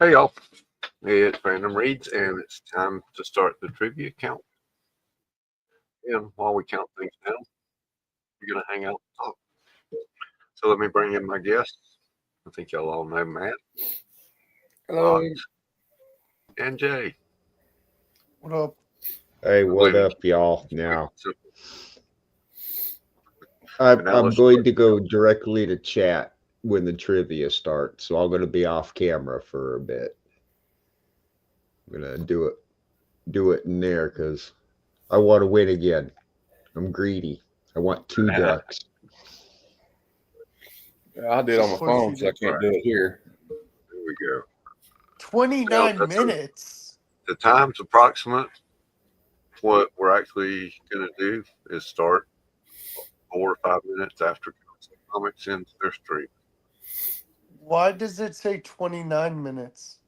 Hey y'all, it's Fandom Reads, and it's time to start the trivia count. And while we count things down, we're gonna hang out and talk. So let me bring in my guests. I think y'all all know Matt, Hello. Fox, and Jay. What up? Hey, what up, y'all? Now, I'm going to go directly to chat when the trivia starts, so I'm going to be off camera for a bit. I'm going to do it in there because I want to win again. I'm greedy. I want 2 ducks. I did on my phone, so I can't do it here. There we go. 29 minutes. The time's approximate. What we're actually going to do is start 4 or 5 minutes after Comics ends their stream. Why does it say 29 minutes?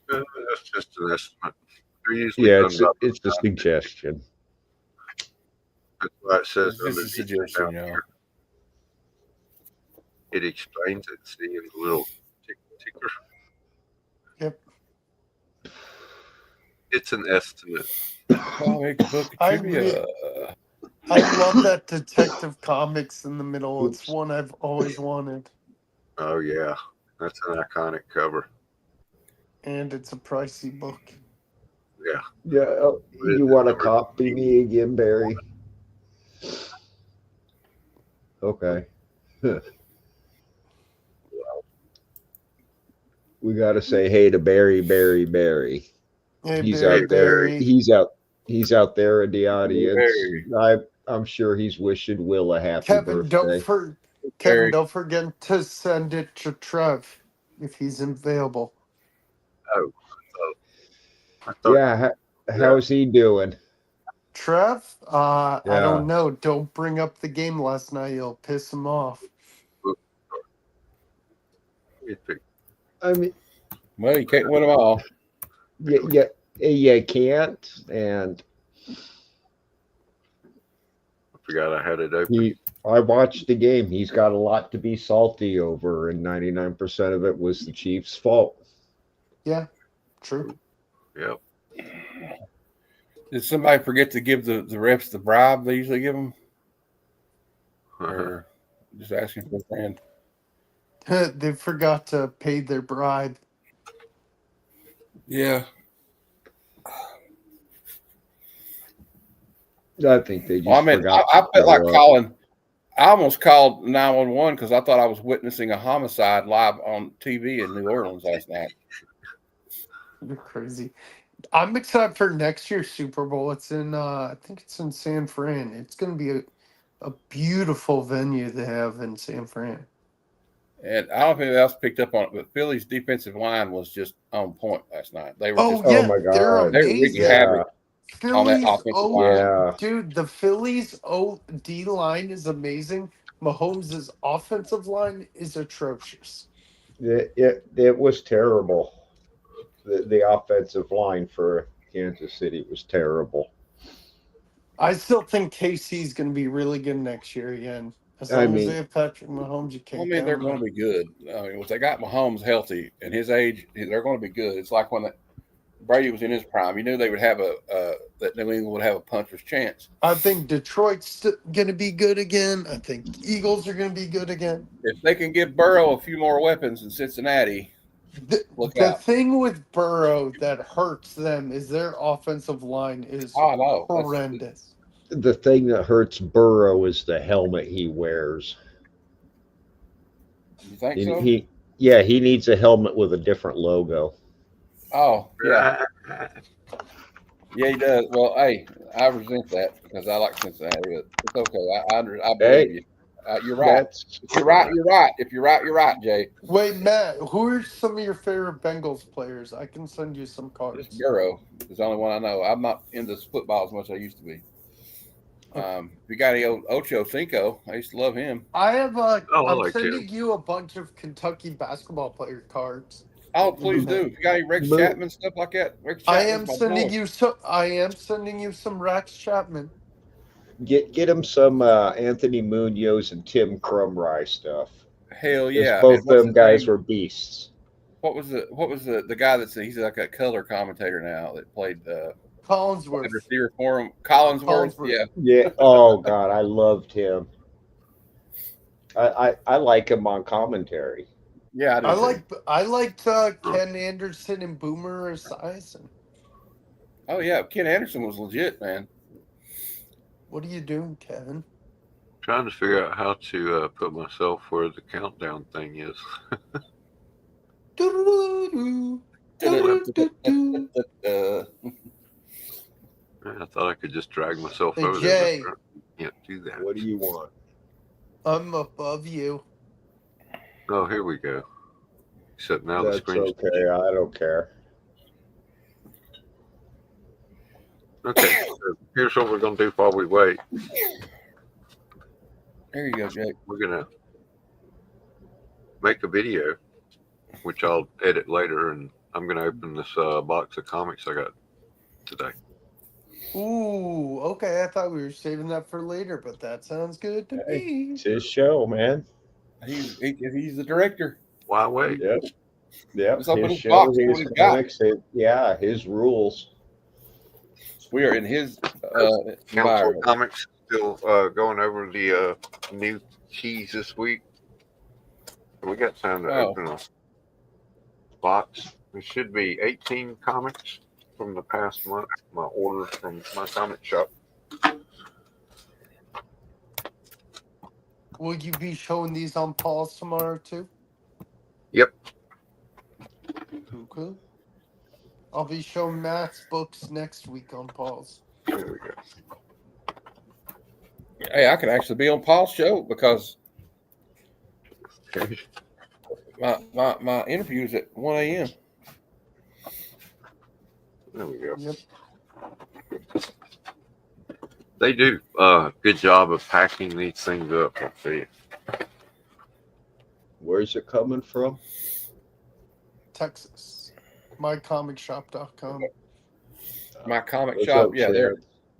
That's just an estimate. Yeah, it's a suggestion. That's why it says it's a suggestion, yeah. It explains it. See in the little ticker. Yep. It's an estimate. I love that Detective Comics in the middle. It's one I've always wanted. Oh yeah, that's an iconic cover. And it's a pricey book. Yeah. Yeah. You want to copy me again, Barry? Okay. We got to say hey to Barry. Hey, he's Barry, out there. Barry. He's out there in the audience. I'm sure he's wishing Will a happy birthday. Kevin, don't forget to send it to Trev if he's available. Oh. Yeah. How's he doing? Trev? I don't know. Don't bring up the game last night. You'll piss him off. I mean, well, you can't win them all. Yeah, you can't. And I forgot I had it open. I watched the game. He's got a lot to be salty over, and 99% of it was the Chiefs' fault. Yeah, true. Yep. Did somebody forget to give the refs the bribe they usually give them? Or just asking for a friend? They forgot to pay their bribe. Yeah. I think they just forgot. I felt like calling. I almost called 911 because I thought I was witnessing a homicide live on TV in New Orleans last night. You're crazy. I'm excited for next year's Super Bowl. It's in, I think it's in San Fran. It's going to be a beautiful venue they have in San Fran. And I don't think else picked up on it, but Philly's defensive line was just on point last night. They were oh my God, they're amazing. On that offensive line. Dude, the Phillies D line is amazing. Mahomes' offensive line is atrocious. It was terrible. The offensive line for Kansas City was terrible. I still think KC's going to be really good next year again. As long as they have Patrick Mahomes, you can't. They're going to be good. If they got Mahomes healthy and his age, they're going to be good. It's like when Brady was in his prime. You knew they would have that New England would have a puncher's chance. I think Detroit's going to be good again. I think Eagles are going to be good again. If they can give Burrow a few more weapons in Cincinnati, the thing with Burrow that hurts them is their offensive line is horrendous. The thing that hurts Burrow is the helmet he wears. You think so? He needs a helmet with a different logo. Oh, yeah. Yeah, he does. Well, hey, I resent that because I like Cincinnati, but it's okay. I believe you. You're right. If you're right, you're right. If you're right, you're right, Jay. Wait, Matt, who are some of your favorite Bengals players? I can send you some cards. Just Burrow is the only one I know. I'm not into football as much as I used to be. If you got any old Ocho Cinco, I used to love him. I have I'm sending you a bunch of Kentucky basketball player cards. Oh, please do. If you got any Rex Chapman stuff like that, I am sending you some Rex Chapman. Get him some Anthony Munoz and Tim Crumry stuff. Hell yeah! Both of them guys were beasts. what was the guy he's like a color commentator now that played Collinsworth. receiver for him. Collinsworth. Yeah. Yeah. Oh God, I loved him. I like him on commentary. Yeah, I liked Ken Anderson and Boomer Esiason. Oh yeah, Ken Anderson was legit, man. What are you doing, Kevin? Trying to figure out how to put myself where the countdown thing is. I thought I could just drag myself Hey, over Jay. there. But I can't do that. What do you want? I'm above you. Oh, here we go. Except now That's the screen's okay. I don't care. Okay. So here's what we're gonna do while we wait. There you go, Jake. We're gonna make a video, which I'll edit later, and I'm gonna open this box of comics I got today. Ooh, okay. I thought we were saving that for later, but that sounds good to me. It's his show, man. He's the director. Why wait? Yep. Just open His his show, box, his what he's got. comics, his rules. We are in his Council environment. Comics still going over the new keys this week. We got time to open a box. There should be 18 comics from the past month. My order from my comic shop. Will you be showing these on Paul's tomorrow too? Yep. Okay. I'll be showing Matt's books next week on Paul's. There we go. Hey, I could actually be on Paul's show because my interview is at 1 a.m. There we go. Yep. They do a good job of packing these things up. I'll tell you. Where's it coming from? Texas. MyComicShop.com. My comic What's shop, up, yeah,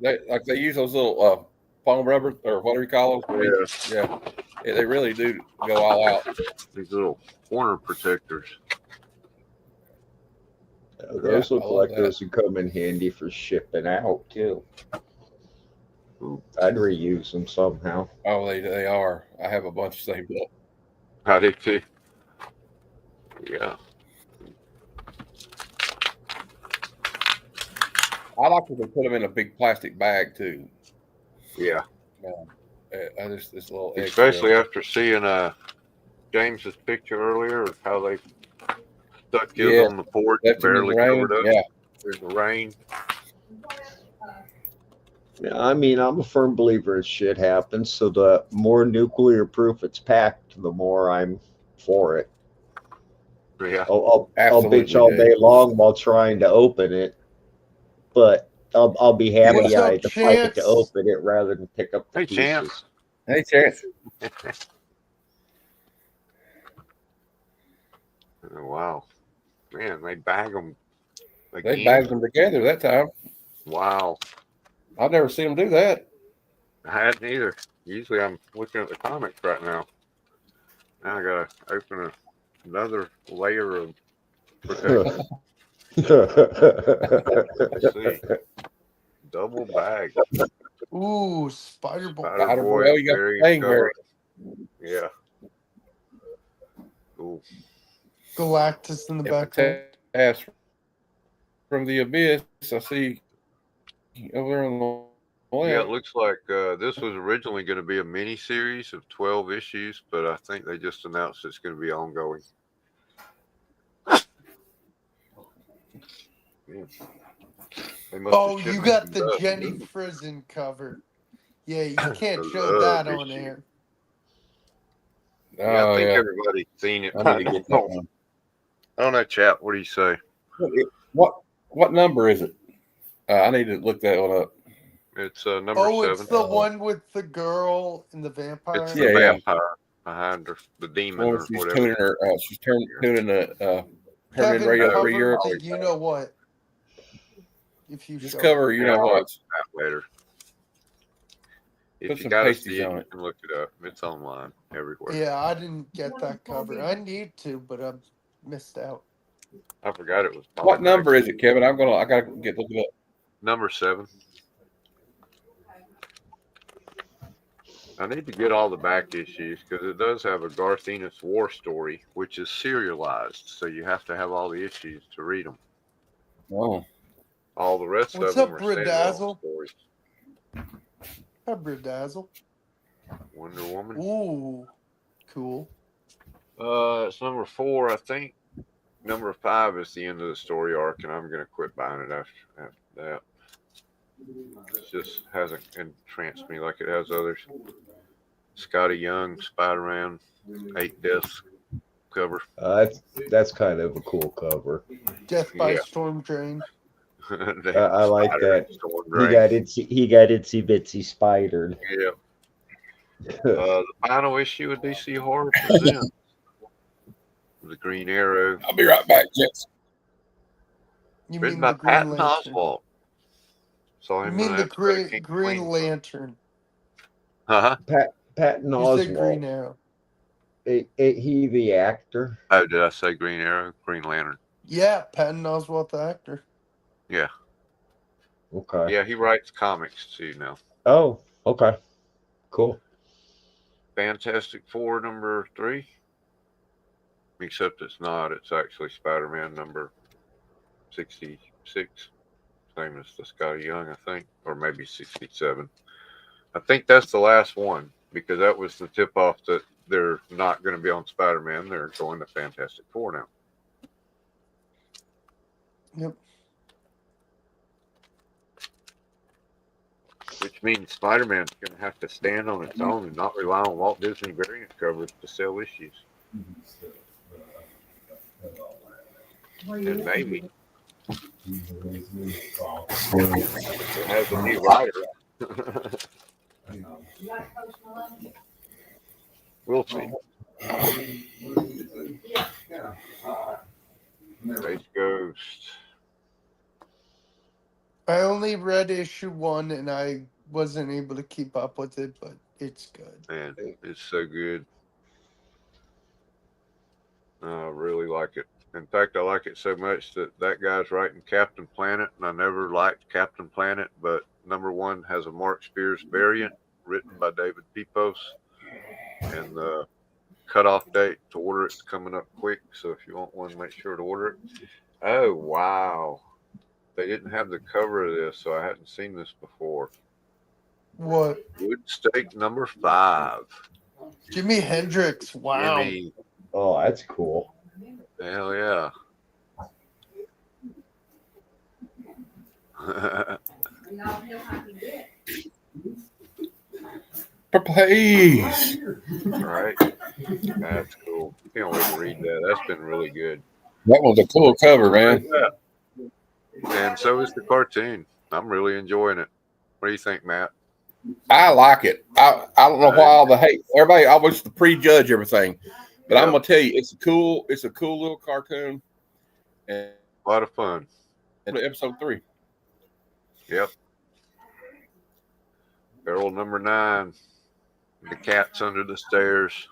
they use those little foam rubber or whatever you call them. Yeah, they really do go all out. These little corner protectors. Those look like those would come in handy for shipping out too. I'd reuse them somehow. Oh, they are. I have a bunch saved up. I do too. Yeah. I like to put them in a big plastic bag too. Yeah. This little especially after seeing James's picture earlier of how they stuck his on the porch, barely covered up in the rain. Yeah, I mean, I'm a firm believer in shit happens, so the more nuclear proof it's packed, the more I'm for it. Yeah. I'll bitch all day long while trying to open it, but I'll be happy I had to fight to open it rather than pick up the pieces. Hey, Chance. Oh, wow. Man, they bag them again. They bagged them together that time. Wow. I've never seen them do that. I hadn't either. Usually I'm looking at the comics right now. Now I gotta open another layer of protection. Let's see. Double bag. Ooh, Spider-Boy. Spider-Boy. Oh, you got the thing there. Yeah. Cool. Galactus in the background. Ask from the abyss. I see over there on the left. Yeah, it looks like this was originally going to be a mini series of 12 issues, but I think they just announced it's going to be ongoing. Yeah. Oh, you got the Jenny Frizen cover. Yeah, you can't show that on air. Yeah, I think everybody's seen it. I need to get that one. I don't know, chat. What do you say? What number is it? I need to look that one up. It's number 7. Oh, it's the one with the girl and the vampire. It's the vampire behind her, the demon or she's whatever. Tuning her, she's tuning Kevin, cover you know what? If you just cover, you know what? Later. If you got to see it, you can look it up. It's online everywhere. Yeah, I didn't get that cover. I need to, but I missed out. I forgot it was. What number is it, Kevin? I gotta look it up. Number 7. I need to get all the back issues because it does have a Garth Ennis war story, which is serialized. So you have to have all the issues to read them. Oh. All the rest What's of them up, are standalone Bridazzle? stories. Hi, Bridazzle. Wonder Woman. Ooh, cool. It's number 4, I think. Number 5 is the end of the story arc, and I'm going to quit buying it after that. It just hasn't entranced me like it has others. Scotty Young, Spider-Man, 8 disc cover. That's kind of a cool cover. Death by Storm Drain. I like that. He got Itsy Bitsy spidered. Yeah. The final issue of DC Horror Presents. The Green Arrow. I'll be right back, gents. You Written mean by the Green Patton Lantern? Oswalt. You mean the Green Lantern? Uh-huh. Patton You said Green Oswalt. Arrow. He the actor? Oh, did I say Green Arrow? Green Lantern. Yeah, Patton Oswalt, the actor. Yeah. Okay. Yeah, he writes comics too now. Oh, okay. Cool. Fantastic Four number 3. Except it's not. It's actually Spider-Man number 66. Same as the Scotty Young, I think. Or maybe 67. I think that's the last one because that was the tip-off that they're not going to be on Spider-Man. They're going to Fantastic Four now. Yep. Which means Spider-Man's going to have to stand on its own and not rely on Walt Disney variant covers to sell issues. And maybe it has a new writer. We'll see. Space Ghost. I only read issue 1 and I wasn't able to keep up with it, but it's good. Man, it's so good. I really like it. In fact, I like it so much that guy's writing Captain Planet, and I never liked Captain Planet, but number 1 has a Mark Spears variant written by David Pepose, and the cutoff date to order it's coming up quick, so if you want one, make sure to order it. Oh, wow. They didn't have the cover of this, so I hadn't seen this before. What? Wood Stake number 5. Jimi Hendrix. Wow. Jimmy. Oh, that's cool. Hell yeah. Please. Right. That's cool. Can't wait to read that. That's been really good. That was a cool cover, man. And so is the cartoon. I'm really enjoying it. What do you think, Matt? I like it. I don't know why all the hate. Everybody always prejudge everything, but I'm gonna tell you, it's a cool little cartoon. And a lot of fun. Episode 3. Yep. Barrel number 9. The Cats Under the Stairs.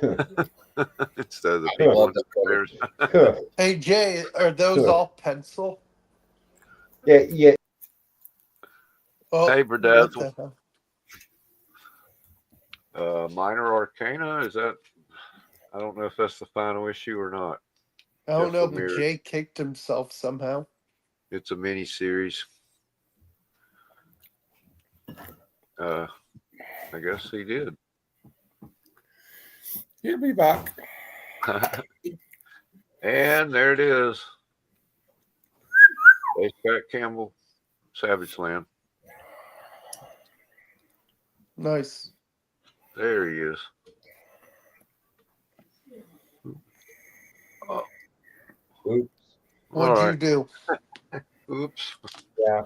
Instead of the people under the stairs. Hey Jay, are those all pencil? Yeah. Oh, hey, Bridazzle. Minor Arcana, is that? I don't know if that's the final issue or not. I don't know, but Jay kicked himself somehow. It's a mini series. I guess he did. He'll be back. And there it is. There's Pat Campbell, Savage Land. Nice. There he is. Oh. Oops. What'd you do? Oops. Yeah.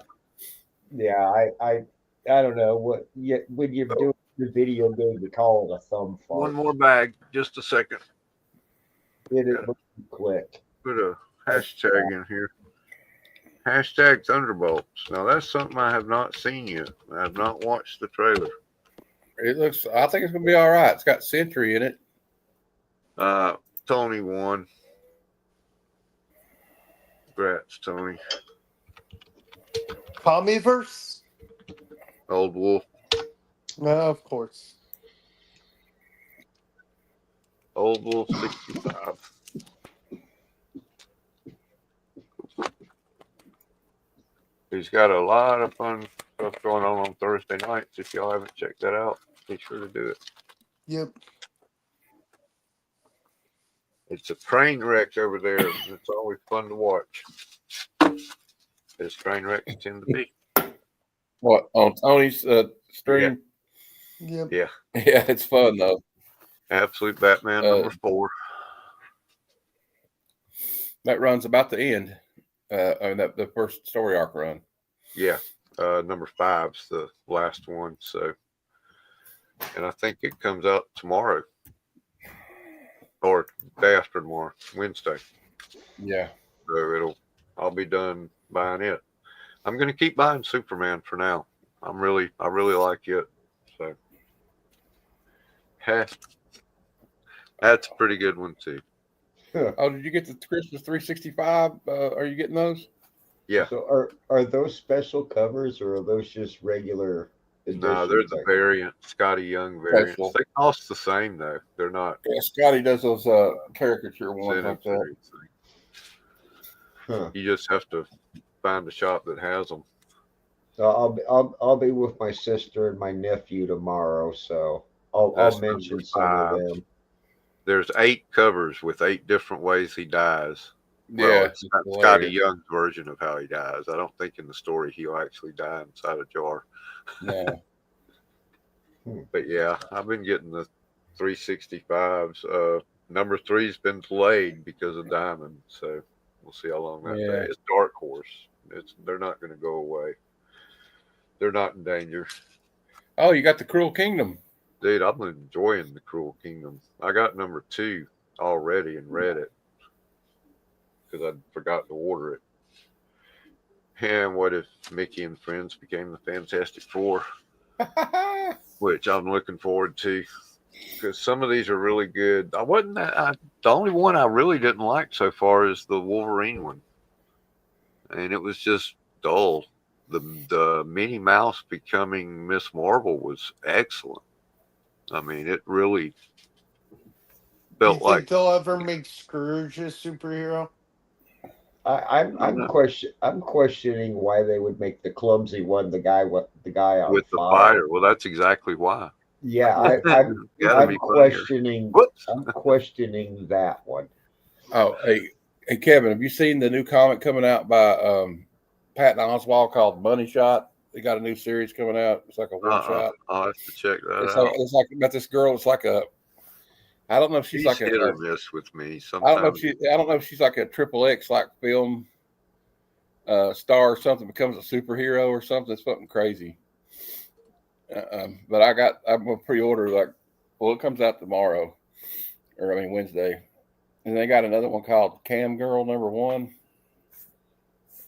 I don't know what. When you're doing the video game, you call it a thumb fart. One more bag. Just a second. It is quick. Put a hashtag in here. Hashtag Thunderbolts. Now that's something I have not seen yet. I have not watched the trailer. I think it's gonna be all right. It's got Sentry in it. Tony won. Congrats, Tony. Commieverse? Old Wolf. No, of course. Old Wolf 65. He's got a lot of fun stuff going on Thursday nights. If y'all haven't checked that out, be sure to do it. Yep. It's a train wreck over there. It's always fun to watch. As train wrecks tend to be. What, on Tony's stream? Yep. Yeah. Yeah, it's fun though. Absolute Batman number 4. That run's about to end. I mean, the first story arc run. Yeah. Number 5's the last one. So, and I think it comes out tomorrow. Or day after tomorrow, Wednesday. Yeah. So I'll be done buying it. I'm gonna keep buying Superman for now. I really like it. So that's a pretty good one too. Oh, did you get the Christmas 365? Are you getting those? Yeah. So are those special covers or are those just regular editions? No, they're the variant, Scotty Young variants. Special. They cost the same though. They're not. Yeah, Scotty does those caricature ones like that. Huh. You just have to find a shop that has them. I'll be with my sister and my nephew tomorrow, so I'll mention some of them. There's 8 covers with 8 different ways he dies. Well, Yeah, it's Scotty Young's version of how he dies. I don't think in the story he'll actually die inside a jar. No. But yeah, I've been getting the 365s. Number 3's been delayed because of Diamond, so we'll see how long that takes. It's Dark Horse. They're not going to go away. They're not in danger. Oh, you got the Cruel Kingdom. Dude, I'm enjoying the Cruel Kingdom. I got number 2 already and read it because I forgot to order it. And what if Mickey and Friends became the Fantastic Four? Which I'm looking forward to because some of these are really good. The only one I really didn't like so far is the Wolverine one, and it was just dull. The Minnie Mouse becoming Miss Marvel was excellent. I mean, it really felt like. Do you think they'll ever make Scrooge a superhero? I'm questioning why they would make the clumsy one the guy on with the fire. Well, that's exactly why. Yeah, I'm questioning. I'm questioning that one. Oh, hey, Kevin, have you seen the new comic coming out by Patton Oswalt called Money Shot? They got a new series coming out. It's like a one shot. I'll have to check that out. It's like about this girl. It's like a. I don't know if she's like hit or miss with me. Sometimes. I don't know if she's like a XXX like film star or something, becomes a superhero or something. It's something crazy. But I'm gonna pre-order it comes out tomorrow, Wednesday, and they got another one called Cam Girl #1,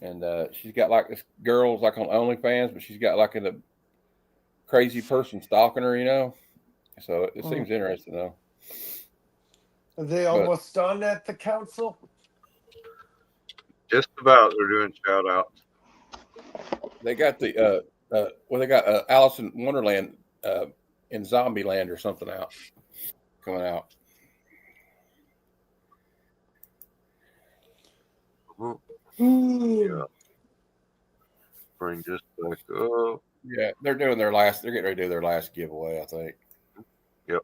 and she's got like this girl's like on OnlyFans, but she's got like a crazy person stalking her, So it seems interesting though. Are they almost done at the council? Just about. They're doing shout outs. They got the they got Alice in Wonderland in Zombieland or something coming out. Yeah. Bring just back up. Yeah, they're getting ready to do their last giveaway, I think. Yep.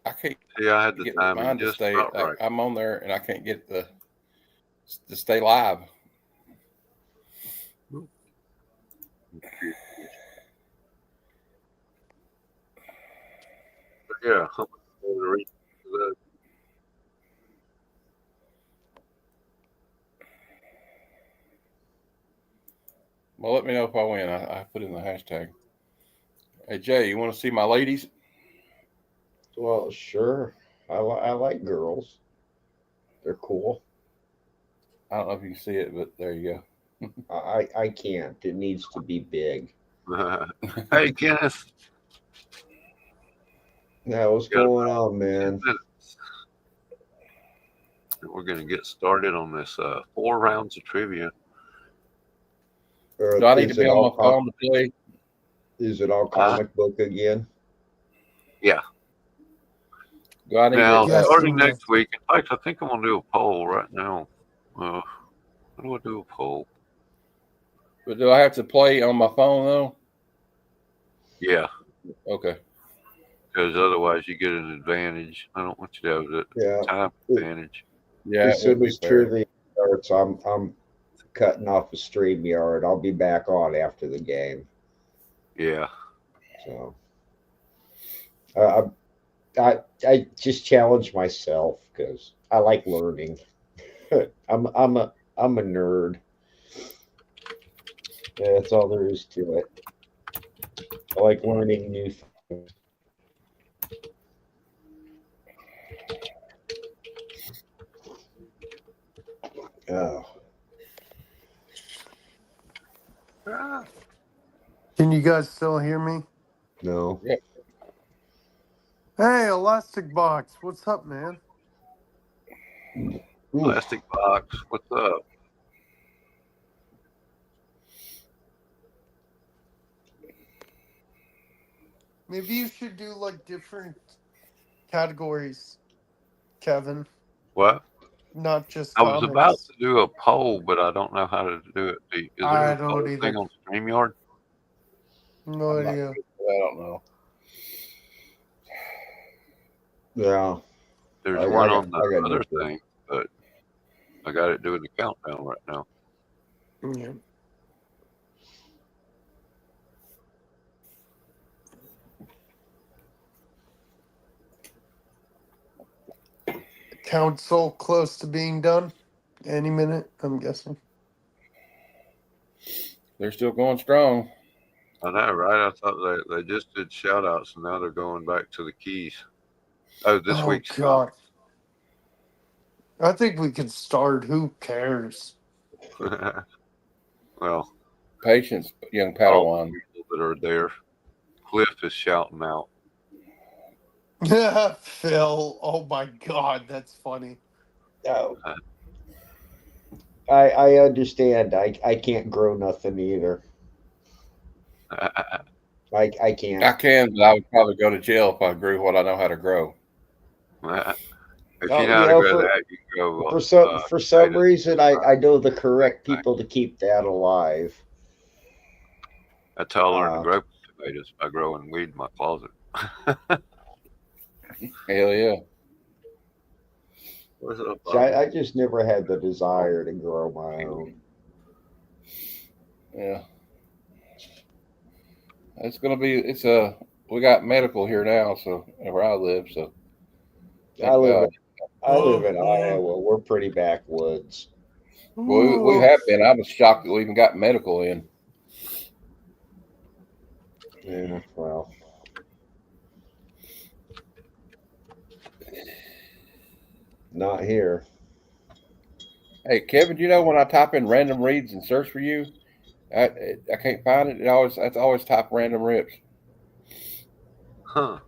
I can't. Yeah, I had the time to stay. Right. I'm on there and I can't get to stay live. Yeah. Well, let me know if I win. I put in the hashtag. Hey, Jay, you want to see my ladies? Well, sure. I like girls. They're cool. I don't know if you can see it, but there you go. I can't. It needs to be big. Hey, Kenneth. Yeah, what's going on, man? And we're going to get started on this 4 rounds of trivia. Do I need to be on my phone to play? Is it all comic book again? Yeah. Do I need now, to, starting next week, in fact, I think I'm going to do a poll right now. How do I do a poll? But do I have to play on my phone, though? Yeah. Okay. Because otherwise you get an advantage. I don't want you to have that time advantage. Yeah. As soon as trivia starts, I'm cutting off the StreamYard. I'll be back on after the game. Yeah. So I just challenge myself because I like learning. I'm a nerd. Yeah, that's all there is to it. I like learning new things. Oh. Can you guys still hear me? No. Yeah. Hey, Elastic Box, what's up, man? Elastic Box, what's up? Maybe you should do like different categories, Kevin. What? Not just I was comics. about to do a poll, but I don't know how to do it. Is there a poll thing on StreamYard? No idea. I don't know. Yeah. There's one on the other thing, but I got it doing the countdown right now. Yeah. Council close to being done. Any minute, I'm guessing. They're still going strong. I know, right? I thought they just did shout outs and now they're going back to the keys. Oh, this week's. God. I think we could start. Who cares? Well, patience, young Padawan. People that are there. Cliff is shouting out. Phil, oh my God, that's funny. Oh. I understand. I can't grow nothing either. I can't. I can, but I would probably go to jail if I grew what I know how to grow. If you know how to grow that, you can go. For some reason, I know the correct people to keep that alive. That's how I learned to grow tomatoes, by growing weed in my closet. Hell yeah. See, I just never had the desire to grow my own. Yeah. It's gonna be. We got medical here now, so where I live. So I live in Iowa. We're pretty backwoods. Well, we have been. I was shocked that we even got medical in. Yeah, well. Not here. Hey, Kevin, do you know when I type in random reads and search for you, I can't find it. It's always type random rips. Huh.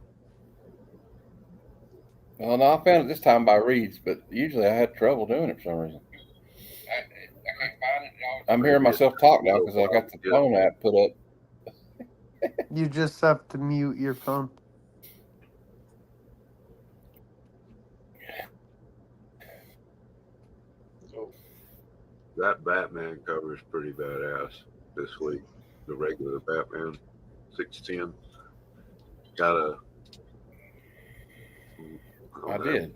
Well, no, I found it this time by reads, but usually I had trouble doing it for some reason. I can't find it. I'm hearing myself talk now because I got the phone app put up. You just have to mute your phone. That Batman cover is pretty badass this week. The regular Batman 610. Got a. I did.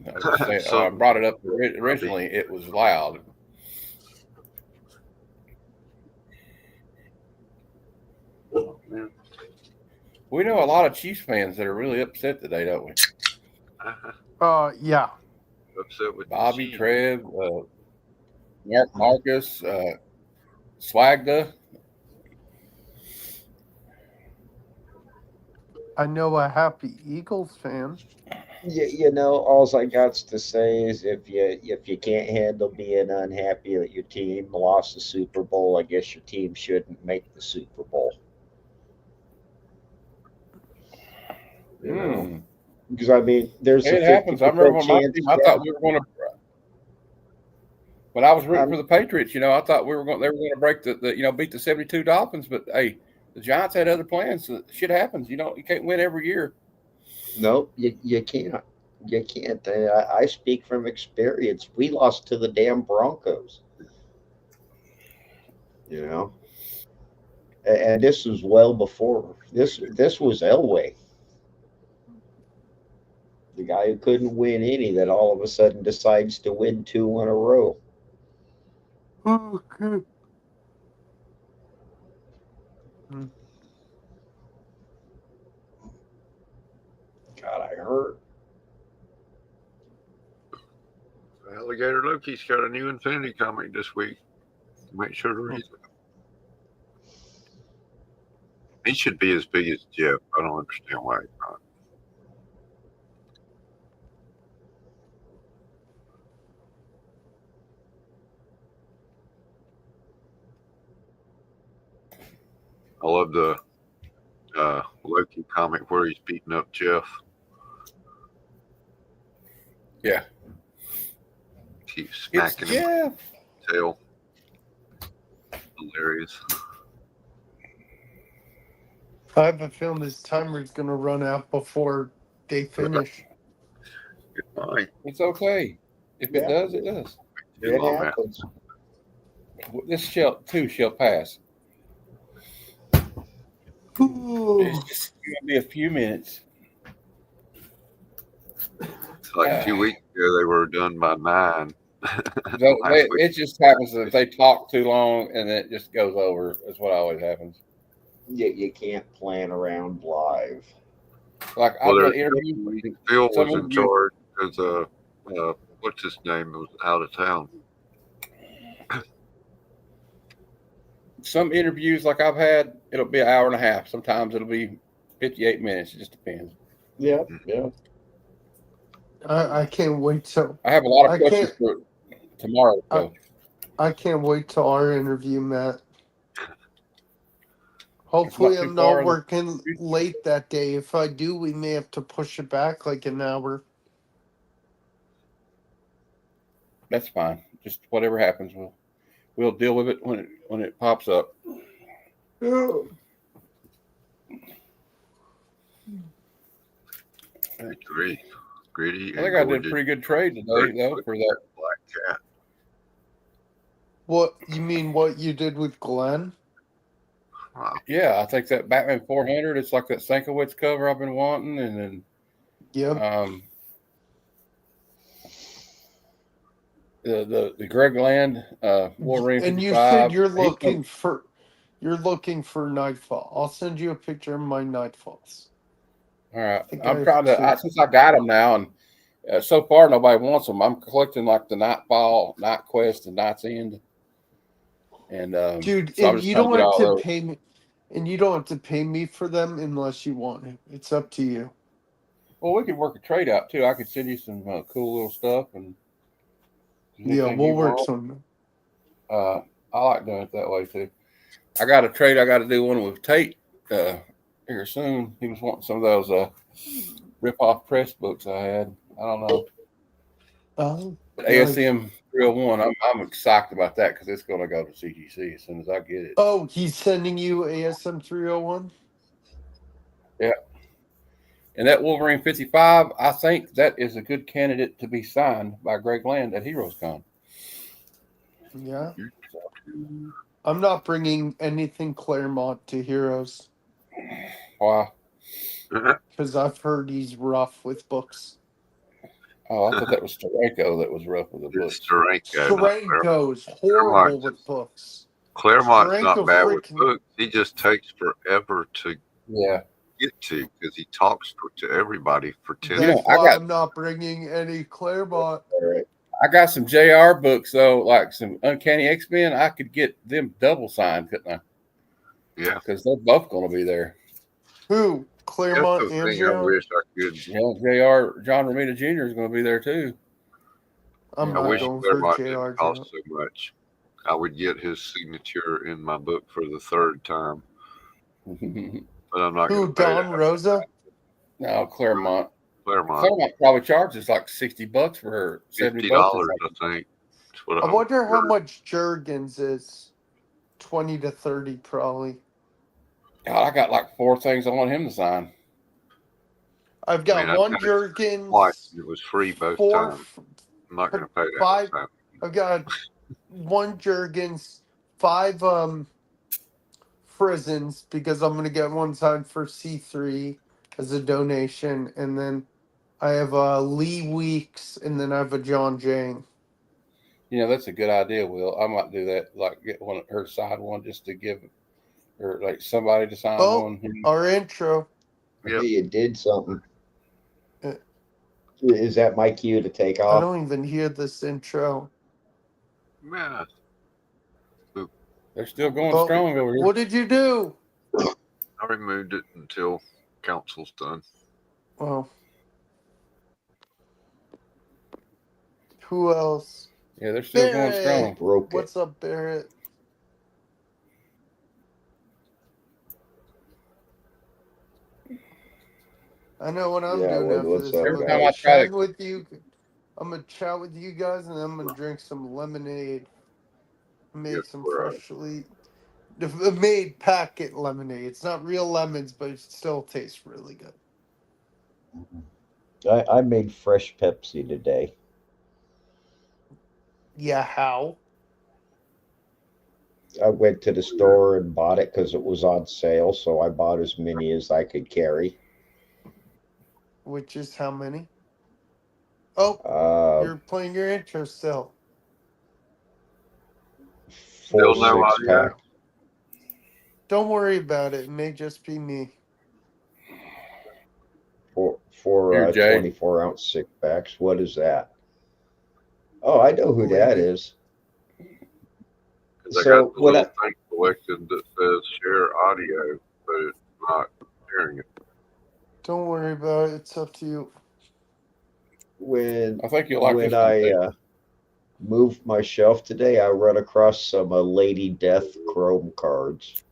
I brought it up originally. It was loud. Oh, man. We know a lot of Chiefs fans that are really upset today, don't we? Yeah. Upset with Bobby, Trev, Marcus, Swagda. I know a happy Eagles fan. You know, all I got to say is if you can't handle being unhappy that your team lost the Super Bowl, I guess your team shouldn't make the Super Bowl. You know, because I mean, there's it happens. I remember when my team, I thought we were going to. But I was rooting for the Patriots. You know, I thought they were going to break beat the 72 Dolphins. But hey, the Giants had other plans. So shit happens. You can't win every year. Nope, you can't. You can't. I speak from experience. We lost to the damn Broncos. You know, and this was well before this. This was Elway, the guy who couldn't win any, that all of a sudden decides to win 2 in a row. Okay. God, I hurt. Alligator Loki's got a new Infinity comic this week. Make sure to read it. He should be as big as Jeff. I don't understand why he's not. I love the Loki comic where he's beating up Jeff. Yeah. Keeps smacking him. Tail. Hilarious. I have a feeling this timer's going to run out before they finish. Goodbye. It's okay. If it does, it does. It happens. This shall pass. Ooh. It's just going to be a few minutes. It's like a few weeks ago, they were done by 9. It just happens that if they talk too long and it just goes over. That's what always happens. You can't plan around live. Like I've been interviewed. Phil was in charge because what's his name was out of town. Some interviews like I've had, it'll be an hour and a half. Sometimes it'll be 58 minutes. It just depends. Yeah. I can't wait till I have a lot of questions for tomorrow. I can't wait till our interview, Matt. Hopefully I'm not working late that day. If I do, we may have to push it back like an hour. That's fine. Just whatever happens, we'll deal with it when it pops up. Yeah. Gritty. I think I did a pretty good trade today, though, for that black cat. What you mean? What you did with Glenn? Wow. Yeah, I think that Batman 400. It's like that Sankiewicz cover I've been wanting, and then the Greg Land Wolverine. And 55. you said you're looking for Nightfall. I'll send you a picture of my Nightfalls. All right, I'm trying to since I got them now, and so far nobody wants them. I'm collecting like the Nightfall, Night Quest, and Night's End. And dude, so and you don't have to pay me. And you don't have to pay me for them unless you want it. It's up to you. Well, we could work a trade out too. I could send you some cool little stuff, and we'll work something. I like doing it that way too. I got a trade. I got to do one with Tate here soon. He was wanting some of those rip-off press books I had. I don't know. ASM 301. I'm excited about that because it's going to go to CGC as soon as I get it. Oh, he's sending you ASM 301? Yeah. And that Wolverine 55, I think that is a good candidate to be signed by Greg Land at Heroes Con. Yeah. I'm not bringing anything Claremont to Heroes. Why? Because I've heard he's rough with books. Oh, I thought that was Steranko that was rough with the books. Steranko's horrible with books. Claremont's not bad with books. He just takes forever to get to because he talks to everybody for 10 minutes. That's why I'm not bringing any Claremont. I got some JR books, though, like some Uncanny X-Men. I could get them double signed, couldn't I? Yeah. Because they're both going to be there. Who? Claremont and JR? I wish I could. Yeah, JR, John Romita Jr. is going to be there, too. I wish Claremont didn't cost so much. I would get his signature in my book for the 3rd time. But I'm not going to. Who, Don Rosa? No, Claremont. Claremont Probably charges like $60 for her. $70, I think. what I wonder how much Jurgens is. 20 to 30, probably. God, I got like 4 things I want him to sign. I've got one Jurgens. Twice. It was free both times. I'm not going to pay that. 5. I've got one Jurgens, 5 Frizzens, because I'm going to get one signed for C3 as a donation, and then I have a Lee Weeks, and then I have a John Jang. You know, that's a good idea, Will. I might do that. Like get one her side one just to give her like somebody to sign one. Our intro. Yep. You did something. Is that my cue to take off? I don't even hear this intro. Yeah. They're still going strong over here. What did you do? I removed it until council's done. Well, who else? Yeah, they're still going strong. Broke What's up, Barrett? I know what I'm doing after this. Every time I try to with you, I'm gonna chat with you guys, and then I'm gonna drink some lemonade. Make some freshly made packet lemonade. It's not real lemons, but it still tastes really good. I made fresh Pepsi today. Yeah, how? I went to the store and bought it because it was on sale, so I bought as many as I could carry. Which is how many? Oh, you're playing your intro still. 4 6-pack. Don't worry about it. It may just be me. Four 24-ounce 6-packs. What is that? Oh, I know who that is. So I got the little thing selected that says share audio, but it's not sharing it. Don't worry about it. It's up to you. When I think you'll like when I moved my shelf today, I run across some Lady Death Chrome cards.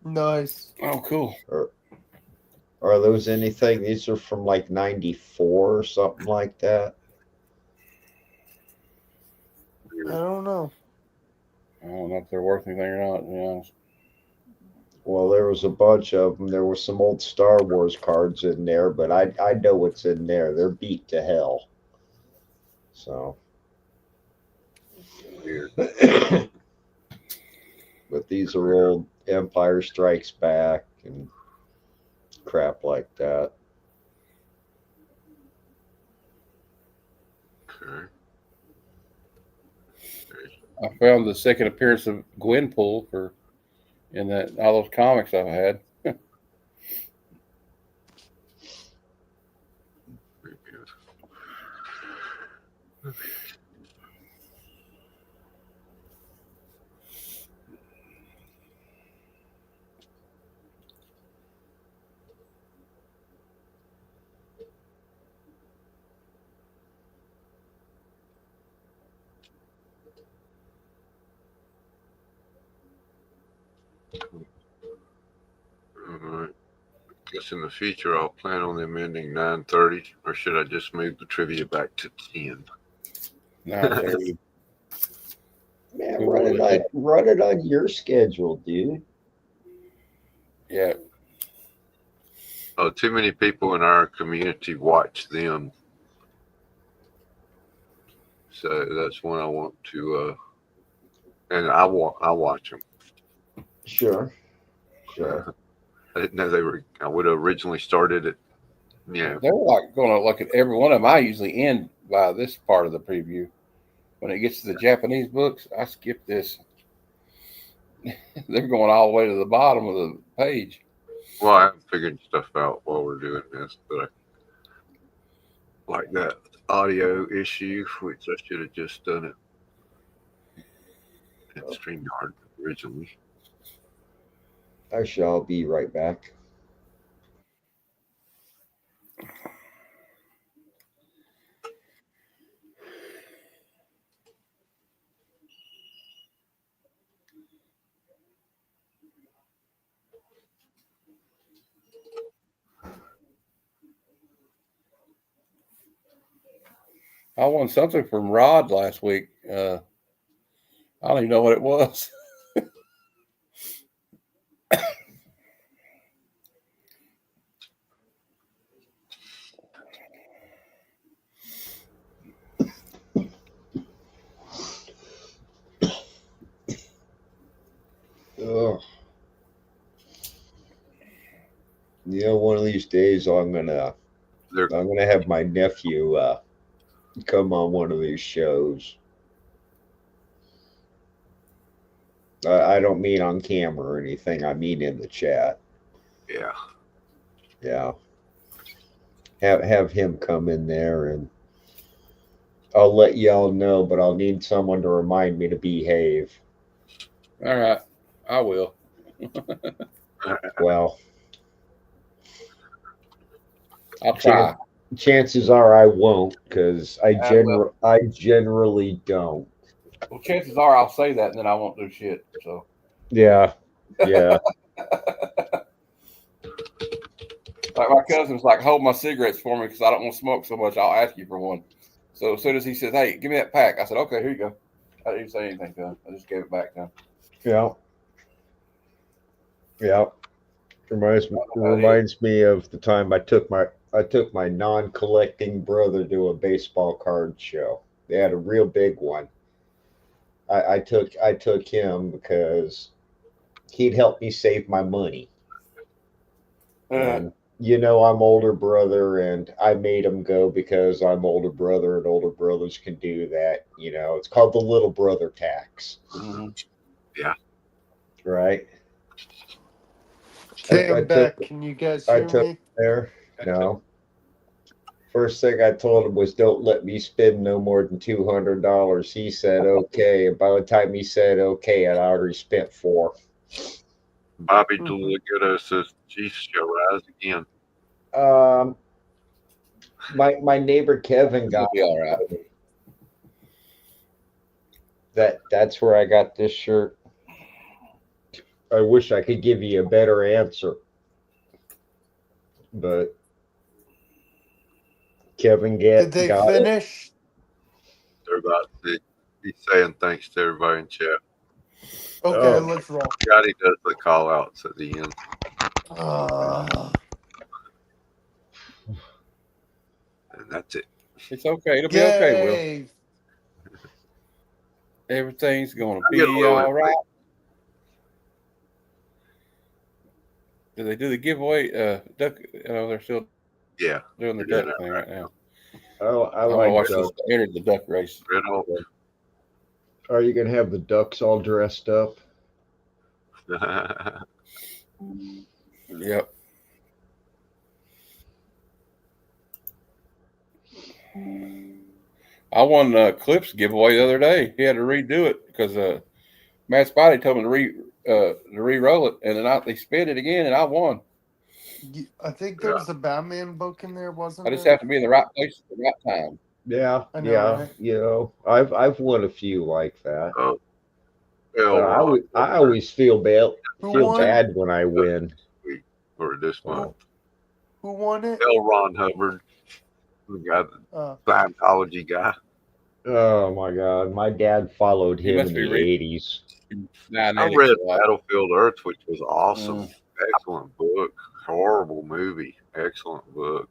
Nice. Oh, cool. Are those anything? These are from like 94 or something like that. I don't know. I don't know if they're worth anything or not, to be honest. Well, there was a bunch of them. There were some old Star Wars cards in there, but I know what's in there. They're beat to hell. So. Weird. But these are old Empire Strikes Back and crap like that. Okay. I found the second appearance of Gwenpool in that all those comics I've had. Alright. Guess in the future I'll plan on them ending 9:30, or should I just move the trivia back to 10? 9:30. Man, run it on your schedule, dude. Yeah. Oh, too many people in our community watch them. So that's one I want to, and I watch them. Sure. I didn't know they were. I would have originally started it. Yeah, they were like going to look at every one of them. I usually end by this part of the preview. When it gets to the Japanese books, I skip this. They're going all the way to the bottom of the page. Well, I haven't figured stuff out while we're doing this, but I like that audio issue, which I should have just done it at StreamYard originally. I shall be right back. I won something from Rod last week. I don't even know what it was. Oh, one of these days I'm gonna have my nephew come on one of these shows. I don't mean on camera or anything. I mean in the chat. Yeah. Yeah. Have him come in there, and I'll let y'all know, but I'll need someone to remind me to behave. All right, I will. Well, I'll try. Chances are I won't, because I will. generally don't. Well, chances are I'll say that and then I won't do shit. So Yeah. Like my cousin's like, hold my cigarettes for me because I don't want to smoke so much. I'll ask you for one. So as soon as he says, hey, give me that pack, I said, okay, here you go. I didn't say anything to him. I just gave it back to him. Yeah. Reminds me of the time I took my non-collecting brother to a baseball card show. They had a real big one. I took him because he'd help me save my money. And I'm older brother, and I made him go because I'm older brother, and older brothers can do that. It's called the little brother tax. Mm-hmm. Yeah. Right. Okay, I'm back. Can you guys hear me? There. No. First thing I told him was, don't let me spend no more than $200. He said, okay. And by the time he said, okay, I'd already spent $4. Bobby DeLaGuerra says, geez, shall rise again. My neighbor Kevin got be all right. That's where I got this shirt. I wish I could give you a better answer, but Kevin Did they got finish? They're about to be saying thanks to everybody in chat. Okay, let's roll. Scotty does the call outs at the end. And that's it. It's okay. It'll be okay, Will. Everything's going to be all right. Did they do the giveaway? Duck? They're still doing the duck thing right now. Oh, I I'm like gonna watch duck. this. Entered the duck race. Are you gonna have the ducks all dressed up? Yep. I won Clips giveaway the other day. He had to redo it because Matt Spidey told me to re-roll it, and then they spin it again, and I won. I think there was a Batman book in there, wasn't there? I just have to be in the right place at the right time. Yeah, I know, right? I've won a few like that. I always feel bad when I win. For this month. Who won it? L. Ron Hubbard, the guy, the Scientology guy. Oh my God! My dad followed him in the 80s. I read Battlefield Earth, which was awesome. Excellent book. Horrible movie. Excellent book.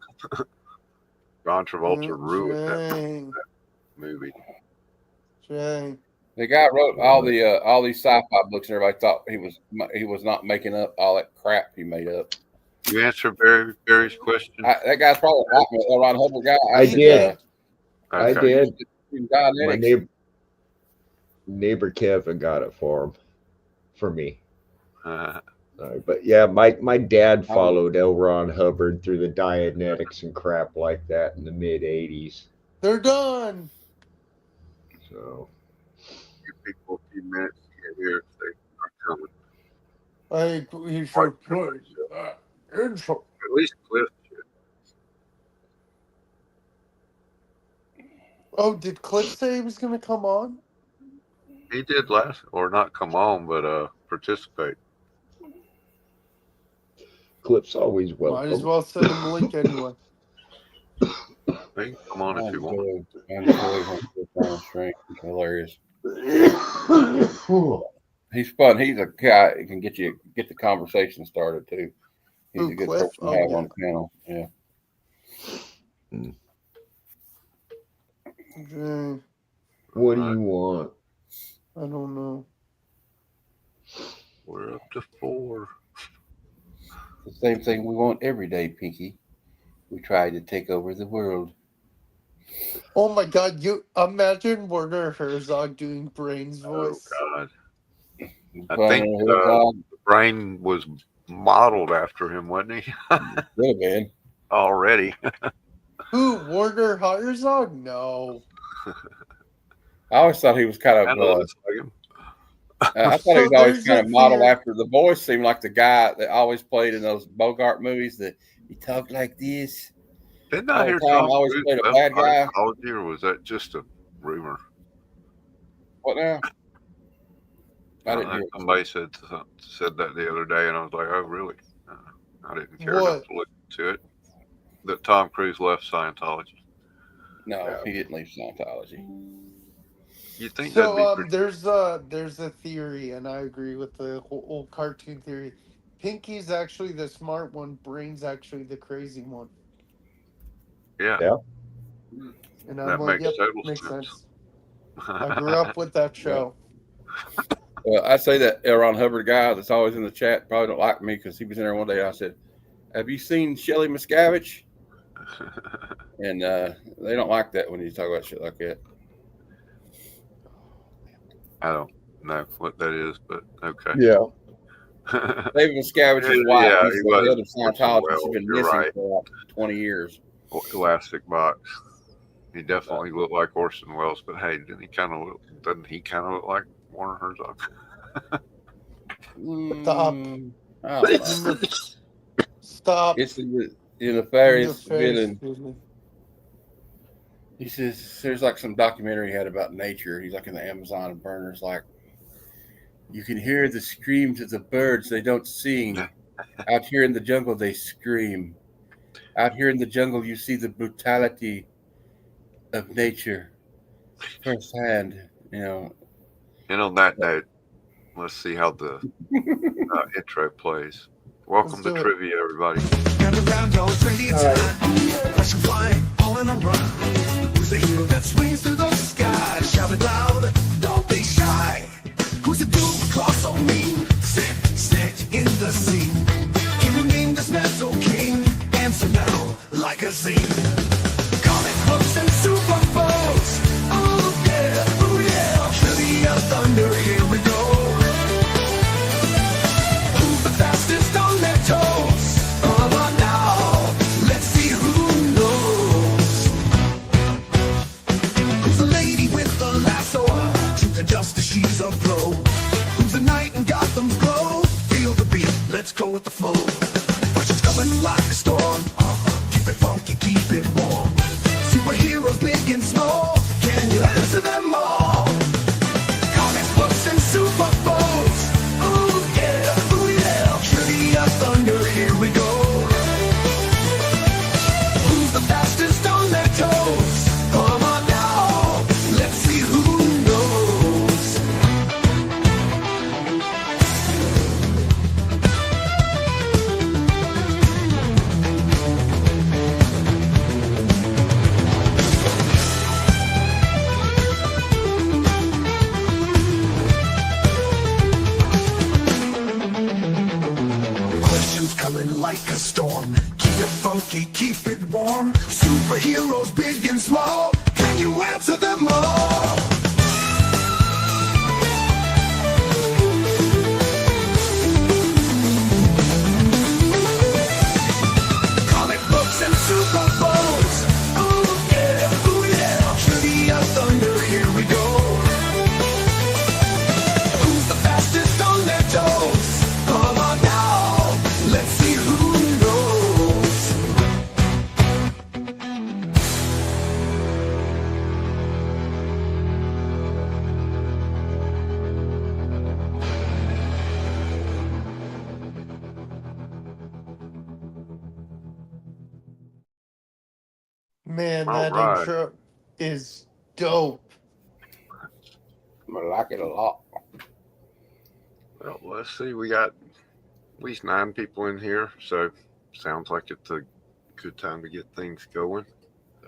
John Travolta ruined that movie. The guy wrote all these sci-fi books, and everybody thought he was not making up all that crap he made up. You answered Barry's question. That guy's probably like me, L. Ron Hubbard guy. I did. I did. My neighbor Kevin got it for me. But yeah, my dad followed L. Ron Hubbard through the Dianetics and crap like that in the mid '80s. They're done. So give people a few minutes to get here if they are coming. I think we should play intro. At least Cliff should. Oh, did Cliff say he was going to come on? He did not come on, but participate. Cliff's always welcome. Might as well send him a link anyway. He can come on if you want. on stream. He's hilarious. He's fun. He's a guy who can get the conversation started too. He's a good Cliff? person to have on the panel. Yeah. What do you want? I don't know. We're up to 4. The same thing we want every day, Pinky. We try to take over the world. Oh my God! You imagine Werner Herzog doing Brain's voice? Oh God! I think the Brain was modeled after him, wasn't he? Could have been already. Who? Werner Herzog? No. I always thought he was kind of. Looks like him. I thought he was always kind of modeled after. The voice seemed like the guy that always played in those Bogart movies that he talked like this. Didn't I hear Tom always played a bad guy? Or was that just a rumor? What now? I didn't hear. Somebody said that the other day, and I was like, "Oh, really?" I didn't care enough to look into it. That Tom Cruise left Scientology. No, he didn't leave Scientology. You think so? There's a theory, and I agree with the whole cartoon theory. Pinky's actually the smart one. Brain's actually the crazy one. Yeah. And I'm like, yep, makes sense. I grew up with that show. Well, I say that L. Ron Hubbard guy that's always in the chat probably don't like me because he was in there one day. I said, "Have you seen Shelley Miscavige?" And they don't like that when you talk about shit like that. I don't know what that is, but okay. Yeah. David Miscavige's wife. Yeah, he's the head of Scientology. She's been missing for like 20 years. Elastic Box. He definitely looked like Orson Welles, but hey, doesn't he kind of look like Werner Herzog? Stop. Stop. It's the nefarious villain. He says there's like some documentary he had about nature. He's like in the Amazon and burners, like you can hear the screams of the birds. They don't sing. Out here in the jungle, they scream. Out here in the jungle, you see the brutality of nature firsthand. And on that note, let's see how the intro plays. Welcome to Trivia, everybody. All in a run. Who's the hero that swings through the sky? Shout it loud, don't be shy. Who's the dude with claws so mean? Sit in the scene. Human being that's not so king. Answer now, like a scene. Comic books and super foes. Oh yeah. Trivia thunder, here we go. Who's the fastest on their toes? Come on now, let's see who knows. Who's the lady with the lasso? Truth and justice, she's a pro. Who's the knight in Gotham's glow? Feel the beat, let's go with the flow. Pressure's coming like a storm. Keep it funky, keep it warm. Superheroes big and small. Can you answer them all? Comics, books, and super foes. Ooh yeah. Trivia thunder, here we go. Who's the fastest on their toes? Come on now, let's see who knows. Questions coming like a storm. Keep it funky, keep it warm. Superheroes big and small. Can you answer them all? Comic books and super foes. Ooh yeah. Trivia thunder, here we go. Who's the fastest on their toes? Come on now, let's see who knows. Man, that intro is dope. I like it a lot. Well, let's see. We got at least 9 people in here, so sounds like it's a good time to get things going.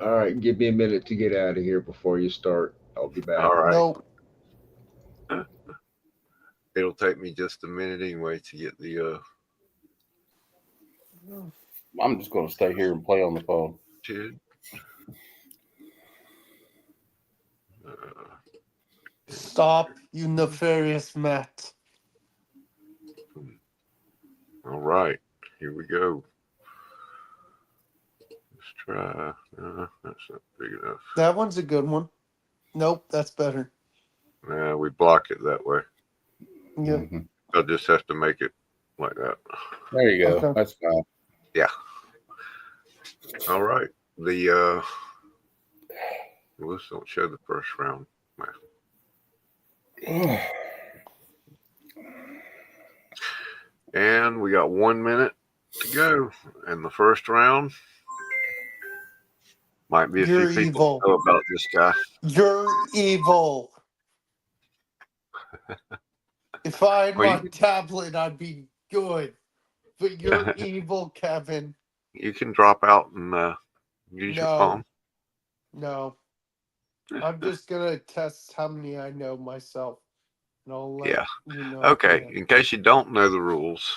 All right, give me a minute to get out of here before you start. I'll be back. All right. Nope. It'll take me just a minute anyway to get the I'm just going to stay here and play on the phone. kid. Stop, you nefarious Matt. All right, here we go. Let's try. That's not big enough. That one's a good one. Nope, that's better. We block it that way. Yeah. Mm-hmm. I'll just have to make it like that. There you go. Okay. That's fine. Yeah. All right. Let's don't show the first round. And we got 1 minute to go. And the first round might be a You're few people evil. know about this guy. You're evil. If I had my tablet, I'd be good. But you're evil, Kevin. You can drop out and use your phone. No. I'm just going to test how many I know myself. And I'll let you know. Okay. In case you don't know the rules,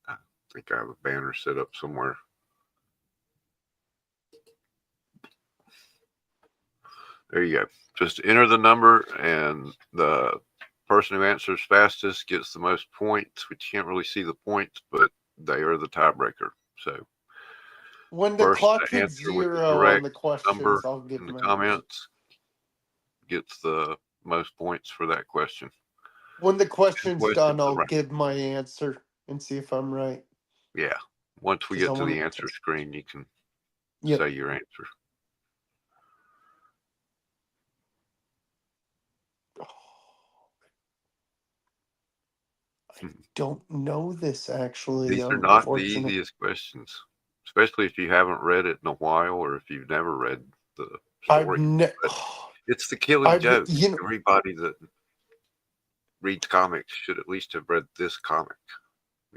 I think I have a banner set up somewhere. There you go. Just enter the number, and the person who answers fastest gets the most points, which you can't really see the points, but they are the tiebreaker. So when the clock hits 0 on the questions, I'll give in the my comments gets the most points for that question. When the question's done, I'll give my answer and see if I'm right. Yeah. Once we get to the answer screen, you can say your answer. I don't know this, actually. These are not the easiest questions, especially if you haven't read it in a while or if you've never read the story. It's the killing joke. Everybody that reads comics should at least have read this comic.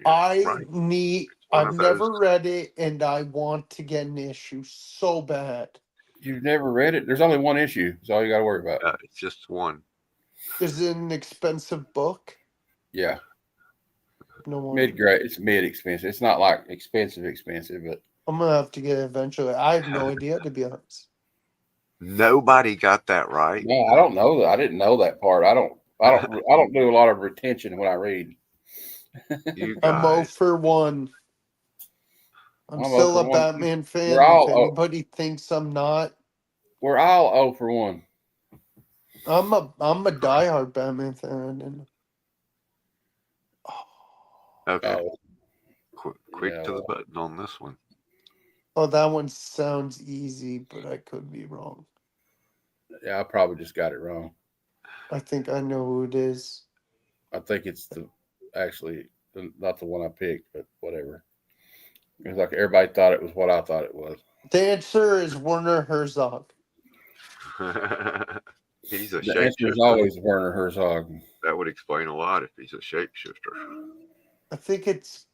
I've never read it, and I want to get an issue so bad. You've never read it? There's only one issue. That's all you got to worry about. It's just one. Is it an expensive book? Yeah. No, mid-grade. It's mid-expensive. It's not like expensive, but I'm gonna have to get it eventually. I have no idea, to be honest. Nobody got that right. No, I don't know that. I didn't know that part. I don't do a lot of retention when I read. I'm 0 for 1. I'm still a Batman fan. If anybody thinks I'm not, we're all 0 for 1. I'm a diehard Batman fan. Okay. Quick to the button on this one. Oh, that one sounds easy, but I could be wrong. Yeah, I probably just got it wrong. I think I know who it is. I think it's not the one I picked, but whatever. It's like everybody thought it was what I thought it was. The answer is Werner Herzog. He's a shapeshifter. The answer is always Werner Herzog. That would explain a lot if he's a shapeshifter. I think it's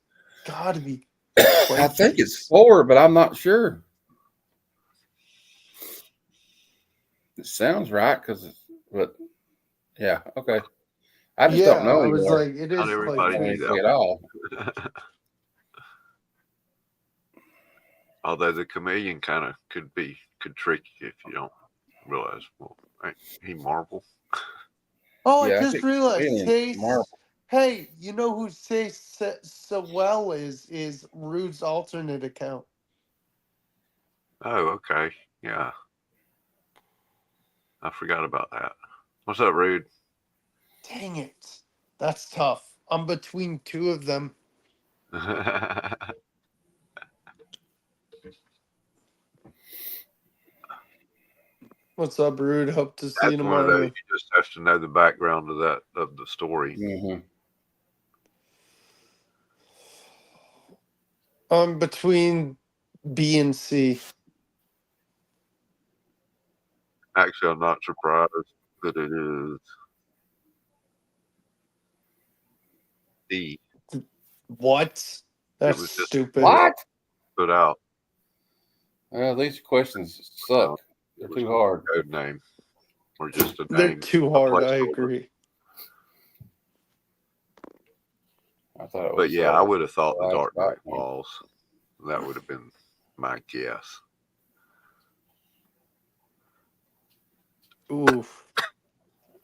got to be. I think it's 4, but I'm not sure. It sounds right but yeah, okay. I just don't know. I was like, it is. Not everybody knew that at all. Although the chameleon kind of could trick you if you don't realize. Well, ain't he Marvel? Oh, yeah, I just realized. Hey, you know who says so well is Rude's alternate account. Oh, okay. Yeah. I forgot about that. What's up, Rude? Dang it. That's tough. I'm between 2 of them. What's up, Rude? Hope to see you tomorrow. You just have to know the background of the story. Mm-hmm. I'm between B and C. Actually, I'm not surprised. But it is D. What? That's was just stupid. What? Put out. Well, these questions suck. They're too hard. Code name. Or just a name. They're too hard. I agree. I thought it was. But yeah, I would have thought the Live Dark Knight Batman. Falls. That would have been my guess. Oof.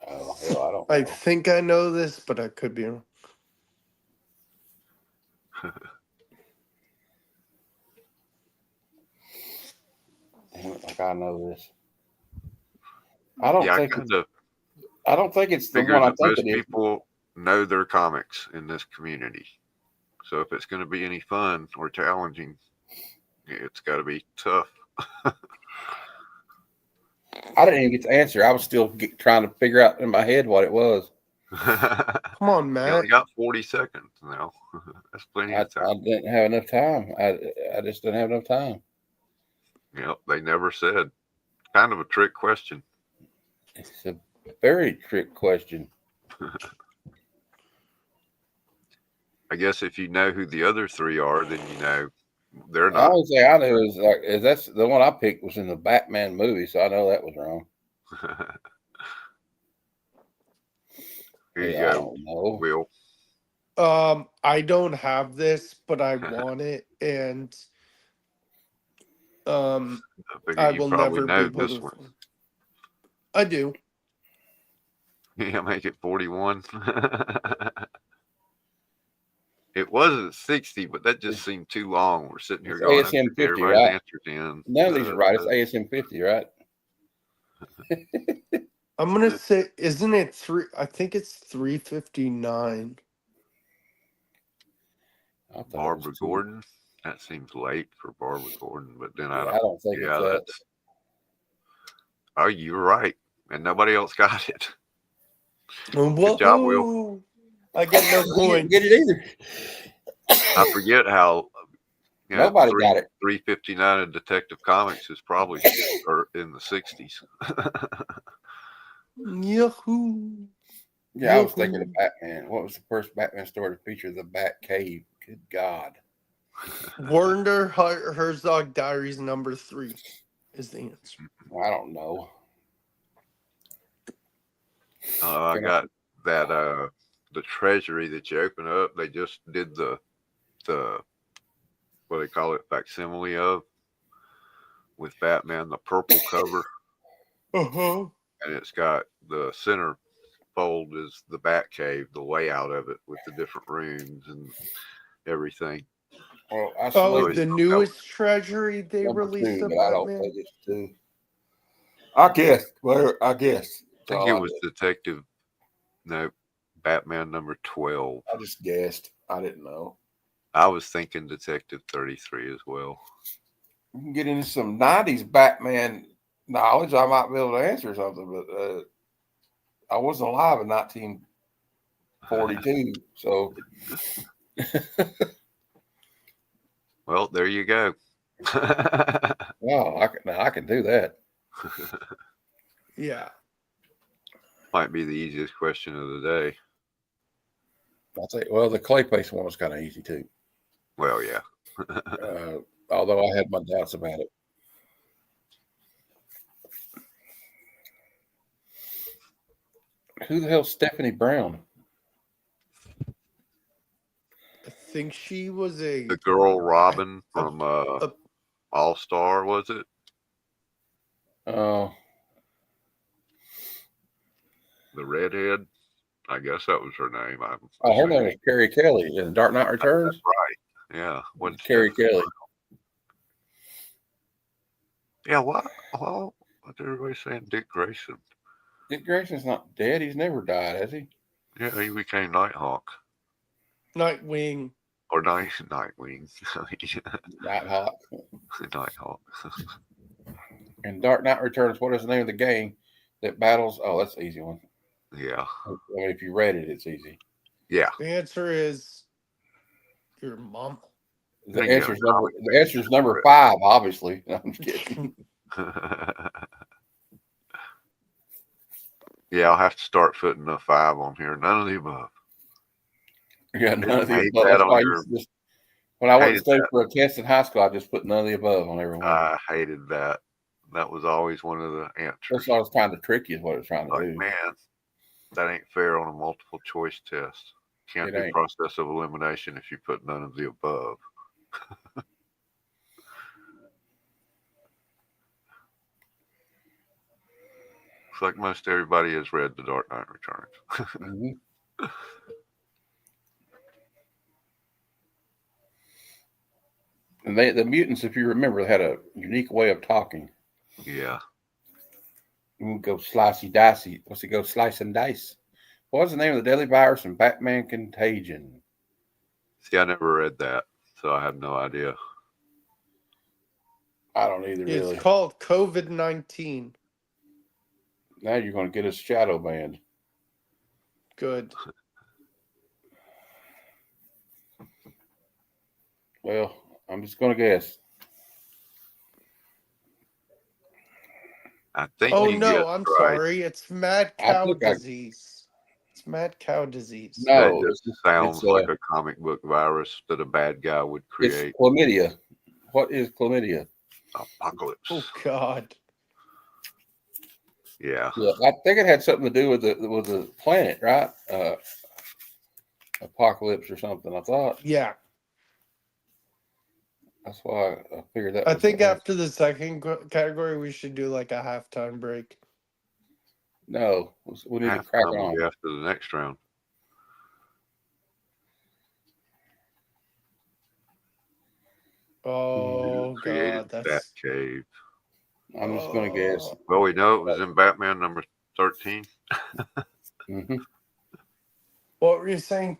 Oh hell, I don't. I know. think I know this, but I could be wrong. Damn it, like I know this. I don't Yeah, think. I I don't think it's the figure one I that think most it is. people know their comics in this community. So if it's going to be any fun or challenging, it's got to be tough. I didn't even get to answer. I was still trying to figure out in my head what it was. Come on, You Matt. only got 40 seconds now. That's plenty I of time. didn't have enough time. I just didn't have enough time. Yep, they never said. Kind of a trick question. It's a very trick question. I guess if you know who the other three are, then you know they're The not. only thing I knew is that's the one I picked was in the Batman movie, so I know that was wrong. Here you I go, don't know. Will. I don't have this, but I want it, and I I you will probably never be know able this to. one. I do. Yeah, make it 41. It wasn't 60, but that just seemed too long. We're sitting here It's going, ASM 50, everybody's right? answers in. None of these are right. It's ASM 50, right? I'm gonna say, isn't it three? I think it's 3:59. Barbara Gordon. That seems late for Barbara Gordon, but then I don't think it's that. Oh, you're right, and nobody else got it. Good job, Will. I get no points. Get it either. I forget how. Nobody got it. 359 in Detective Comics is probably in the 60s. Yahoo! Yeah, I was thinking of Batman. What was the first Batman story to feature the Bat Cave? Good God. Werner Herzog Diaries #3 is the answer. I don't know. I got that the treasury that you open up. They just did the what they call it, facsimile of, with Batman, the purple cover. Uh-huh. And it's got the center fold is the Bat Cave, the layout of it with the different rooms and everything. Well, the newest treasury they released of but I don't Batman? think it's two. I guess. Well, I guess. I think it was Detective. No, Batman #12. I just guessed. I didn't know. I was thinking Detective 33 as well. We can get into some 90s Batman knowledge. I might be able to answer something, but I wasn't alive in 1942, so. Well, there you go. Wow, I can do that. Yeah. Might be the easiest question of the day. I'll say, well, the clay paste one was kind of easy too. Well, yeah. Although I had my doubts about it. Who the hell's Stephanie Brown? I think she was the girl Robin from All Star, was it? Oh. The redhead. I guess that was her name. Her name is Carrie Kelly in Dark Knight Returns. That's right. Yeah. What's Carrie Kelly? Yeah. What everybody saying? Dick Grayson. Dick Grayson's not dead. He's never died, has he? Yeah, he became Nighthawk. Nightwing. Or Nightwing. Nighthawk. Nighthawk. In Dark Knight Returns, what is the name of the gang that battles? Oh, that's an easy one. Yeah. I mean, if you read it, it's easy. Yeah. The answer is your mom. The answer is number 5, obviously. No, I'm just kidding. Yeah, I'll have to start putting a 5 on here. None of the above. Yeah, none of the Hate above. that That's on why I your. used to just, when I went to Hated study that. for a test in high school, I just put none of the above on every one. I hated that. That was always one of the answers. That's what I was trying to trick you, is what it was trying to Like, do. man, that ain't fair on a multiple choice test. Can't It do ain't. process of elimination if you put none of the above. Looks like most everybody has read The Dark Knight Returns. Mm-hmm. And the mutants, if you remember, had a unique way of talking. Yeah. You can go slicey dicey. What's it go slice and dice? What was the name of the deadly virus in Batman Contagion? See, I never read that, so I have no idea. I don't either, really. It's called COVID-19. Now you're going to get us shadow banned. Good. Well, I'm just going to guess. I think. Oh you no, guessed I'm right. sorry. It's mad cow disease. It's mad cow disease. No, that just sounds like a comic book virus that a bad guy would create. It's chlamydia. What is chlamydia? Apocalypse. Oh God. Yeah. Yeah, I think it had something to do with the planet, right? Apocalypse or something. I thought. Yeah. That's why I figured that. I think after the second category, we should do like a halftime break. No, we need to crack on after the next round. Oh God, that's that cave. I'm just gonna guess. Well, we know it was in Batman number 13. Mm-hmm. What were you saying,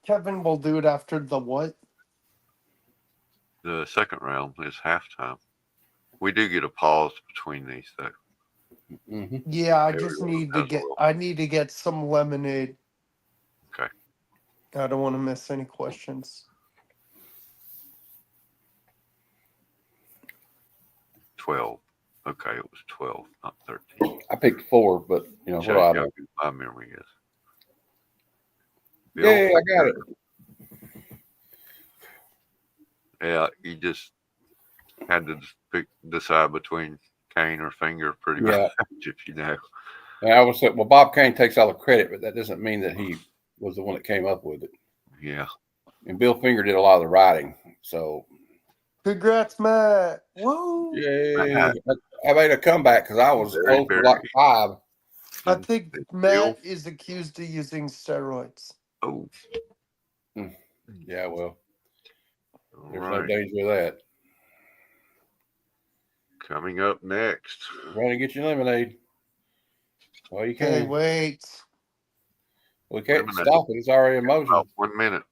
Kevin? Will do it after the what? The second round is halftime. We do get a pause between these, though. Mm-hmm. Yeah, I just need to get. I need to get some lemonade. Okay. I don't want to miss any questions. 12. Okay, it was 12, not 13. I picked 4, but you know what do I know? My memory is. Yeah, I got it. Yeah, you just had to decide between cane or finger pretty much, if you know. And I was saying, well, Bob Kane takes all the credit, but that doesn't mean that he was the one that came up with it. Yeah. And Bill Finger did a lot of the writing. So congrats, Matt. Whoa. Yeah. I made a comeback because I was old for like 5. I think Matt is accused of using steroids. Oh. Yeah, well, there's no danger of that. Coming up next. Run and get your lemonade. Well, you can. Okay, wait. We can't stop it. It's already in motion. About 1 minute.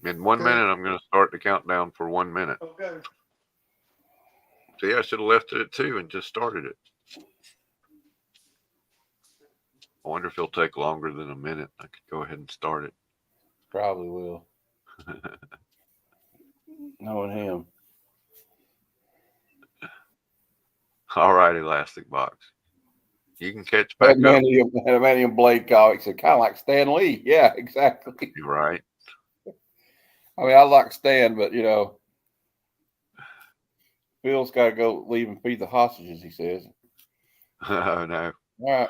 In 1 minute, I'm going to start the countdown for 1 minute. Okay. See, I should have left it at 2 and just started it. I wonder if it'll take longer than a minute. I could go ahead and start it. Probably will. Knowing him. All right, Elastic Box. You can catch back up. Adamantium Blade comics are kind of like Stan Lee. Yeah, exactly. You're right. I mean, I like Stan, but you know, Phil's got to go leave and feed the hostages. He says. Oh no. All right.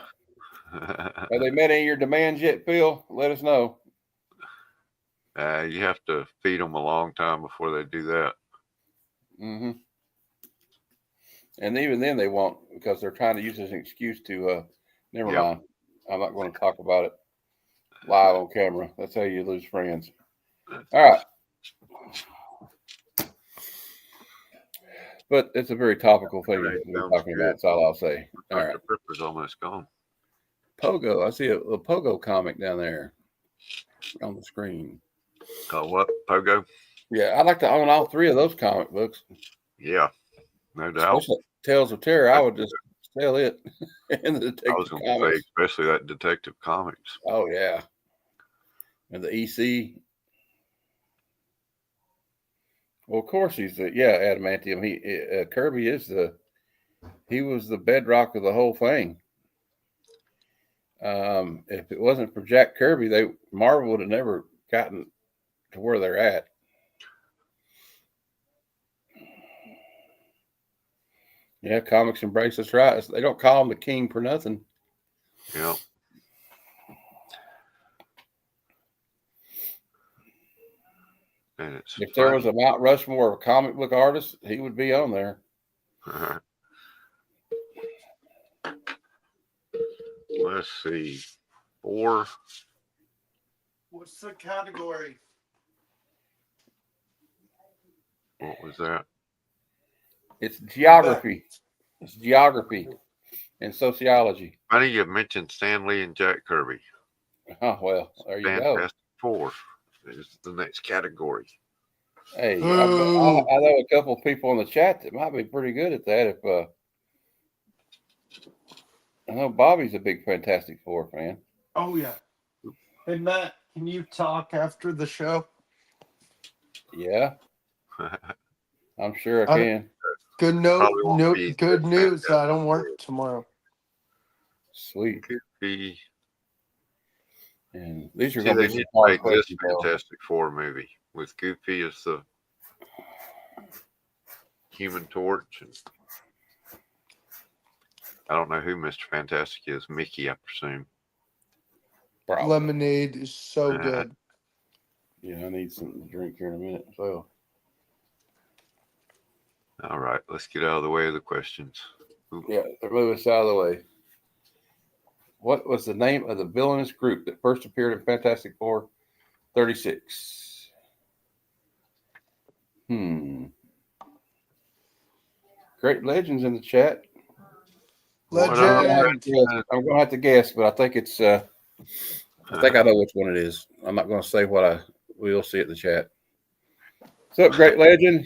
Have they met any of your demands yet, Phil? Let us know. You have to feed them a long time before they do that. Mm-hmm. And even then they won't, because they're trying to use as an excuse to, never mind. I'm not going to talk about it live on camera. That's how you lose friends. All right. But it's a very topical thing we're talking about. That's all I'll say. All right. The pepper's almost gone. Pogo. I see a Pogo comic down there on the screen. Oh, what? Pogo? Yeah, I'd like to own all 3 of those comic books. Yeah, no doubt. Especially Tales of Terror. I would just sell it in the Detective I was going to say, especially that Detective Comics. Oh, yeah. And the EC. Well, of course he's Adamantium. Kirby is he was the bedrock of the whole thing. If it wasn't for Jack Kirby, Marvel would have never gotten to where they're at. Yeah, Comics Embrace, that's right. They don't call him the king for nothing. Yeah. And if there was a Mount Rushmore of comic book artists, he would be on there. Let's see. 4. What's the category? What was that? It's geography. It's geography and sociology. Funny you mentioned Stan Lee and Jack Kirby. Oh, well, there you Fantastic Four is the next category. Hey, I know a couple of people in the chat that might be pretty good at that. If I know Bobby's a big Fantastic Four fan. Oh yeah. Hey Matt, can you talk after the show? Yeah, I'm sure I can. Good good news. I don't work tomorrow. Sweet. Could be. And these are going to be this Fantastic Four movie with Goofy as the Human Torch. And I don't know who Mr. Fantastic is. Mickey, I presume. Probably. Lemonade is so good. Yeah, I need something to drink here in a minute. So. All right, let's get out of the way of the questions. Ooh. Yeah, move us out of the way. What was the name of the villainous group that first appeared in Fantastic Four 36? Great Legends in the chat. Legend. I'm going to have to guess, but I think it's. I think I know which one it is. I'm not going to say what we'll see it in the chat. What's up, Great Legend?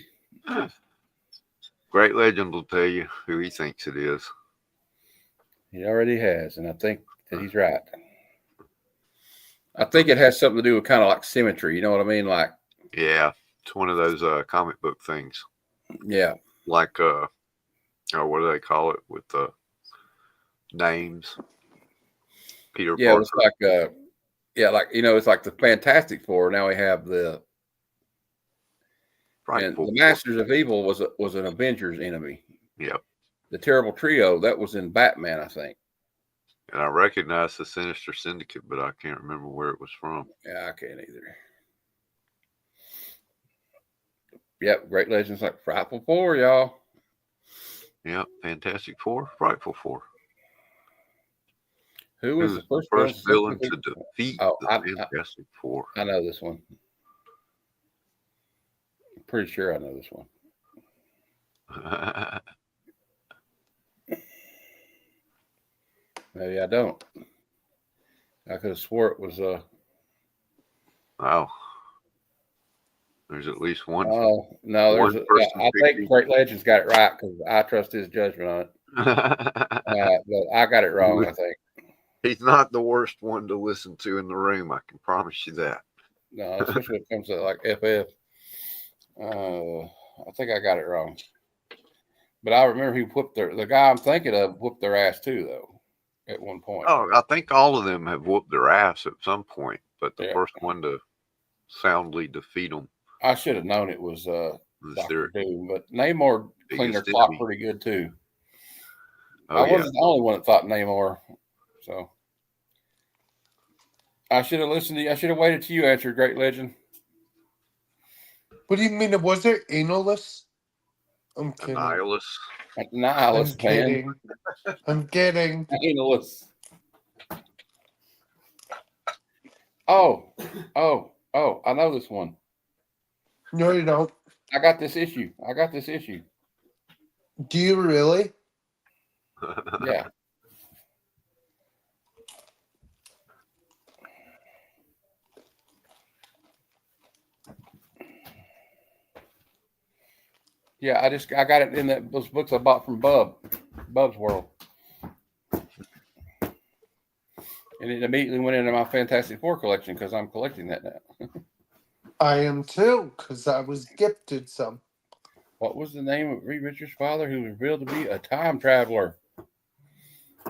Great Legend will tell you who he thinks it is. He already has, and I think that he's right. I think it has something to do with kind of like symmetry. You know what I mean? Like, yeah, it's one of those comic book things. Yeah, like or what do they call it with the names? Peter yeah, Parker. it's like like it's like the Fantastic Four. Now we have the the Masters of Evil was an Avengers enemy. Yep. The Terrible Trio, that was in Batman, I think. And I recognize the Sinister Syndicate, but I can't remember where it was from. Yeah, I can't either. Yep, Great Legends like Frightful Four, y'all. Yep, Fantastic Four, Frightful Four. Who was the first villain to defeat the Fantastic Four? I know this one. I'm pretty sure I know this one. Maybe I don't. I could have swore it was Wow. There's at least one. Oh no, there's. I think Great Legends got it right because I trust his judgment on it. But I got it wrong. I think he's not the worst one to listen to in the room. I can promise you that. No, especially when it comes to like FF. I think I got it wrong. But I remember he whooped the guy I'm thinking of whooped their ass too, though. At one point. Oh, I think all of them have whooped their ass at some point, but the first one to soundly defeat them. I should have known it was Dr. Doom, but Namor cleaned their clock pretty good too. I wasn't the only one that thought Namor, so I should have listened to you. I should have waited till you answered, Great Legend. What do you mean? Was there Analus? I'm kidding. Annihilus. Annihilus, man. I'm kidding. Analus. Oh, I know this one. No, you don't. I got this issue. Do you really? Yeah. Yeah, I got it in those books I bought from Bub's World. And it immediately went into my Fantastic Four collection because I'm collecting that now. I am too, because I was gifted some. What was the name of Reed Richards' father who was revealed to be a time traveler?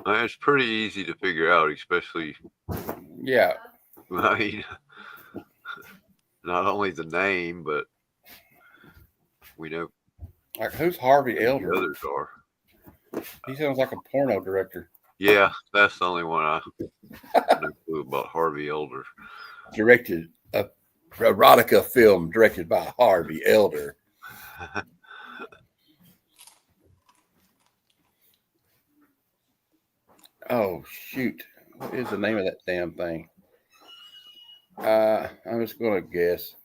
It's pretty easy to figure out, especially. Yeah. I mean, not only the name, but we know Like, who's Harvey who Elder? the others are. He sounds like a porno director. Yeah, that's the only one I have no clue about. Harvey Elder. Directed a erotica film directed by Harvey Elder. Oh, shoot. What is the name of that damn thing? I'm just going to guess.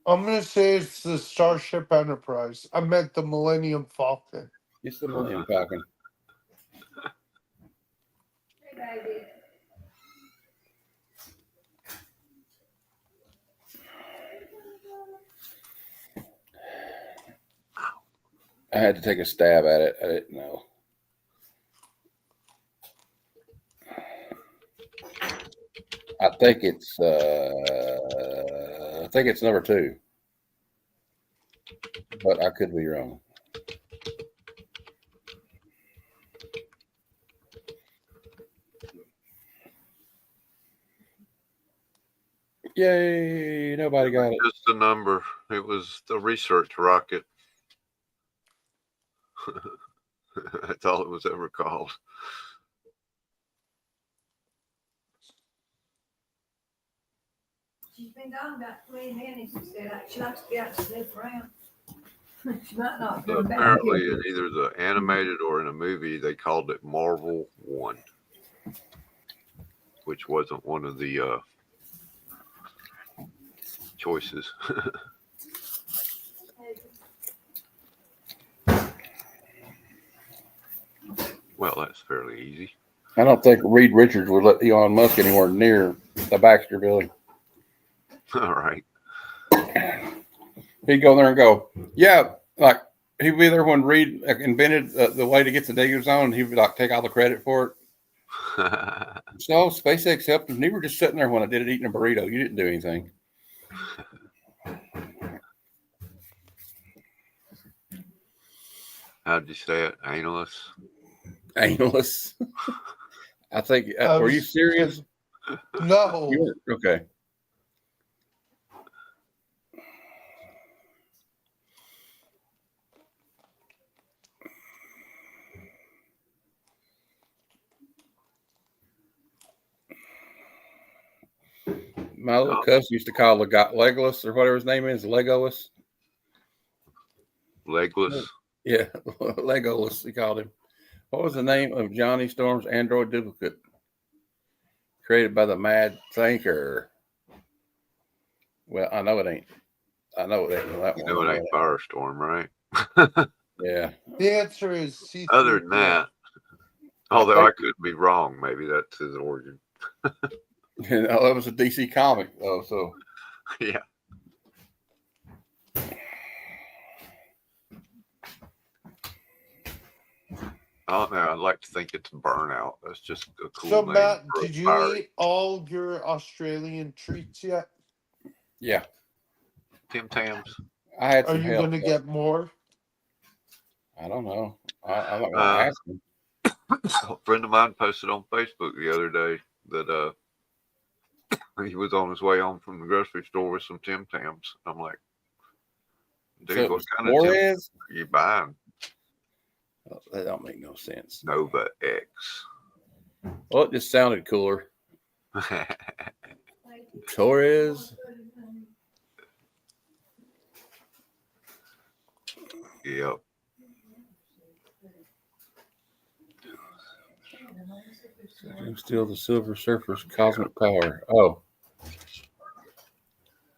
I'm going to say it's the Starship Enterprise. I meant the Millennium Falcon. It's the Millennium Falcon. I had to take a stab at it. I didn't know. I think it's number 2, but I could be wrong. Yay! Nobody got it. Just the number. It was the research rocket. That's all it was ever called. She's been gone about 3 minutes and said she likes to get out and sniff around. She might not So go back. apparently, in either the animated or in a movie, they called it Marvel 1, which wasn't one of the choices. Well, that's fairly easy. I don't think Reed Richards would let Elon Musk anywhere near the Baxter building. All right. He'd go there and go, yeah, like he'd be there when Reed invented the way to get to Danger Zone. He would like take all the credit for it. So SpaceX helped him. You were just sitting there when I did it eating a burrito. You didn't do anything. How'd you say it? Analist? Analist. I think. Were you serious? No. Okay. My little cousin used to call Legolas or whatever his name is, Legolas. Legless? Yeah, Legolas, he called him. What was the name of Johnny Storm's android duplicate? Created by the Mad Thinker. Well, I know it ain't. I know it ain't that You one. know it ain't Firestorm, right? Yeah. The answer is C3PO. Other than that, although I could be wrong, maybe that's his origin. You know, that was a DC comic, though, so. Yeah. I don't know. I'd like to think it's Burnout. That's just a cool So, name. Matt, did you eat all your Australian treats yet? Yeah. Tim Tams. I had Are some you help. going to get more? I don't know. I'm not going to ask him. A friend of mine posted on Facebook the other day that he was on his way home from the grocery store with some Tim Tams. I'm like, dude, So what kind of Tim Tams are you buying? Well, that don't make no sense. Nova X. Well, it just sounded cooler. Torres. Yep. Steal the Silver Surfer's cosmic power. Oh.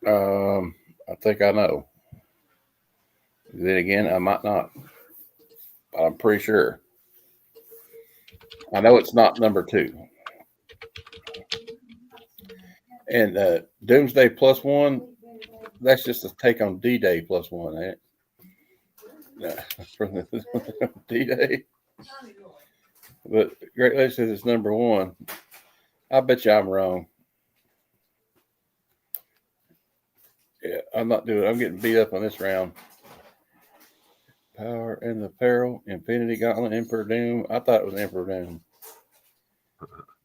I think I know. Then again, I might not. But I'm pretty sure. I know it's not number 2. And Doomsday Plus One, that's just a take on D-Day Plus One, ain't it? Yeah, from the D-Day. But Great Lakes says it's number 1. I bet you I'm wrong. Yeah, I'm not doing it. I'm getting beat up on this round. Power and the Peril, Infinity Gauntlet, Emperor Doom. I thought it was Emperor Doom.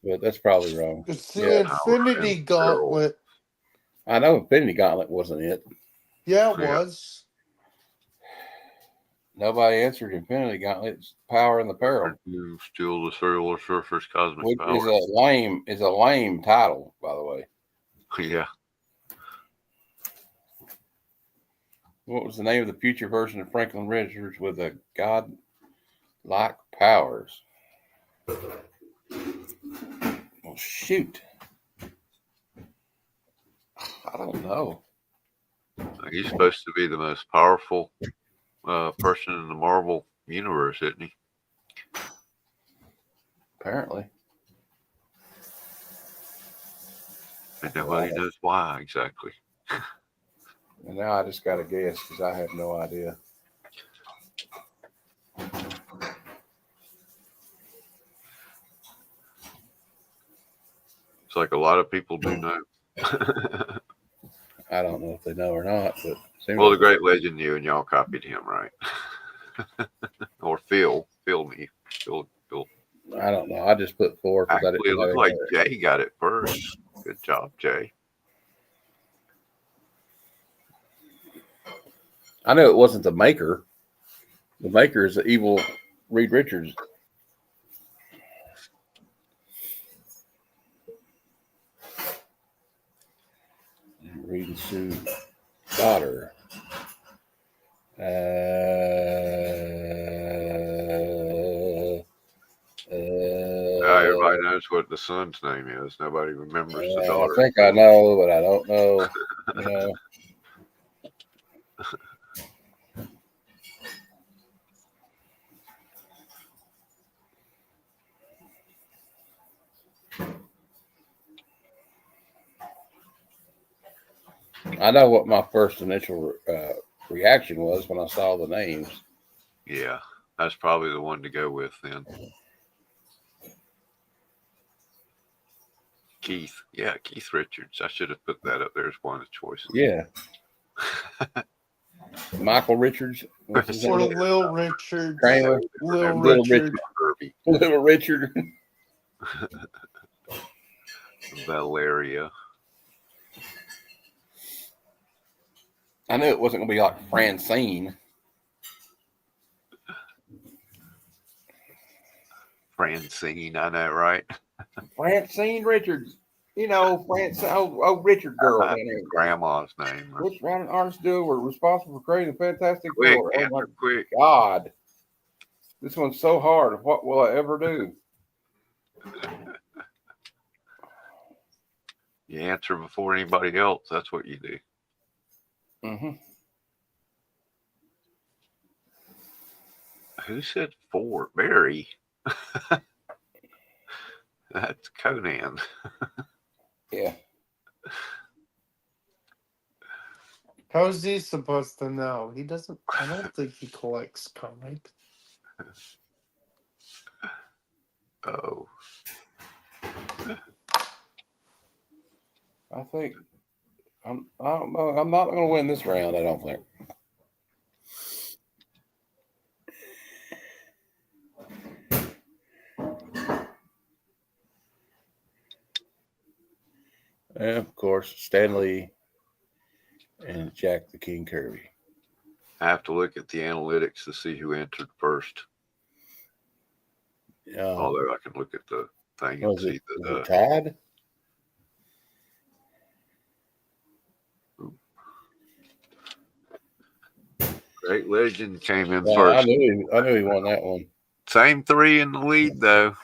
but that's probably wrong. It's the Infinity Gauntlet. I know Infinity Gauntlet wasn't it. Yeah, it was. Nobody answered Infinity Gauntlet's Power and the Peril. You steal the Serial Surfer's cosmic Which power. is a lame title, by the way. Yeah. What was the name of the future version of Franklin Richards with a god-like powers? Well, shoot. I don't know. He's supposed to be the most powerful person in the Marvel universe, isn't he? Apparently. And nobody knows why exactly. And now I just got to guess because I have no idea. It's like a lot of people do know. I don't know if they know or not, but well, the great legend knew, and y'all copied him, right? Or Phil. I don't know. I just put 4 because I didn't. It looked like Jay got it first. Good job, Jay. I know it wasn't the maker. The maker is the evil Reed Richards. Reed and Sue's daughter. Everybody knows what the son's name is. Nobody remembers the daughter. I think I know, but I don't know. You know. I know what my first initial reaction was when I saw the names. Yeah, that's probably the one to go with then. Keith. Yeah, Keith Richards. I should have put that up there as one of the choices. Yeah. Michael Richards. Or Lil Richard. Lil Richard. Little Richard. Valeria. I knew it wasn't going to be like Francine. Francine, I know, right? Francine Richards. You know, Richard girl. Grandma's name. Which round artists do were responsible for creating a fantastic quick, Four? Oh my quick. God. This one's so hard. What will I ever do? You answer before anybody else. That's what you do. Mm-hmm. Who said 4? Barry. That's Conan. Yeah. How's he supposed to know? He doesn't. I don't think he collects comics. Oh. I think I don't know. I'm not going to win this round, I don't think. And of course, Stanley and Jack the King Kirby. I have to look at the analytics to see who entered first. Although I can look at the thing and see the tied. Great Legend came in first. I knew he won that one. Same 3 in the lead though.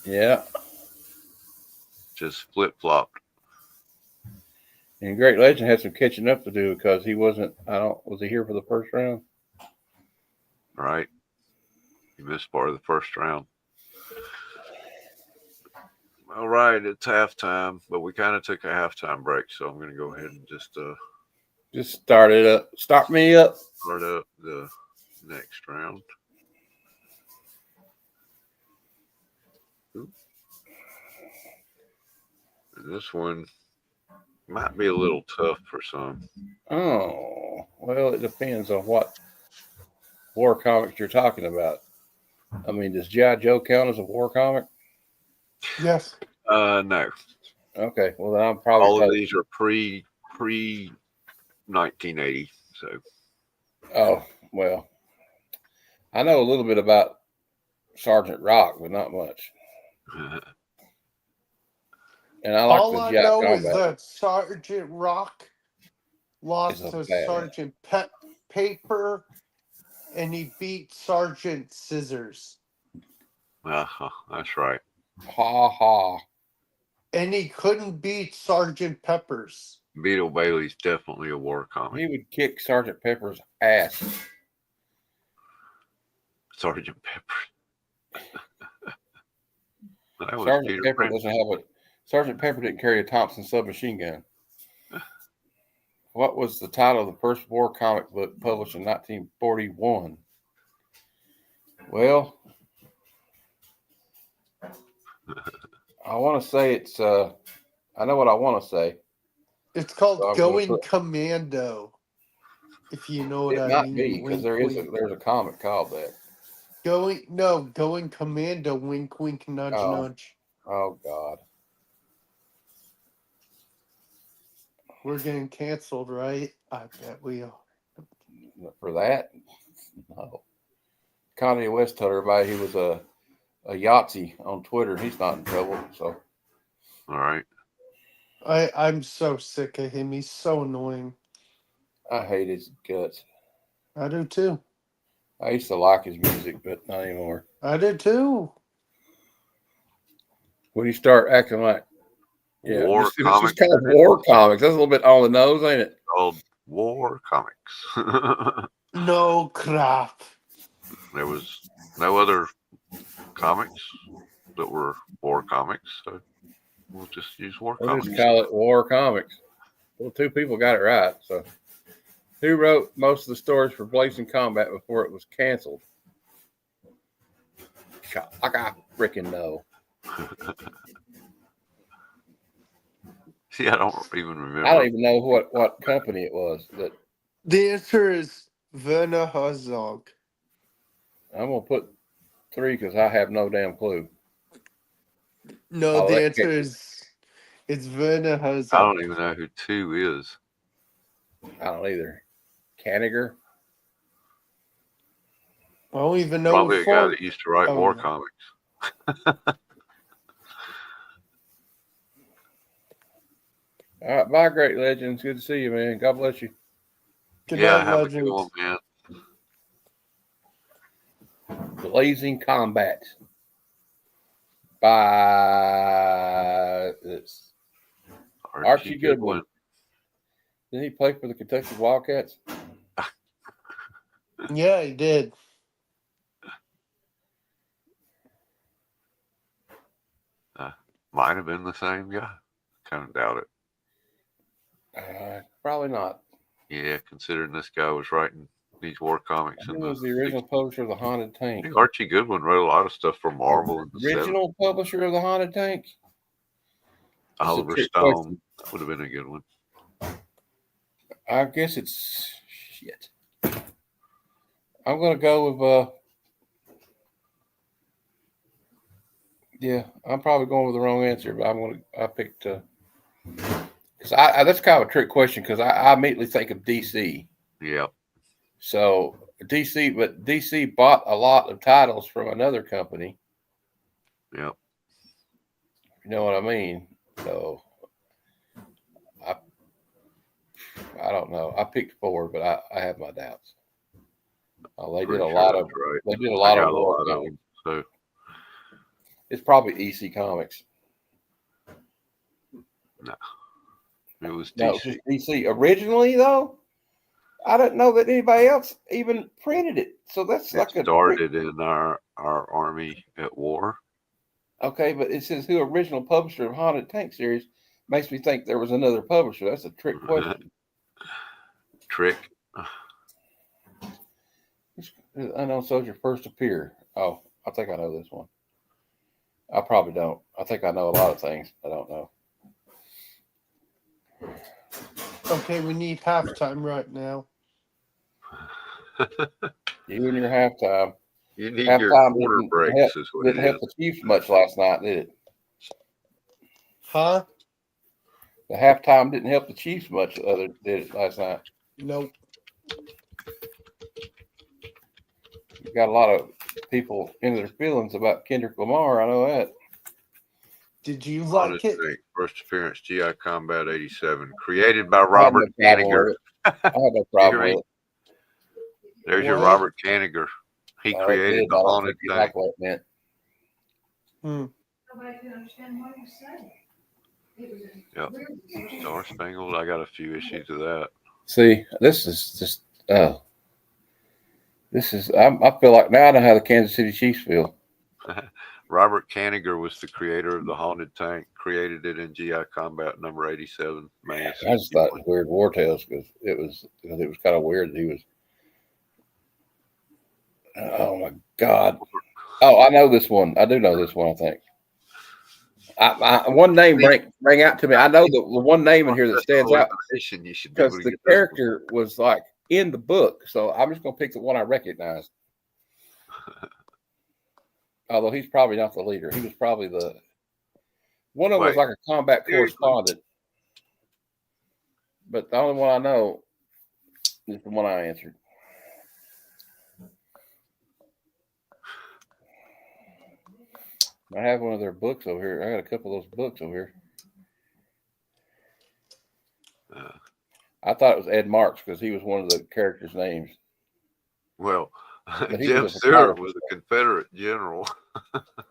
Yeah. Just flip-flopped. And Great Legend had some catching up to do because he wasn't. Was he here for the first round? Right. He missed part of the first round. All right, it's halftime, but we kind of took a halftime break, so I'm going to go ahead and just start it up. Start me up. Start up the next round. And this one might be a little tough for some. Oh, well, it depends on what war comics you're talking about. I mean, does G.I. Joe count as a war comic? Yes. No. Okay, well then I'm probably all of these are pre 1980. So. Oh well, I know a little bit about Sergeant Rock, but not much. And I like all the I Yacht know is Combat. that Sergeant Rock lost to Sergeant Paper, and he beat Sergeant Scissors. That's right. Ha ha. And he couldn't beat Sergeant Pepper's. Beetle Bailey's definitely a war comic. He would kick Sergeant Pepper's ass. Sergeant Pepper. Sergeant Pepper doesn't have a. Sergeant Pepper didn't carry a Thompson submachine gun. What was the title of the first war comic book published in 1941? Well, I want to say it's. I know what I want to say. It's called Going Commando. If you know what I mean. It might be because there's a comic called that. Going Commando. Wink, wink, nudge, nudge. Oh God. We're getting canceled, right? I bet we are. For that? No. Kanye West told everybody he was a Yahtzee on Twitter. He's not in trouble, so. All right. I'm so sick of him. He's so annoying. I hate his guts. I do too. I used to like his music, but not anymore. I did too. When you start acting like war it's comics. Just called war comics. That's a little bit on the nose, ain't it? Called war comics. No crap. There was no other comics that were war comics, so we'll just use war comics. Just call it war comics. Well, two people got it right. So, who wrote most of the stories for Blazing Combat before it was canceled? Like I freaking know. See, I don't even remember. I don't even know what company it was. But the answer is Werner Herzog. I'm gonna put 3 because I have no damn clue. No, the answer is it's Werner Herzog. I don't even know who 2 is. I don't either. Kanigher? I don't even know. Probably a guy that used to write war comics. All right, bye, great legends. Good to see you, man. God bless you. Good night, legends. A good one, man. Blazing Combat by Archie Goodwin. Didn't he play for the Kentucky Wildcats? Yeah, he did. Might have been the same guy. Kind of doubt it. Probably not. Yeah, considering this guy was writing these war comics. He was the original publisher of the Haunted Tank. Archie Goodwin wrote a lot of stuff for Marvel. Original publisher of the Haunted Tank? Oliver Stone. That would have been a good one. I guess it's shit. I'm going to go with yeah, I'm probably going with the wrong answer, but I picked because that's kind of a trick question because I immediately think of DC. Yeah. So DC bought a lot of titles from another company. Yep. You know what I mean? So I don't know. I picked 4, but I have my doubts. They did a lot of war comics. So it's probably EC Comics. No. It was DC. No, just DC. Originally, though, I didn't know that anybody else even printed it. So that's like started in our army at war. Okay, but it says who original publisher of Haunted Tank series makes me think there was another publisher. That's a trick question. Trick. Unknown soldier first appear. Oh, I think I know this one. I probably don't. I think I know a lot of things I don't know. Okay, we need halftime right now. You and your halftime. You need halftime your quarter breaks. Didn't help the Chiefs much last night, did it? Huh? The halftime didn't help the Chiefs much. Did it last night? Nope. You got a lot of people in their feelings about Kendrick Lamar. I know that. Did you like it? First appearance, GI Combat 87, created by Robert Kanigher. I had no problem with it. There's your Robert Kanigher. He created the haunted thing. Like what it meant. Nobody can understand what he said. Yep. Star Spangled. I got a few issues of that. See, this is just this is I feel like now I know how the Kansas City Chiefs feel. Robert Kanigher was the creator of the haunted tank, created it in GI Combat number 87. Man, I just thought it was weird War Tales because it was kind of weird that he was. Oh my God! Oh, I know this one. I do know this one. I think. One name rang out to me. I know the one name in here that stands out because the character was like in the book. So I'm just gonna pick the one I recognize. Although he's probably not the leader. He was probably the one of them was like a combat correspondent. But the only one I know is the one I answered. I have one of their books over here. I got a couple of those books over here. I thought it was Ed Marks because he was one of the characters' names. Well, Jeff Stewart was a Confederate general.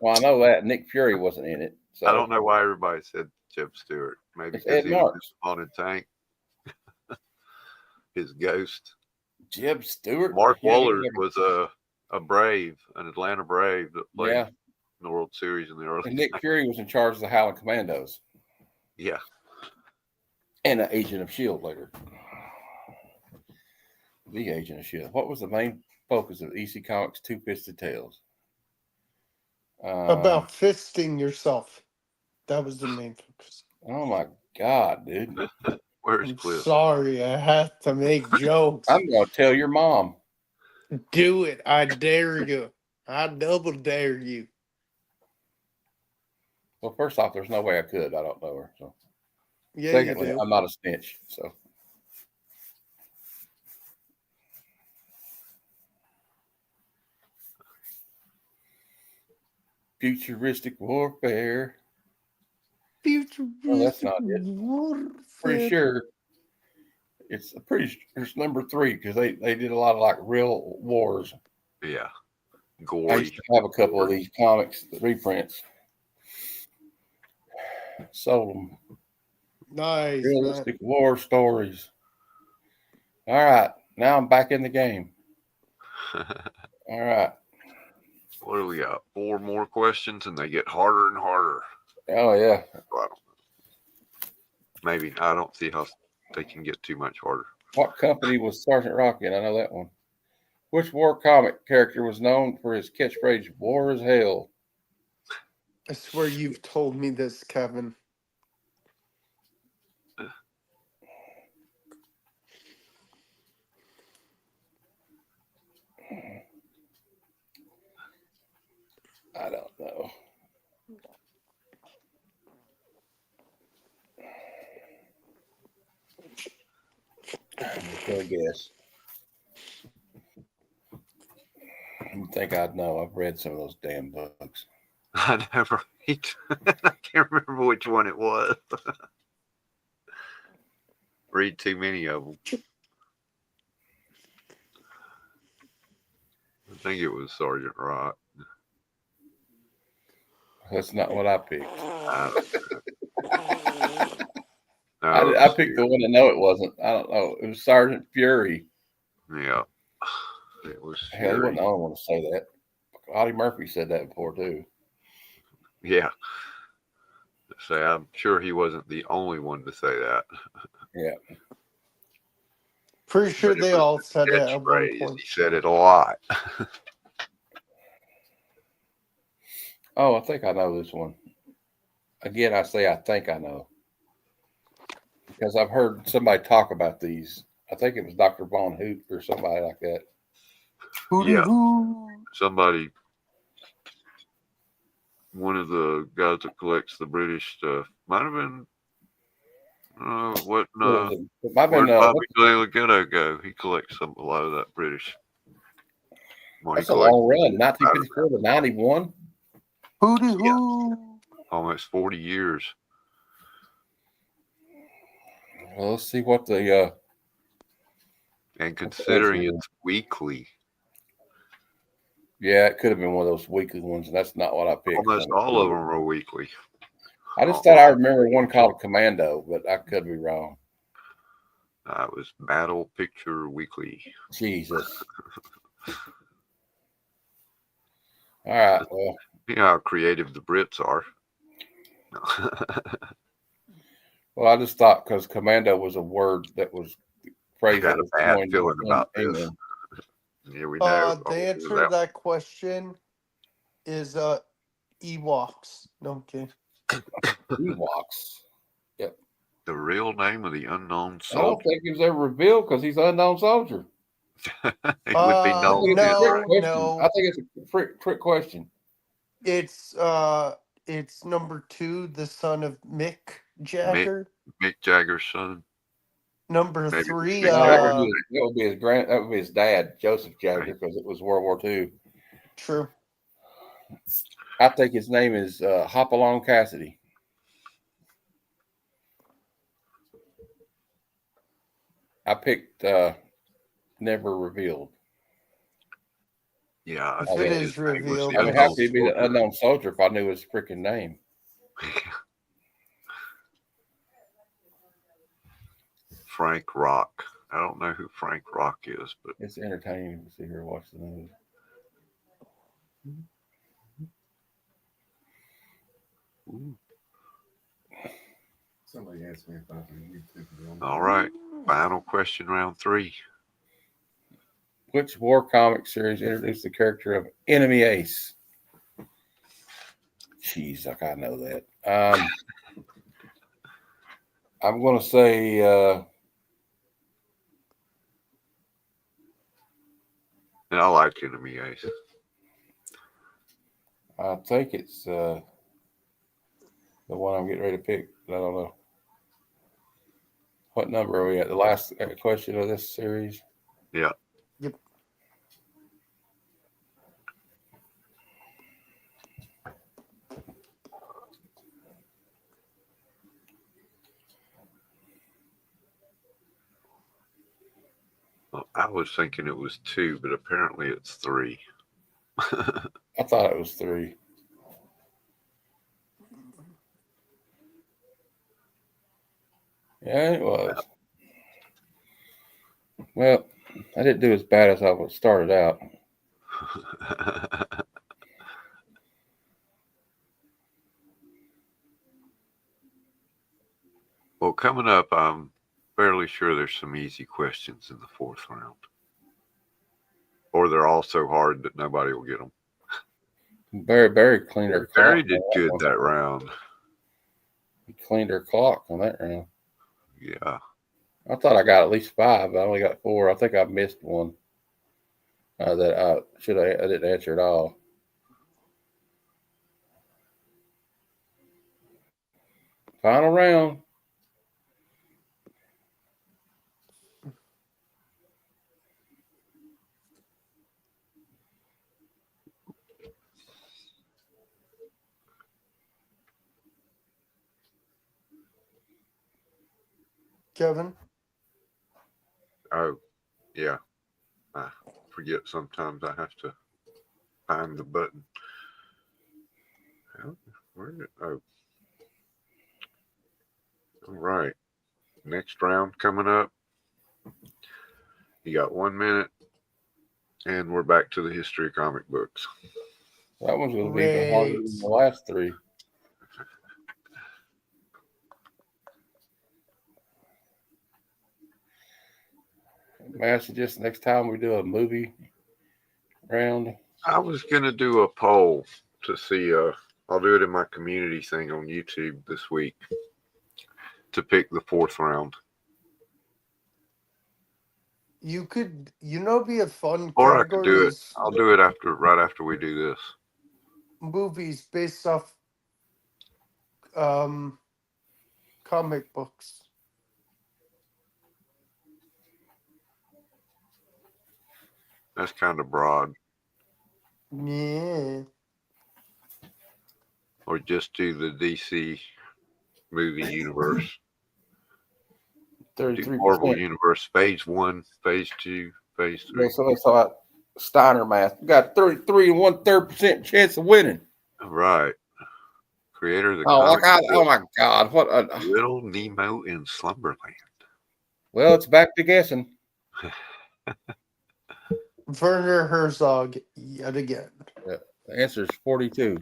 Well, I know that. Nick Fury wasn't in it. So. I don't know why everybody said Jeff Stewart. Maybe because he was just on a tank. His ghost. Jeb Stewart. Mark Wahlert was a Brave, an Atlanta Brave that played in the World Series in the early. And Nick Fury was in charge of the Howling Commandos. Yeah. And an Agent of S.H.I.E.L.D. later. The Agent of S.H.I.E.L.D. What was the main focus of EC Comics' Two-Fisted Tales? About fisting yourself. That was the main focus. Oh my God, dude. Where's Cliff? Sorry, I have to make jokes. I'm going to tell your mom. Do it. I dare you. I double dare you. Well, first off, there's no way I could. I don't know her. So. Yeah, Secondly, you do. I'm not a snitch. So. Futuristic warfare. Futuristic that's not it. warfare. Pretty sure it's number 3 because they did a lot of like real wars. Yeah. Gory. I used to have a couple of these comics, the reprints. Sold them. Nice. Realistic war stories. All right. Now I'm back in the game. All right. What do we got? 4 more questions and they get harder and harder. Oh, yeah. Maybe. I don't see how they can get too much harder. What company was Sergeant Rocky in? I know that one. Which war comic character was known for his catchphrase, "War is hell"? I swear you've told me this, Kevin. I don't know. I'm gonna guess. You think I'd know? I've read some of those damn books. I never read. I can't remember which one it was. Read too many of them. I think it was Sergeant Rock. That's not what I picked. I picked the one I know it wasn't. I don't know. It was Sergeant Fury. Yeah. It was Hell, he wasn't the only one to say that. Audie Murphy said that before, too. Yeah. Say, I'm sure he wasn't the only one to say that. Yeah. Pretty sure they all said it at one point. He said it a lot. Oh, I think I know this one. Again, I say I think I know. Because I've heard somebody talk about these. I think it was Dr. Von Hoot or somebody like that. Yeah. Somebody, one of the guys that collects the British stuff, Might have been. What? What was it? It might have Where been, did Bobby Gilligan go? He collects a lot of that British. Well, that's a long run. 1954 to 91. Who? Almost 40 years. Well, let's see what the And considering it's weekly. Yeah, it could have been one of those weekly ones, and that's not what I picked. Almost all of them are weekly. I just thought I remember one called Commando, but I could be wrong. It was Battle Picture Weekly. Jesus. All right. Well, you know how creative the Brits are. Well, I just thought because Commando was a word that was phrase that was a bad coined feeling in about England. this. Yeah, we know. The answer to that question is Ewoks. No, I'm kidding. Ewoks. Yep. The real name of the unknown soldier. I don't think he was ever revealed because he's an unknown soldier. He would be known. No. I think it's a trick question. It's number 2, the son of Mick Jagger. Mick Jagger's son. Number 3, that would be his that would be his dad, Joseph Jagger, because it was World War II. True. I think his name is Hopalong Cassidy. I picked Never Revealed. Yeah, if it is revealed, I would have to be the unknown soldier if I knew his freaking name. Frank Rock. I don't know who Frank Rock is, but it's entertaining to see her watch the news. Somebody asked me if I can. All right. Final question, round 3. Which war comic series introduced the character of Enemy Ace? Jeez, like I know that. I'm going to say I like Enemy Ace. I think it's the one I'm getting ready to pick. I don't know. What number are we at? The last question of this series? Yeah. Yep. Well, I was thinking it was 2, but apparently it's 3. I thought it was 3. Yeah, it was. Well, I didn't do as bad as I started out. Well, coming up, I'm fairly sure there's some easy questions in the 4th round. Or they're all so hard that nobody will get them. Barry cleaned her clock. Barry did good that round. He cleaned her clock on that round. Yeah. I thought I got at least 5, but I only got 4. I think I missed one that I didn't answer at all. Final round. Kevin? Oh, yeah. I forget sometimes I have to find the button. Where did it? Oh. All right. Next round coming up. You got 1 minute. And we're back to the history of comic books. That one's going to be even harder than the last 3. May I suggest next time we do a movie round? I was going to do a poll to see, I'll do it in my community thing on YouTube this week to pick the 4th round. Be a fun or I could do it. is I'll do it right after we do this. movies based off comic books. That's kind of broad. Yeah. Or just do the DC movie universe. Do 33%. Marvel Universe, phase 1, phase 2, phase 3. So that's how Steiner math. You got 33 and 1/3% chance of winning. Right. Creator of the Oh, comic oh my God! What a Little Nemo in Slumberland. Well, it's back to guessing. Werner Herzog yet again. Yeah, the answer is 42.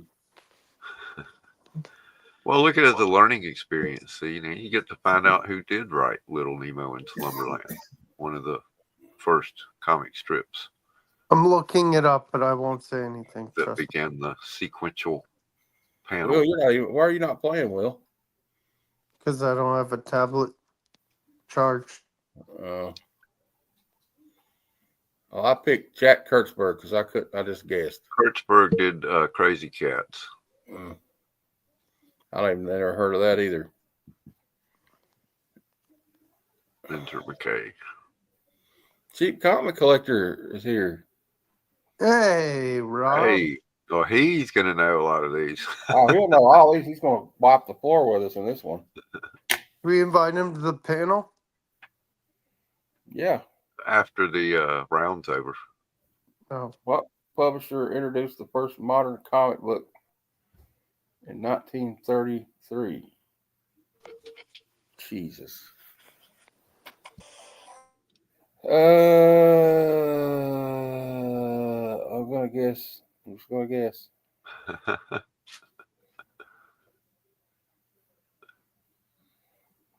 Well, look at it as a learning experience. So, you get to find out who did write Little Nemo in Slumberland, one of the first comic strips I'm looking it up, but I won't say anything. that began the sequential panel. Will, why are you not playing, Will? Because I don't have a tablet charged. Well, I picked Jack Kurtzberg because I just guessed. Kurtzberg did Crazy Cats. I don't even never heard of that either. Enter McKay. Cheap comic collector is here. Hey, Rob. Hey, well, he's going to know a lot of these. Oh, he'll know all these. He's going to wipe the floor with us in this one. We invite him to the panel? Yeah. After the round's over. Oh. What publisher introduced the first modern comic book in 1933? Jesus. I'm just gonna guess.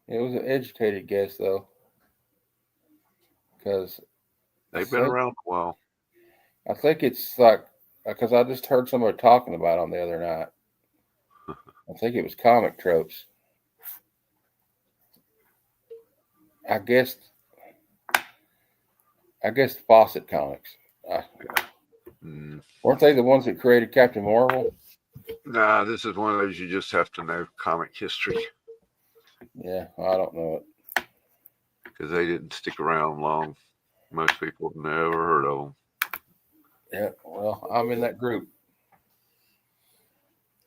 It was an educated guess though, because They've been around a while. I think it's like because I just heard somebody talking about it on the other night. I think it was Comic Tropes. I guessed Fawcett Comics. Weren't they the ones that created Captain Marvel? Nah, this is one of those you just have to know comic history. Yeah, I don't know it. Because they didn't stick around long. Most people have never heard of them. Yeah, well, I'm in that group.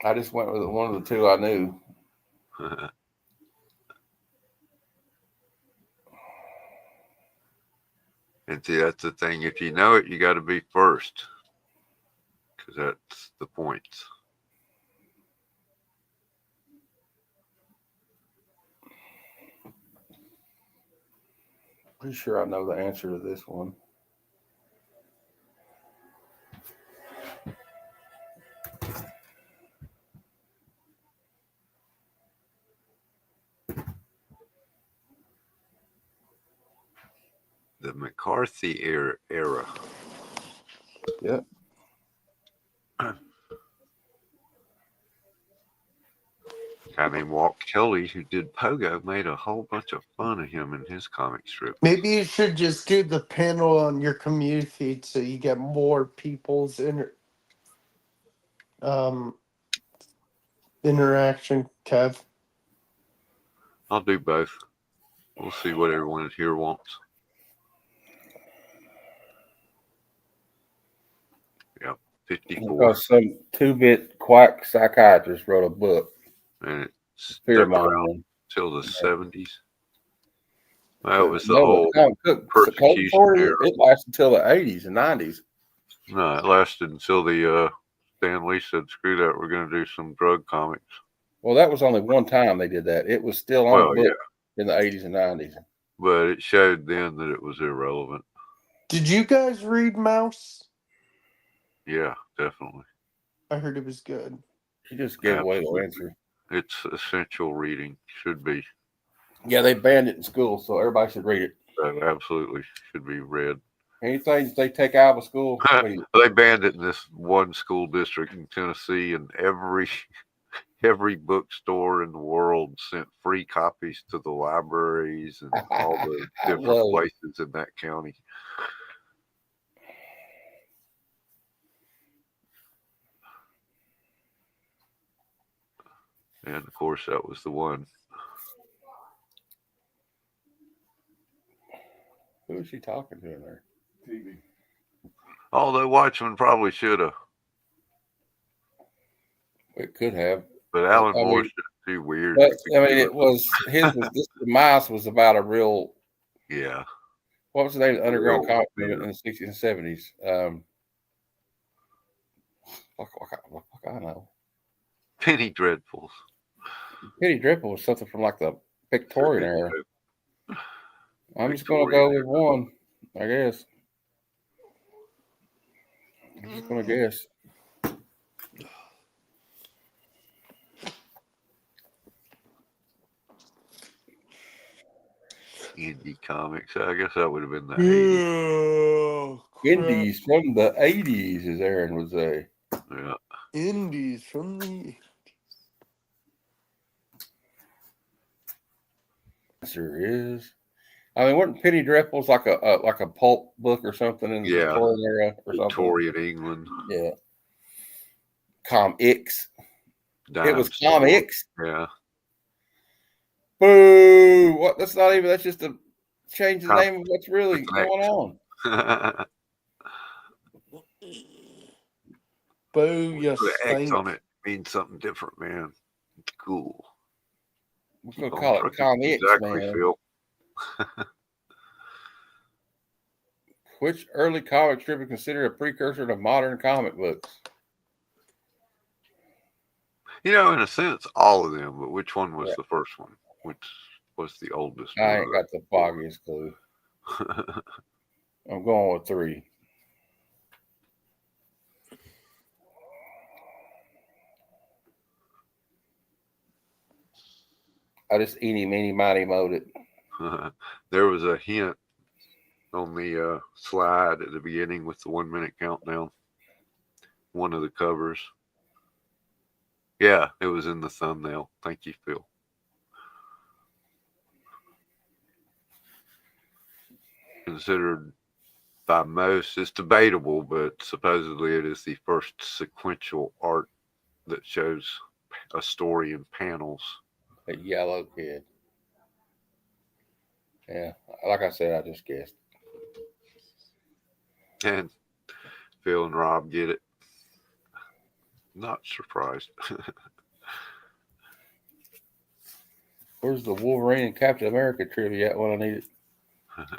I just went with one of the two I knew. And see, that's the thing. If you know it, you got to be first. Because that's the points. Pretty sure I know the answer to this one. The McCarthy era. Yep. Guy named Walt Kelly, who did Pogo, made a whole bunch of fun of him in his comic strip. Maybe you should just do the panel on your community feed so you get more people's interaction, Kev. I'll do both. We'll see what everyone here wants. Yep, 54. Because some 2-bit quack psychiatrist wrote a book. And it stuck Fear around until the 70s. Well, it was the No, whole persecution era. It lasted until the 80s and 90s. No, it lasted until the Stan Lee said, "Screw that, we're going to do some drug comics." Well, that was only one time they did that. It was still on the book in the 80s and 90s. But it showed then that it was irrelevant. Did you guys read Mouse? Yeah, definitely. I heard it was good. She just gave away the answer. It's essential reading. Should be. Yeah, they banned it in school, so everybody should read it. That absolutely should be read. Anything they take out of school, they banned it in this one school district in Tennessee, and every bookstore in the world sent free copies to the libraries and all the different places in that county. And of course, that was the one. Who is she talking to in there? TV. Although Watchmen probably should have. It could have. But Alan I mean, Moore's just too weird. But I mean, it was his. Was this, the Mice was about a real. Yeah. What was the name of the underground comic movement in the 60s and 70s? I know. Penny Dreadfuls. Penny Dreadful was something from like the Victorian era. I'm just going to go with one, I guess. I'm just going to guess. Indie comics. I guess that would have been the 80s. Indies from the 80s, as Aaron would say. Yeah. Indies from the. There is. I mean, weren't Penny Dreadfuls like a pulp book or something in the Victorian era or something? Victorian England. Yeah. Comics. Dime It was store. comics. Yeah. Boo! What? That's not even. That's just to change the name of what's really going on. Boo! Yes. Put an X on it means something different, man. It's cool. We're gonna call it comics, exactly, man. Phil. Which early comic strip is considered a precursor to modern comic books? You know, in a sense, all of them. But which one was the first one? Which was the oldest? I ain't got the foggiest clue. I'm going with 3. I just eeny, meeny, miny, mowed it. There was a hint on the slide at the beginning with the 1 minute countdown. One of the covers. Yeah, it was in the thumbnail. Thank you, Phil. Considered by most, it's debatable, but supposedly it is the first sequential art that shows a story in panels. A yellow kid. Yeah, like I said, I just guessed. And Phil and Rob get it. Not surprised. Where's the Wolverine and Captain America trivia at when I need it?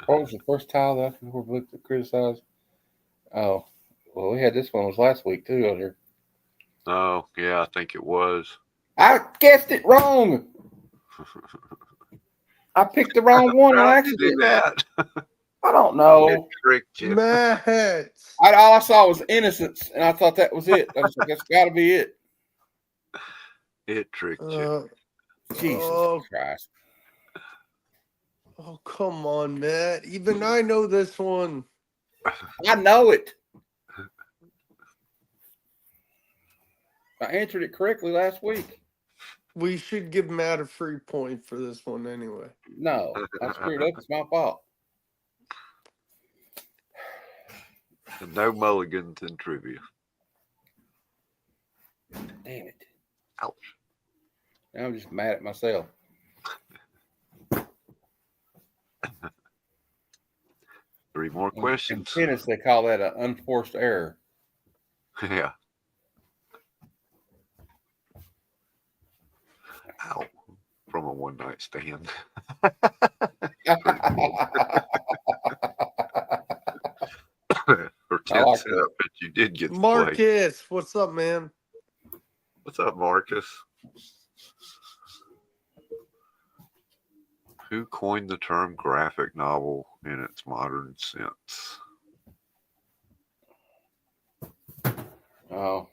What was the first tile that we were criticized? Oh, well, we had this one was last week too. Under. Oh, yeah, I think it was. I guessed it wrong. I picked the wrong one on accident. Do that? I don't know. It tricked you. Matt. All I saw was innocence, and I thought that was it. I was like, that's got to be it. It tricked you. Jesus Christ. Oh, come on, Matt. Even I know this one. I know it. I answered it correctly last week. We should give Matt a free point for this one anyway. No, I screwed up. It's my fault. And no mulligans in trivia. Damn it. Ouch. Now I'm just mad at myself. 3 more questions. In tennis, they call that an unforced error. Yeah. Ow. From a one-night stand. For 10 like cents, but you did get the Marcus, what's up, man? What's up, Marcus? Who coined the term graphic novel in its modern sense? Oh.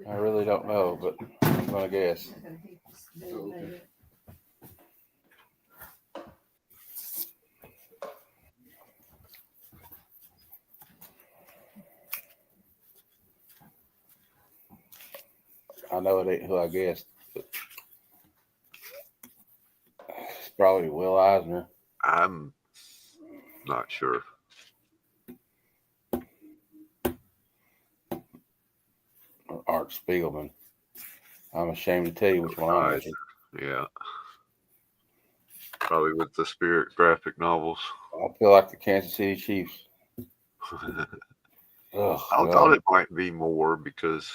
I really don't know, but I'm going to guess. Okay. I know it ain't who I guessed. But it's probably Will Eisner. I'm not sure. Or Art Spiegelman. I'm ashamed to tell you which one I answered. Yeah. Probably with the Spirit graphic novels. I feel like the Kansas City Chiefs. I thought it might be more because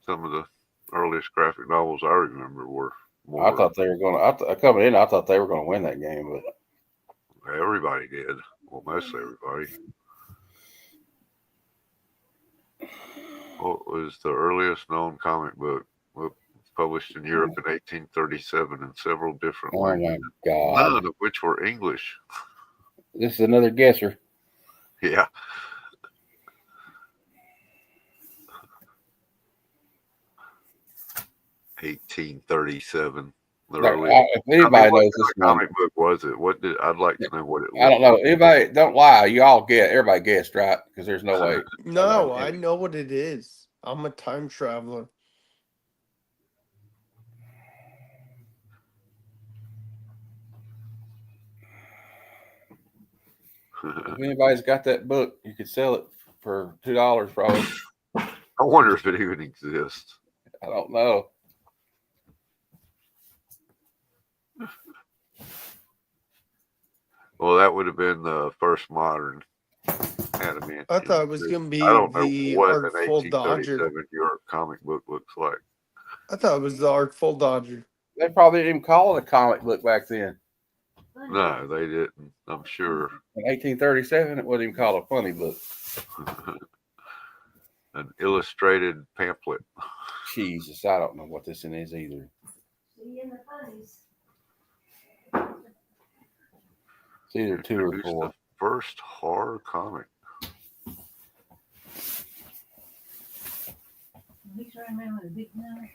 some of the earliest graphic novels I remember were more. I thought they were going to, coming in, I thought they were going to win that game, but everybody did. Well, most everybody. What was the earliest known comic book? Published in Europe in 1837 in several different languages. Oh my God. None of which were English. This is another guesser. Yeah. $1837. If anybody knows this comic book was it? I'd like to know what it was. I don't know. Anybody, don't lie. You all everybody guessed, right? Because there's no way. No, I know what it is. I'm a time traveler. If anybody's got that book, you could sell it for $2 probably. I wonder if it even exists. I don't know. Well, that would have been the first modern anime. I thought it was going to be I don't know the what an Artful Dodger. 1837 Europe comic book looks like. I thought it was the Artful Dodger. They probably didn't even call it a comic book back then. No, they didn't. I'm sure. In 1837, it wasn't even called a funny book. An illustrated pamphlet. Jesus, I don't know what this one is either. It's either 2 or 4. The first horror comic. He's running around with a big knife.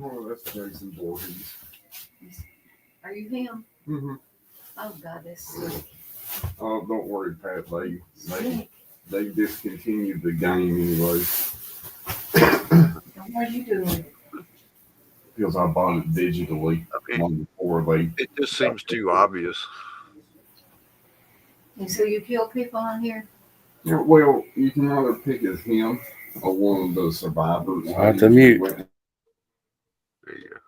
Oh, that's Jason Voorhees. Are you him? Mm-hmm. Oh God, that's sick. Oh, don't worry, Pat. They discontinued the game anyway. What are you doing? Because I bought it digitally. It just seems too obvious. And so you kill people on here? Yeah, well, you can either pick as him or one of the survivors. I have to mute. There you go.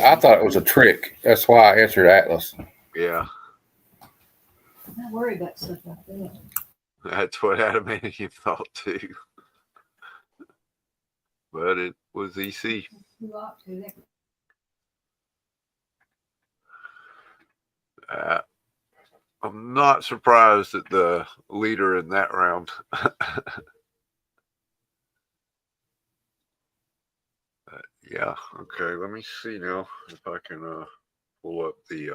I thought it was a trick. That's why I answered Atlas. Yeah. I'm not worried about stuff like that. That's what Adamantium thought too. But it was EC. You ought to. I'm not surprised at the leader in that round. Yeah, okay, let me see now if I can pull up the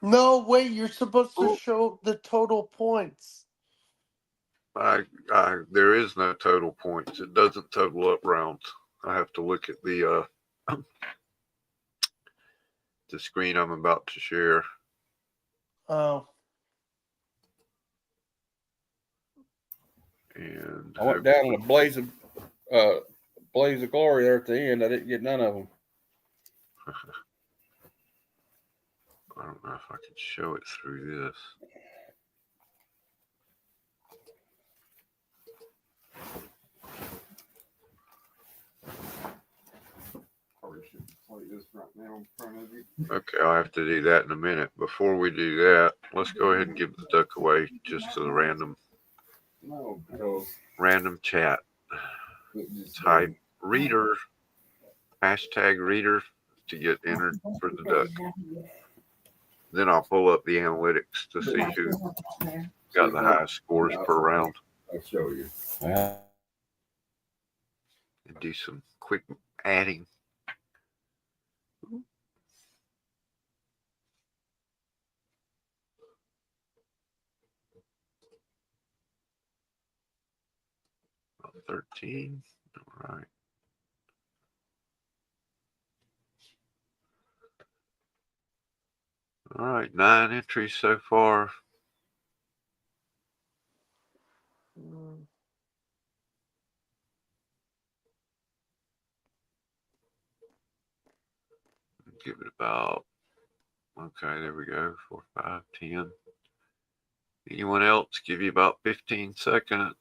No, wait, you're supposed to show the total points. There is no total points. It doesn't total up rounds. I have to look at the screen I'm about to share. Oh. And I went down in a blaze of glory there at the end. I didn't get none of them. I don't know if I can show it through this. Okay, I'll have to do that in a minute. Before we do that, let's go ahead and give the duck away just to the random chat. Type reader, hashtag reader to get entered for the duck. Then I'll pull up the analytics to see who got the highest scores per round. I'll show you. And do some quick adding. About 13. All right. All right, 9 entries so far. Give it about, okay, there we go, 4, 5, 10. Anyone else? Give you about 15 seconds,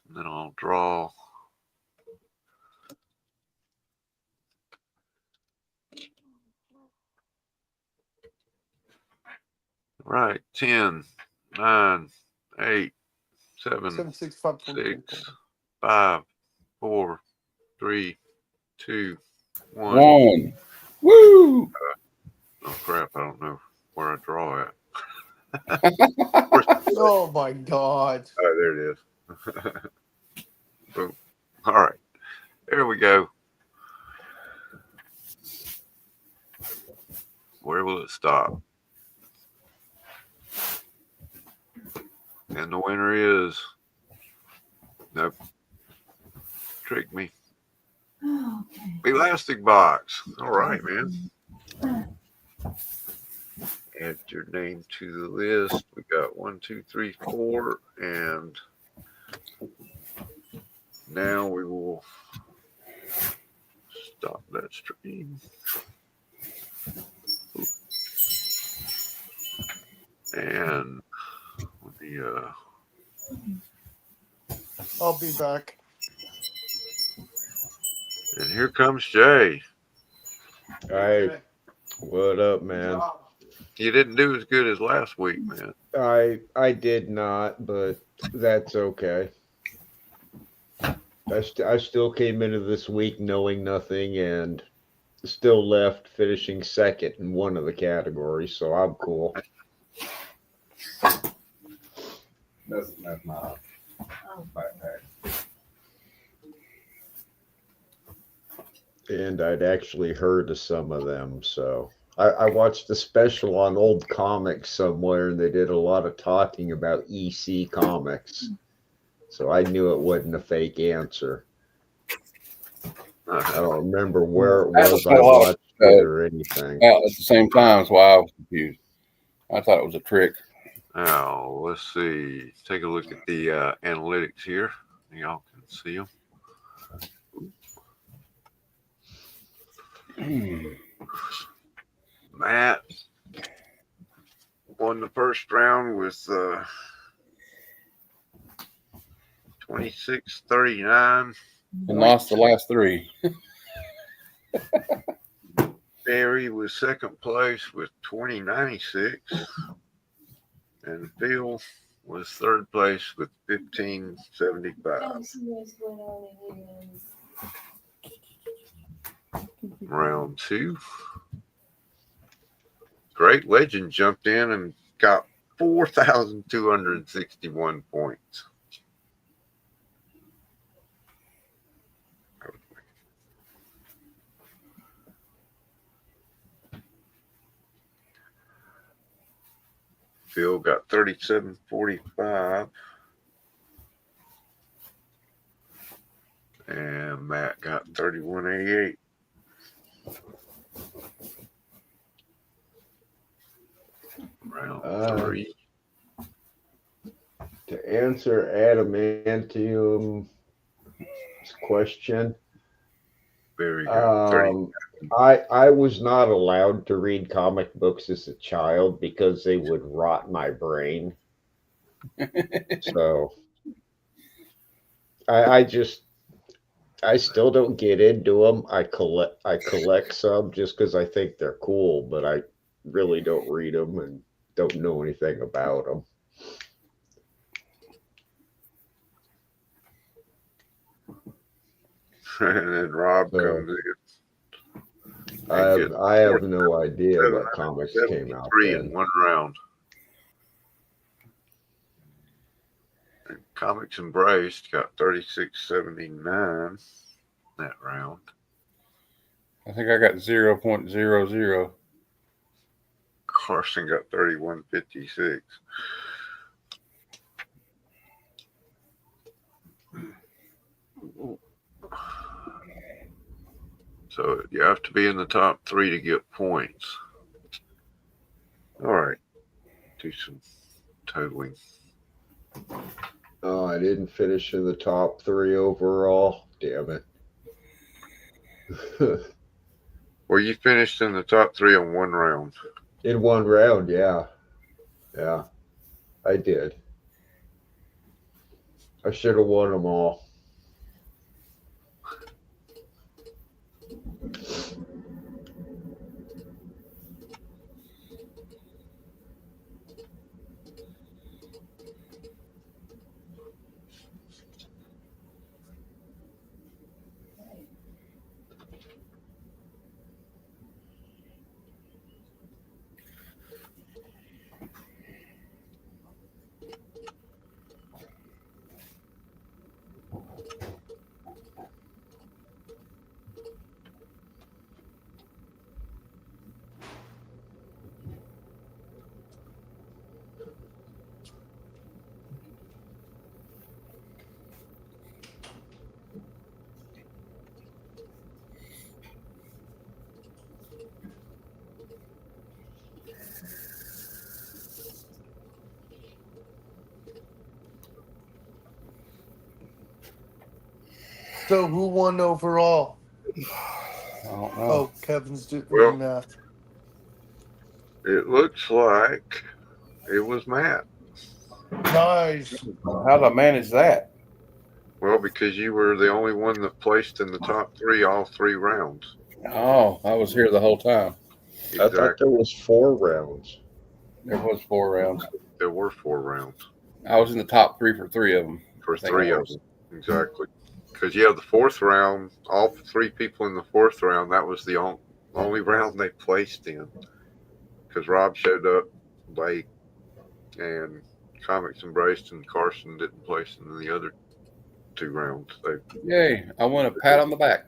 and then I'll draw. Right. 10, 9, 8, 7, 7, 6, 5, 4, 3, 6, 5, 4, 3, 2, 1. 1. Woo! Oh crap! I don't know where I draw at. Oh my God. Oh, there it is. Boom. All right. There we go. Where will it stop? And the winner is. Nope. Tricked me. Okay. Elastic box. All right, man. Add your name to the list. We got 1, 2, 3, 4, and now we will stop that stream. And the I'll be back. and here comes Jay. Hey, what up, man? You didn't do as good as last week, man. I did not, but that's okay. I still came into this week knowing nothing and still left finishing second in one of the categories, so I'm cool. That's my backpack. And I'd actually heard of some of them, so I watched a special on old comics somewhere, and they did a lot of talking about EC comics, so I knew it wasn't a fake answer. I don't remember where it was I watched it or anything. Out at the same time, that's why I was confused. I thought it was a trick. Now, let's see. Take a look at the analytics here. Y'all can see them. Matt won the first round with 26-39. And lost the last 3. Barry was second place with 2096. And Phil was third place with 1575. Round 2. Great Legend jumped in and got 4,261 points. Phil got 3745. And Matt got 3188. Round 3. To answer Adamantium's question, Very good. I was not allowed to read comic books as a child because they would rot my brain. So I still don't get into them. I collect some just because I think they're cool, but I really don't read them and don't know anything about them. And then Rob comes in. I have no idea what comics came out then. In one round. And Comics Embraced got 3679 that round. I think I got 0.00. Carson got 3156. So you have to be in the top 3 to get points. All right. Do some totaling. Oh, I didn't finish in the top 3 overall. Damn it. Well, you finished in the top 3 on one round. In one round, yeah. Yeah, I did. I should have won them all. So who won overall? I don't know. Oh, Kevin's doing Well- math. It looks like it was Matt. Nice. How do I manage that? Well, because you were the only one that placed in the top 3 all 3 rounds. Oh, I was here the whole time. I thought there was 4 rounds. There was 4 rounds. There were 4 rounds. I was in the top 3 for 3 of them. For I think 3 I of was. them. Exactly. Because you have the 4th round, all 3 people in the 4th round, that was the only round they placed in. Because Rob showed up late and Comics Embraced and Carson didn't place in the other 2 rounds. Yay! I want a pat on the back.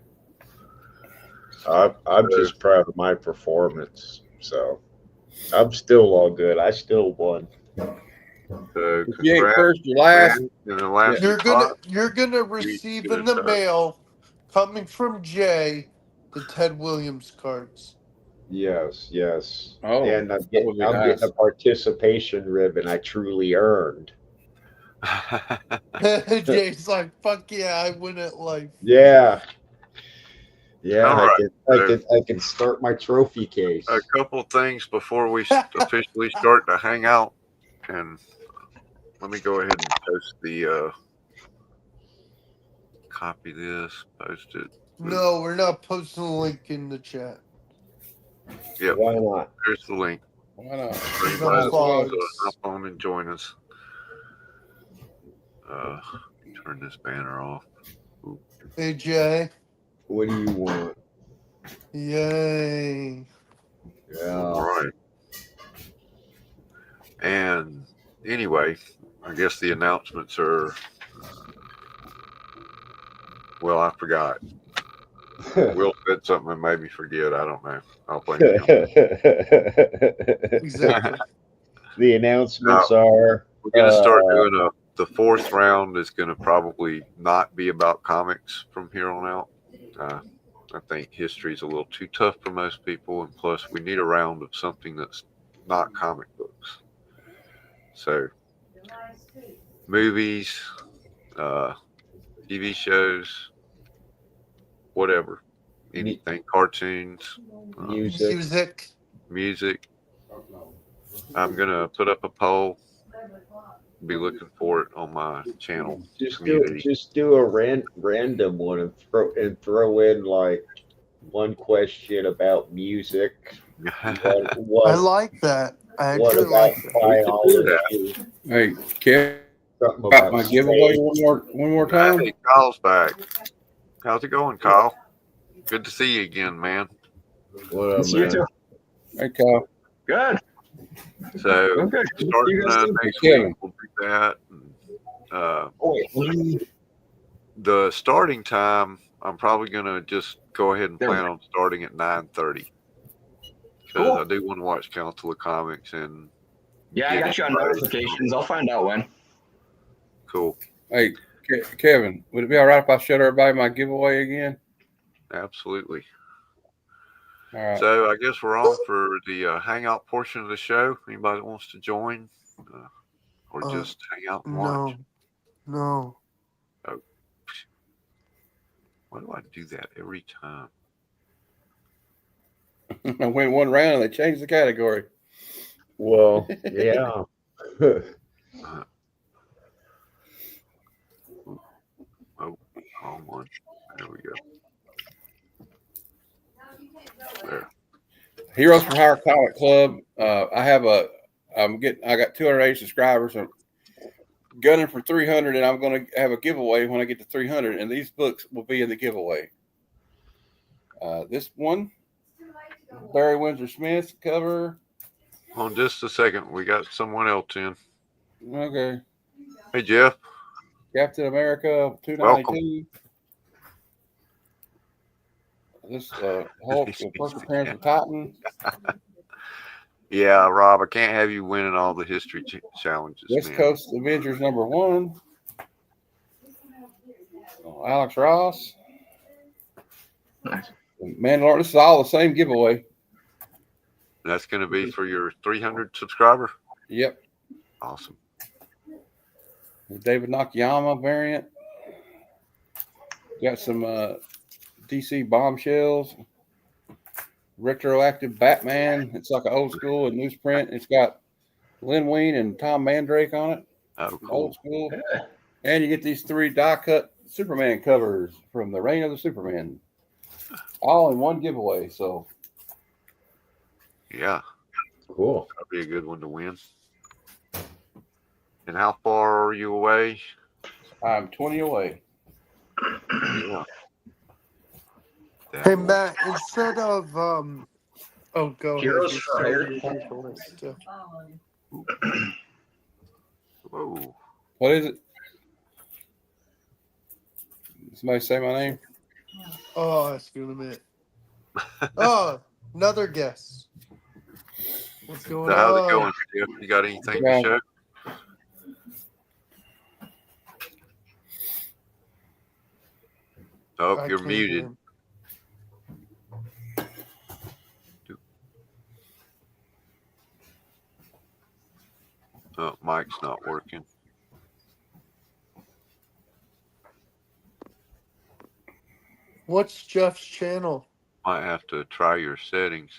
I'm just proud of my performance. So I'm still all good. I still won. So If you ain't first, you're last. In the last You're gonna receive get in a the touch. mail, coming from Jay, the Ted Williams cards. Yes, yes. Oh, and I'm that would be getting nice. a participation ribbon I truly earned. Jay's like, fuck yeah, I win at life. Yeah. Yeah, All right. I can start my trophy case. A couple things before we officially start to hang out, and let me go ahead and post the copy this, post it. No, we're not posting a link in the chat. Yep. Why not? There's the link. Why not? For anybody No that wants to bugs. hop on and join us. Turn this banner off. Hey Jay. What do you want? Yay. Yeah. All right. And anyway, I guess the announcements are. Well, I forgot. Will said something and made me forget. I don't know. I'll blame him. Exactly. The announcements are We're going to start doing the 4th round is going to probably not be about comics from here on out. I think history is a little too tough for most people, and plus we need a round of something that's not comic books. So movies, TV shows, whatever, anything, cartoons, music. I'm going to put up a poll. Be looking for it on my channel. Just do a random one and throw in like one question about music. I like that. I What actually about like that. biology? Hey, Kev, Something got about my giveaway one more time. Hey, Kyle's back. How's it going, Kyle? Good to see you again, man. What up, You man? too. Hey, Kyle. Good. So Okay. starting You guys too. next Kevin. week, we'll do that. The starting time, I'm probably going to just go ahead and There we plan on starting at 9:30 because Cool. I do want to watch Council of Comics and Yeah, I got you on notifications. I'll find out when. cool. Hey, Kevin, would it be all right if I showed everybody my giveaway again? Absolutely. All right. So I guess we're on for the hangout portion of the show. Anybody that wants to join or just hang out and watch? No. Why do I do that every time? I went one round and they changed the category. Well, yeah. Wrong one. There we go. There. Heroes for Hire Comic Club. I got 280 subscribers. I'm gunning for 300, and I'm going to have a giveaway when I get to 300. And these books will be in the giveaway. This one, Barry Windsor Smith's cover. Hold on just a second. We got someone else in. Okay. Hey, Jeff. Captain America 292. Welcome. This Hulk, the first appearance of Titan. Yeah, Rob, I can't have you winning all the history challenges. West man. Coast Avengers #1. Alex Ross. Nice. Mandalorian. This is all the same giveaway. That's going to be for your 300 subscriber? Yep. Awesome. The David Nakayama variant. Got some DC bombshells, retroactive Batman. It's like an old school and newsprint. It's got Lynn Wein and Tom Mandrake on it. Oh, cool. Old school. And you get these 3 die-cut Superman covers from the Reign of the Superman. All in one giveaway. So, Yeah. Cool. That'd be a good one to win. And how far are you away? I'm 20 away. Yeah. Hey Matt, instead of go Heroes ahead. for Hire. Whoa. What is it? Somebody say my name? Oh, I'll ask you in a minute. Oh, another guess. What's going So on? how's it going, Jeff? You got anything to show? Oh, I you're can't hear muted. him. Oh, mic's not working. What's Jeff's channel? Might have to try your settings.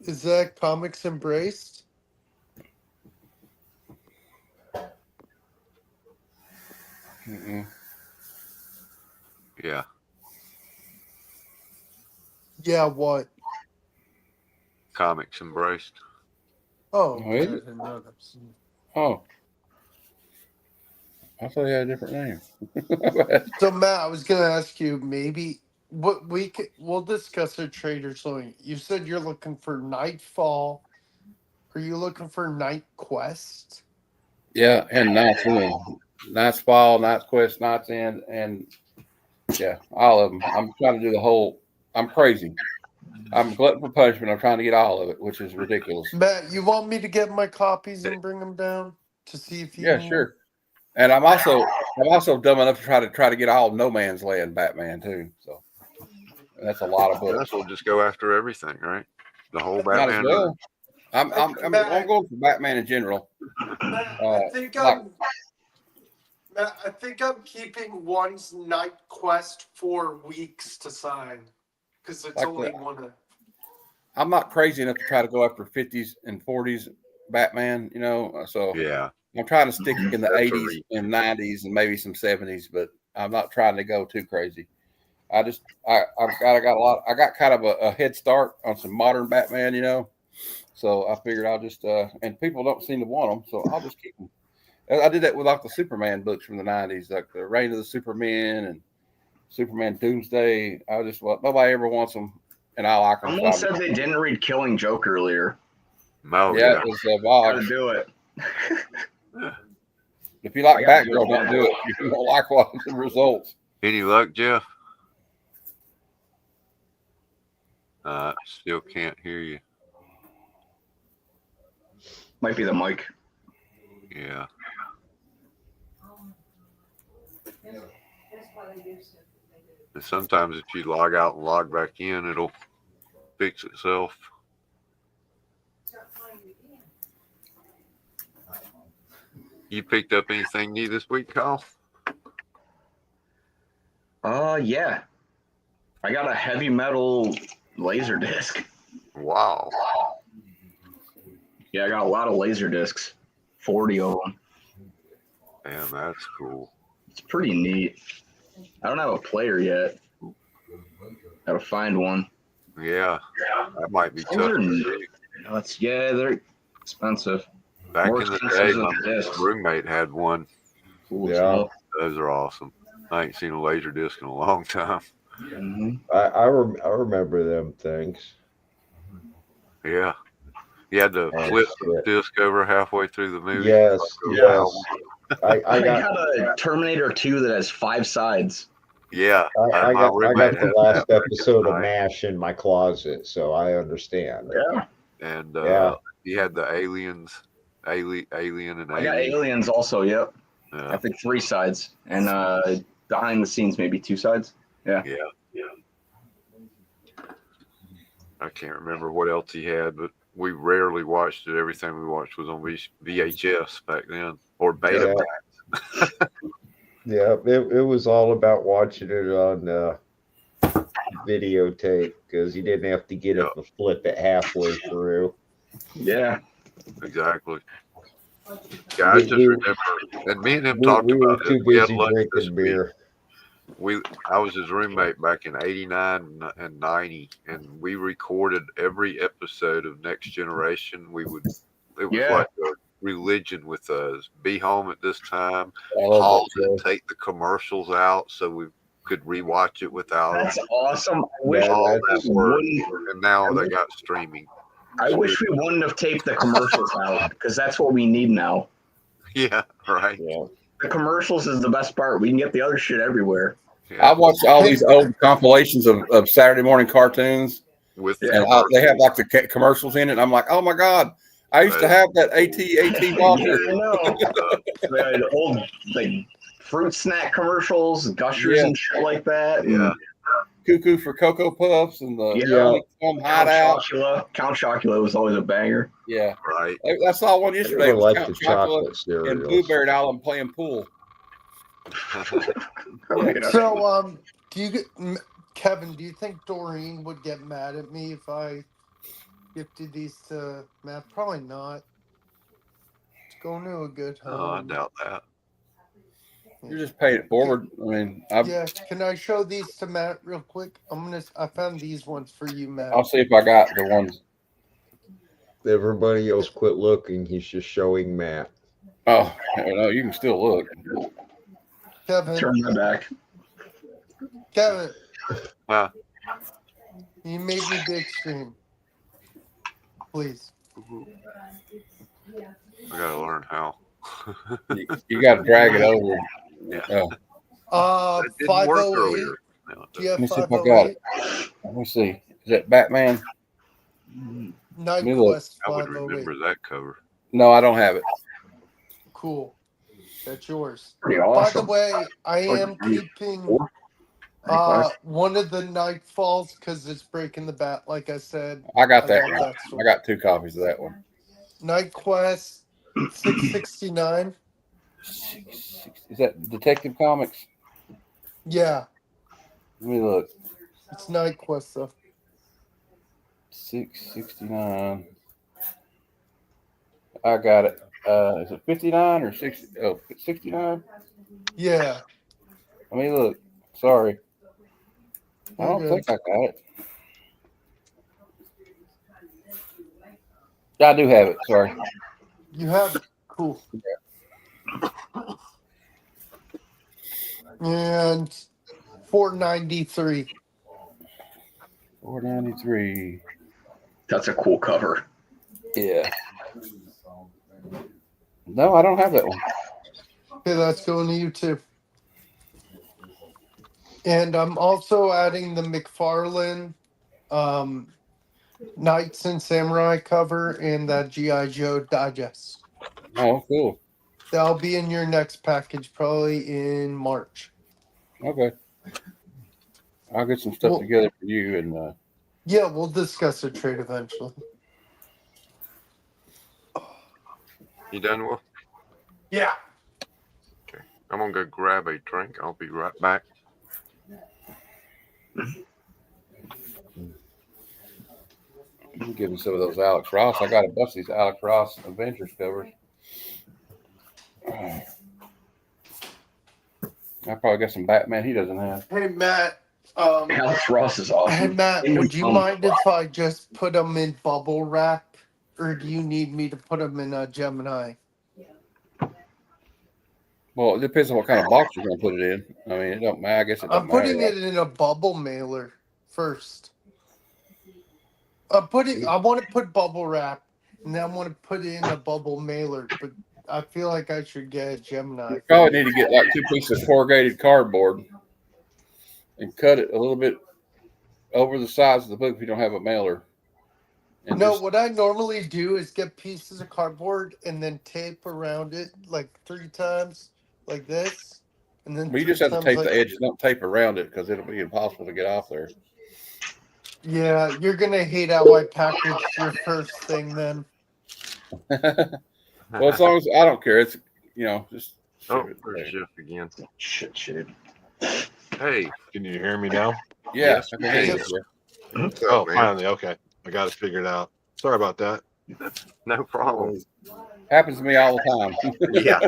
Is that Comics Embraced? Mm-mm. Yeah. Yeah, what? Comics Embraced. Oh, Oh, is I it? didn't know that. Oh. I thought he had a different name. So Matt, I was gonna ask you maybe what we'll discuss a trader sewing. You said you're looking for Nightfall. Are you looking for Night Quest? Yeah, and Night's End. Night's Fall, Night's Quest, Night's End, and yeah, all of them. I'm trying to do the whole. I'm crazy. I'm glutton for punishment. I'm trying to get all of it, which is ridiculous. Matt, you want me to get my copies and bring them down to see if you Yeah, need sure. And I'm also dumb enough to try to get all No Man's Land Batman too. So that's a lot of books. That's we'll just go after everything, right? The whole Might as Batman. well. I'm going for Batman in general. Matt, I think I'm keeping one's Night Quest for weeks to sign because it's Like only that. one. I'm not crazy enough to try to go after 50s and 40s Batman, you know. So Yeah. I'm trying to stick in the That's a 80s reach. and 90s and maybe some 70s, but I'm not trying to go too crazy. I got kind of a head start on some modern Batman, you know. So I figured I'll just and people don't seem to want them, so I'll just keep them. I did that with like the Superman books from the 90s, like the Reign of the Superman and Superman Doomsday. Nobody ever wants them, and I like them. Someone said they didn't read Killing Joke earlier. Oh, Yeah, yeah. it was Gotta do it. If you like Batgirl, don't do it. If you don't like the results. Any luck, Jeff? Still can't hear you. Might be the mic. Yeah. And sometimes if you log out and log back in, it'll fix itself. You picked up anything new this week, Kyle? Yeah. I got a heavy metal laser disc. Wow. Yeah, I got a lot of laser discs. 40 of them. Man, that's cool. It's pretty neat. I don't have a player yet. Gotta find one. Yeah. That might be Those tough. are to neat. do. They're expensive. Back More in the expensive day, than my discs. roommate had one. Cool Yeah. stuff. Those are awesome. I ain't seen a laser disc in a long time. Mm-hmm. I remember them things. Yeah. You had to Oh, flip the shit. disc over halfway through the movie. Yes, yes. I I got got a Terminator 2 that has 5 sides. Yeah. I my got roommate the had last that episode of night. MASH in my closet, so I understand. Yeah. And Yeah. he had the aliens, alien and I got alien. Aliens also, yep. Yeah. I think 3 sides. And behind the scenes, maybe 2 sides. Yeah. Yeah. I can't remember what else he had, but we rarely watched it. Everything we watched was on VHS back then, or Betamax. Yeah, it was all about watching it on videotape because you didn't have to get it to flip it halfway through. Yeah. Exactly. Yeah, I just remember, and me and him talked We were about this. too We had busy lunch this drinking week. beer. I was his roommate back in '89 and '90, and we recorded every episode of Next Generation. It was like a religion with us. Be home at this time, pause it, take the commercials out so we could rewatch it without That's them. awesome. I wish All that work, wouldn't. and now they got streaming. I wish we wouldn't have taped the commercials out because that's what we need now. Yeah, right. Yeah. The commercials is the best part. We can get the other shit everywhere. Yeah. I watched all these old compilations of Saturday morning cartoons, With and they have like the commercials in it. And I'm like, oh my god, I used to have that AT Walker. I know. The old like fruit snack commercials, Gushers and shit like that. Yeah. Cuckoo for Cocoa Puffs and the Hideout. Count Chocula was always a banger. Yeah, right. I saw one yesterday. I like the Count chocolate Chocula cereals. and Blueberry Island playing pool. So, Kevin, do you think Doreen would get mad at me if I gifted these to Matt? Probably not. It's going to a good home. Oh, I doubt that. You're just paying it forward. I mean, yeah. Can I show these to Matt real quick? I found these ones for you, Matt. I'll see if I got the ones. Everybody else quit looking. He's just showing Matt. Oh no, you can still look. Kevin, turn my back. Kevin, Huh? you made me big stream. Please. I gotta learn how. You got to drag it over. Yeah. Oh. That didn't work 508. earlier. Do you have Let me see if I got 508? it. Let me see. Is that Batman? Night me look. Quest I would 508. remember that cover. No, I don't have it. Cool. That's yours. Pretty awesome. By the way, I am keeping one of the Nightfalls because it's breaking the bat. Like I said, I got that love one. that story. I got 2 copies of that one. Night Quest 669. Is that Detective Comics? Yeah, Let me look. it's Night Quest though. 669. I got it. Is it 59 or 60? Oh, 69? Yeah. Let me look. Sorry. I don't Okay. think I got it. I do have it. Sorry. You have it. Cool. And 493. 493. That's a cool cover. Yeah. No, I don't have that one. Okay, that's going to you too. And I'm also adding the McFarlane Knights and Samurai cover and that G.I. Joe digest. Oh, cool. That'll be in your next package probably in March. Okay. I'll get some stuff together for you and yeah, we'll discuss a trade eventually. You done, Will? Yeah. Okay. I'm gonna go grab a drink. I'll be right back. I'm giving some of those Alex Ross. I got a bunch of these Alex Ross Avengers covers. I probably got some Batman he doesn't have. Hey, Matt. Alex Ross is awesome. Hey, Matt, would you mind if I just put them in bubble wrap? Or do you need me to put them in a Gemini? Well, it depends on what kind of box you're going to put it in. I mean, it don't matter. I guess it don't I'm putting matter. it in a bubble mailer first. I want to put bubble wrap, and then I want to put it in a bubble mailer. But I feel like I should get a Gemini. You probably need to get like 2 pieces of corrugated cardboard and cut it a little bit over the size of the book if you don't have a mailer. And No, what I normally do is get pieces of cardboard and then tape around it like 3 times, like this, and then. Well, you just have to tape the edges, don't tape around it because it'll be impossible to get off there. Yeah, you're gonna hate how I packaged your first thing then. Well, as long as I don't care, it's just Oh, there's Jeff again. Shit. Hey, Can you hear me now? Yeah. Yes, I can hear you. yes. Yeah. what's up, Oh, man? finally. Okay. I got it figured out. Sorry about that. No problem. Happens to me all the time. Yeah.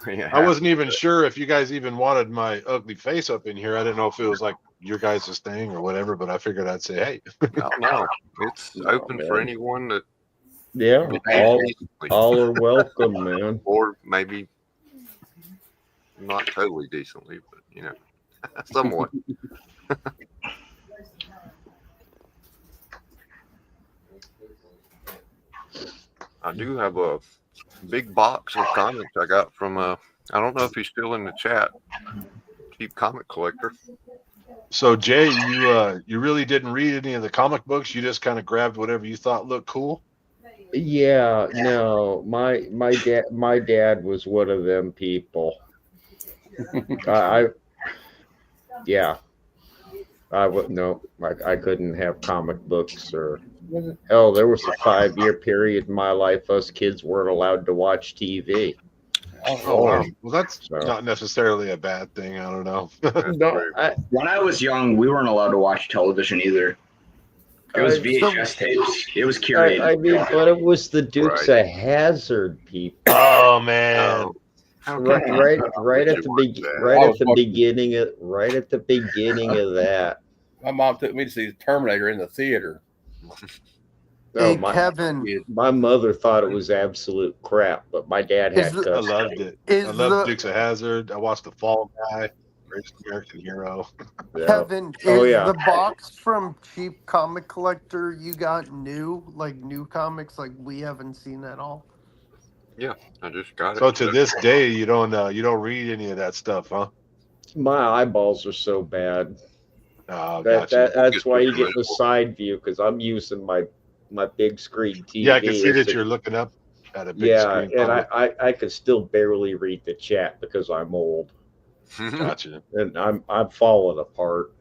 Yeah. I wasn't even sure if you guys even wanted my ugly face up in here. I didn't know if it was like your guys' thing or whatever, but I figured I'd say, hey. Oh, no, it's No, open for man. anyone that Yeah, behaves decently, all are welcome, man. or maybe not totally decently, but somewhat. I do have a big box of comics I got from I don't know if he's still in the chat. Cheap comic collector. So Jay, you really didn't read any of the comic books. You just kind of grabbed whatever you thought looked cool. Yeah, no, my dad was one of them people. I yeah, I would no, I couldn't have comic books or hell. There was a 5-year period in my life us kids weren't allowed to watch TV. Oh wow. Well, that's So not necessarily a bad thing. I don't know. That's no, very- When I was young, we weren't allowed to watch television either. It was VHS tapes. It was curated. I mean, but it was the Dukes of Hazzard people. Oh man. How Right, can right, you right watch at the that? right I at was the watching- beginning of right at the beginning of that. My mom took me to see Terminator in the theater. Oh, Hey, Kevin, my mother thought it was absolute crap, but my dad Is had the- I custody. loved it. is I loved the Dukes of Hazzard. I watched The Fall Guy, Greatest American Hero. Yeah. Kevin, is Oh, yeah. the box from Cheap Comic Collector you got new comics like we haven't seen at all? I just got So it. to this day, you don't read any of that stuff, huh? My eyeballs are so bad. Oh, That's We'll why you to get it. the side view because I'm using my big screen TV. Yeah, I can see as that the- you're looking up at a big yeah, screen. and I can still barely read the chat because I'm old Gotcha. and I'm falling apart.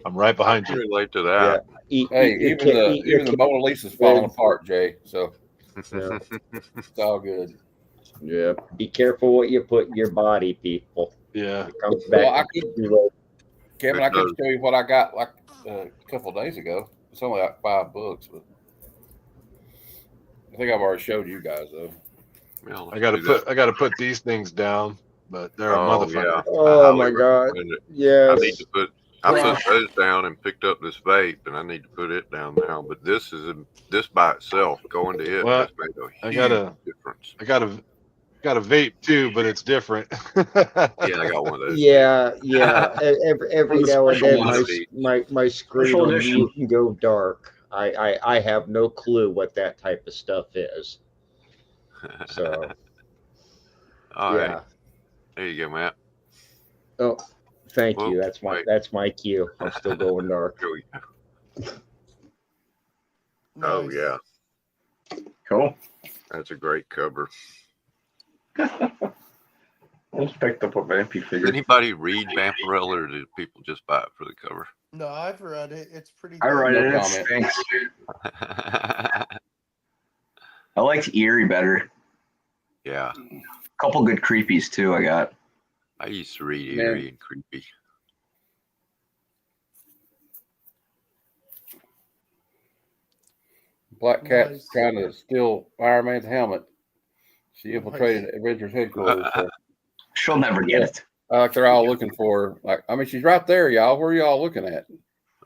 I'm right I behind can you. relate to Yeah. that. Hey, even the Mona Lisa's falling apart, Jay. So Yeah. it's all good. Yeah. Be careful what you put in your body, people. Yeah. It comes back. Well, Kevin, It I could does. show you what I got like a couple of days ago. It's only like 5 books, but I think I've already showed you guys though. Yeah, let's I gotta do that. put these things down, but they're a Oh motherfucker. yeah. Oh I my highly God. recommend it. Yes. I put those down and picked up this vape, and I need to put it down now. But this by itself, going to it Well, has made a I huge difference. I got a vape too, but it's different. Yeah, I got one of those. Yeah. Every The now and special then ones. my screen Special will edition. mute and go dark. I have no clue what that type of stuff is. So All yeah. right. There you go, Matt. Oh, thank you. Whoops, That's my cue. I'm still going dark. Here we go. Oh Nice. yeah, Cool. that's a great cover. I just picked up a Vampy Does figure. anybody read Vampirella, or do people just buy it for the cover? No, I've read it. It's pretty. I read No it. It comment. stinks. I liked Eerie better. Yeah, Couple good creepies too. I got. I used to read Man. Eerie and Creepy. Black Cat's Nice. trying to steal Fireman's helmet. She infiltrated Avengers headquarters. So, She'll never get it. like they're all looking for her. Like, I mean, she's right there, y'all. Where are y'all looking at?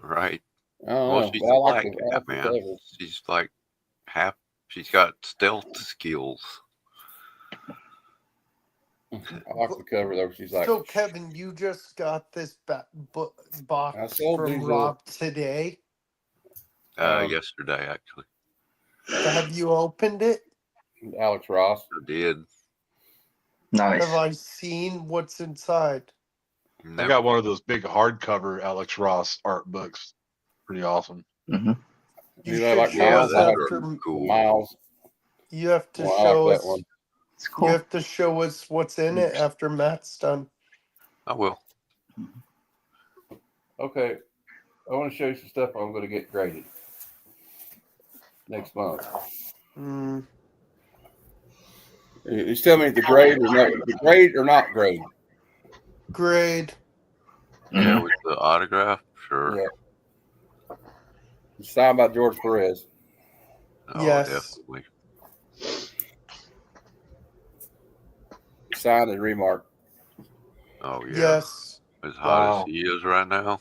Right. I don't Well, know. she's But I a like black the, I like cat, the man. covers. She's like she's got stealth skills. I like the cover though. She's like, So, Kevin, you just got this I box sold from these, Rob today. Yesterday, actually. Have you opened it? Alex Ross. I did. Nice. Have I seen what's inside? I No. got one of those big hardcover Alex Ross art books. Pretty awesome. Mm-hmm. You You know, should like show Yeah, us those after. are cool. Miles. You have to Well, I show like us. that one. It's You cool. have to show us what's in it after Matt's done. I will. Okay, I want to show you some stuff I'm going to get graded next month. Mm, You tell me the grade or not? The grade or not grade? Grade. Yeah, with the autograph, sure. Yeah. Signed by George Perez. Oh, Yes. definitely. Signed and remarked. Oh, yeah. Yes. As hot as he is right now.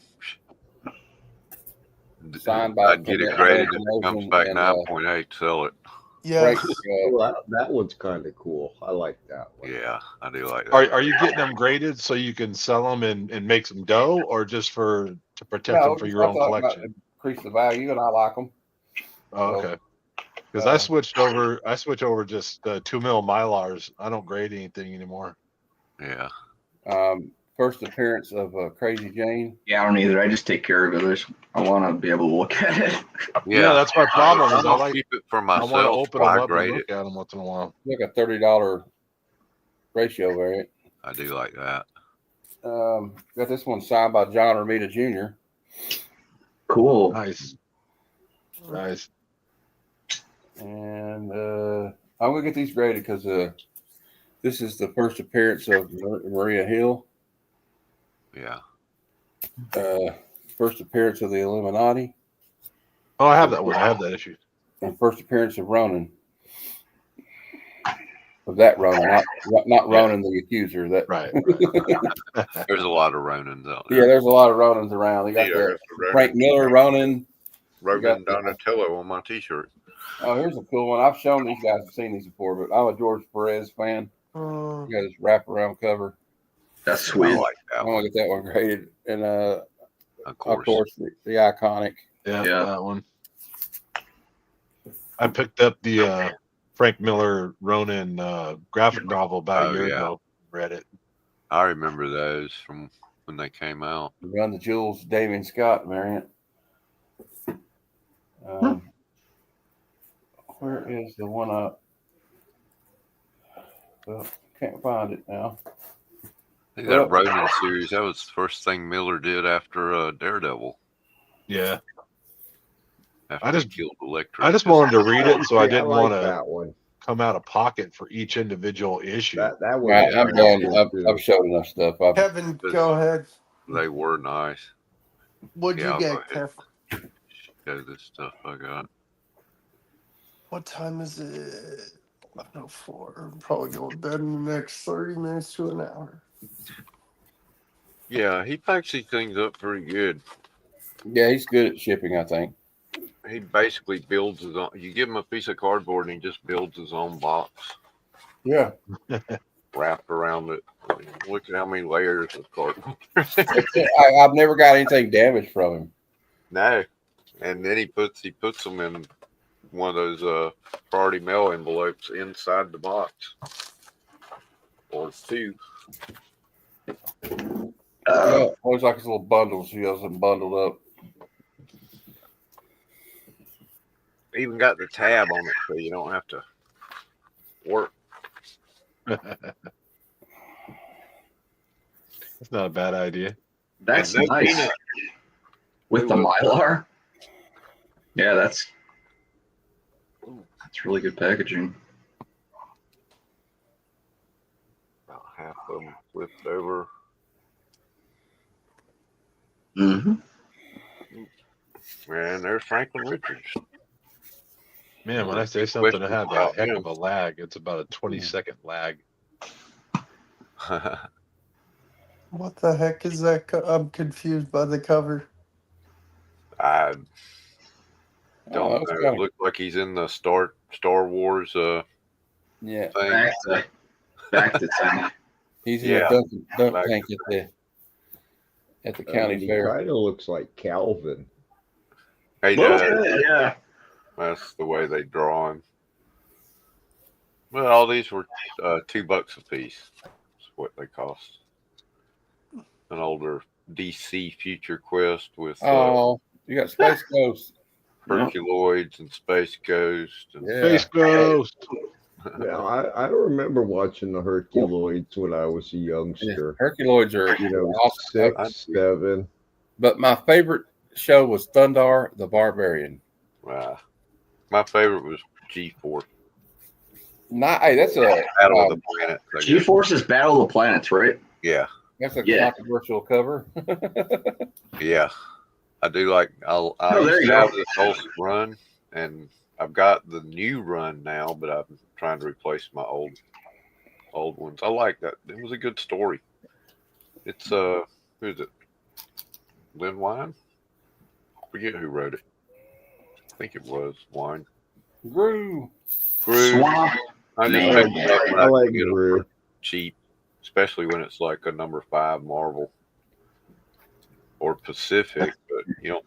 Signed by I'd get it graded if it comes back 9.8, sell it. Yes. Well, that one's kind of cool. I like that one. Yeah, I do like that. Are you getting them graded so you can sell them and make some dough, or just to protect them for your own collection? Increase the value, and I like them. Oh, okay. Because I switched over just 2 mil Mylars. I don't grade anything anymore. Yeah. First appearance of Crazy Jane. Yeah, I don't either. I just take care of it. I want to be able to look at it. Yeah, that's my problem. Is I keep it for I want to myself. open them up and look at them once in a while. Like a $30 ratio variant. I do like that. Got this one signed by John Romita Jr. Cool. Nice. And I'm gonna get these graded because this is the first appearance of Maria Hill. Yeah. First appearance of the Illuminati. Oh, I have that one. I have that issue. And first appearance of Ronan. Of that Ronan, not Ronan the accuser. That right. There's a lot of Ronins out there. Yeah, there's a lot of Ronins around. They got the Frank Miller Ronan. Ronan Donatello on my T-shirt. Oh, here's a cool one. I've shown these guys. I've seen these before, but I'm a George Perez fan. You got this wraparound cover. That's sweet. I like that I want to get that one graded. And of course the iconic. Yeah, that one. I picked up the Frank Miller Ronin graphic novel about a year ago. Read it. I remember those from when they came out. Run the Jewels Damian Scott variant. Where is the one up? Well, can't find it now. I think that Ronin series, that was the first thing Miller did after Daredevil. Yeah. After I just wanted to read it, so I didn't want that one. Come out of pocket for each individual issue. That one. Right, I'm done. I've showed enough stuff. Kevin, go ahead. They were nice. What'd you get, Kev? Show this stuff I got. What time is it? 11:04. I'm probably going to bed in the next 30 minutes to an hour. Yeah, he packs these things up pretty good. Yeah, he's good at shipping, I think. He basically builds his own. You give him a piece of cardboard and he just builds his own box. Yeah. Wrapped around it. Look at how many layers of cardboard. I've never got anything damaged from him. No. And then he puts them in one of those priority mail envelopes inside the box. Or two. Always like his little bundles. He has them bundled up. Even got the tab on it so you don't have to work. That's not a bad idea. That's nice. With the Mylar? Yeah, that's really good packaging. About half of them flipped over. Mm-hmm. And there's Franklin Richards. Man, when I say something, I have a heck of a lag. It's about a 20-second lag. What the heck is that? I'm confused by the cover. I don't know. It looks like he's in the Star Wars thing. Back to tank. He's in a dunk tank at the county fair. He kind of looks like Calvin. Hey, yeah. That's the way they draw him. Well, all these were $2 a piece. That's what they cost. An older DC Future Quest with you got Space Ghost, Herculoids and Space Ghost. And Space Ghost. Yeah, I remember watching the Herculoids when I was a youngster. Herculoids are awesome. 6, 7. But my favorite show was Thundar the Barbarian. Wow. My favorite was G4. Hey, that's a Battle of the Planets. G-Force is Battle of the Planets, right? Yeah. That's a controversial cover. Yeah. I do like. I there used you to go. have this whole run, and I've got the new run now, but I'm trying to replace my old ones. I like that. It was a good story. It's who's it? Lynn Wine? I forget who wrote it. I think it was Wine. Grew. Swamp. I just Man. picked it up when I I like could get them Brew. for cheap, especially when it's like a number 5 Marvel or Pacific, but you don't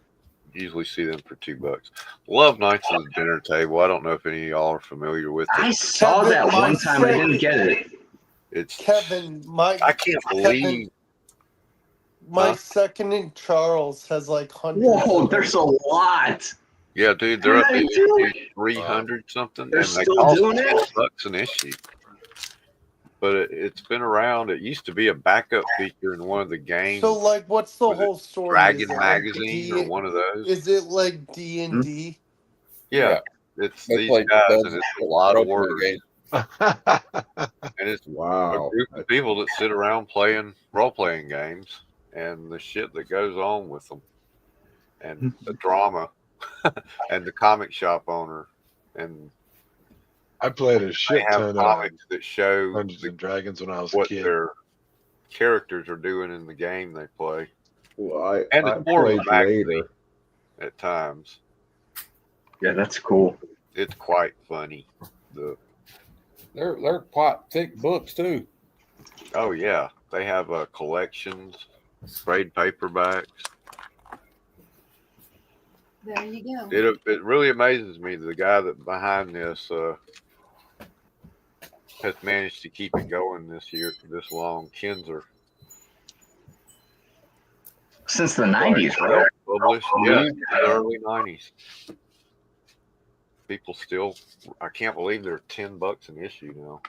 usually see them for $2. Love Nights is a dinner table. I don't know if any of y'all are familiar with it. I saw Kevin, that my one time. I didn't get it. It's Kevin, I can't believe my second in Charles has like hundreds. Whoa, of there's them. a lot. Yeah, dude, they're up to What do? issue 300 something, They're and they still cost doing it? $10 an issue. But it's been around. It used to be a backup feature in one of the games. So, like, what's the Was it whole story? Dragon Is it Magazine like or one of those. Is it like D&D? Yeah, it's They these play guys, dubs and it's a and lot of role-playing words, games. and it's a Wow. group of people that sit around playing role-playing games, and the shit that goes on with them, and the drama, and the comic shop owner, and I played a they shit have ton of comics that show Dungeons and Dragons when I was a what kid. their characters are doing in the game they play. Well, And I it's more of a played magazine later. at times. Yeah, that's cool. It's quite funny. They're quite thick books too. Oh yeah, they have collections, trade paperbacks. There you go. It really amazes me the guy that behind this has managed to keep it going this long. Kinzer. Since the 90s, right? Published, yeah, the early 90s. People still, I can't believe they're $10 an issue now.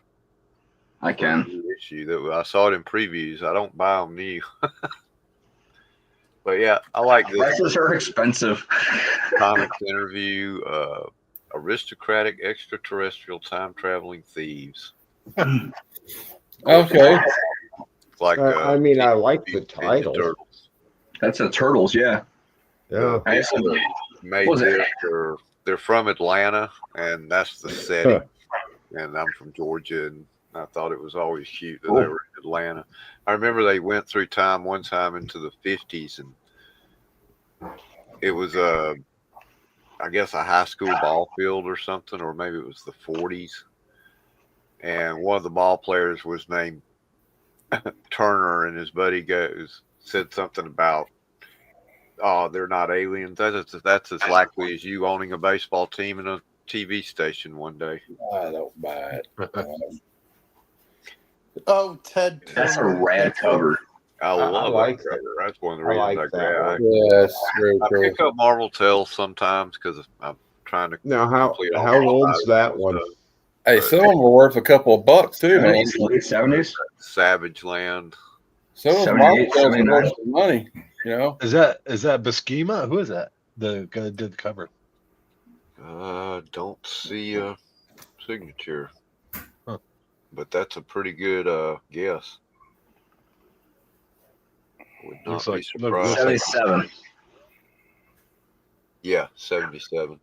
I can. Issue that I saw it in previews. I don't buy them new. But yeah, I like this. Prices are expensive. Comics interview, aristocratic extraterrestrial time traveling thieves. Okay. Like I mean, I like the title. Turtles. That's a Turtles, yeah. Yeah. I said, Made this. They're from Atlanta, and that's the setting. And I'm from Georgia, and I thought it was always cute that they were in Atlanta. I remember they went through time one time into the 50s, and it was I guess a high school ball field or something, or maybe it was the 40s. And one of the ball players was named Turner, and his buddy said something about, "Oh, they're not aliens. That's as likely as you owning a baseball team and a TV station one day." I don't buy it. Oh, Ted Turner. That's a rad cover. I love like that cover. That's one of the I reasons like I grab it. Yes, very I cool. pick up Marvel Tales sometimes because I'm trying to. Now, how complete all my old's that Marvel one? stuff. Hey, some of them were worth a couple of bucks too, man. Late 70s? Savage Land. Some of them 78, are worth 79. some money, you know. Is that Buscema? Who is that? The guy that did the cover. Don't see a signature, Huh. but that's a pretty good guess. Would not Looks be like- surprised. 77. Yeah, 77.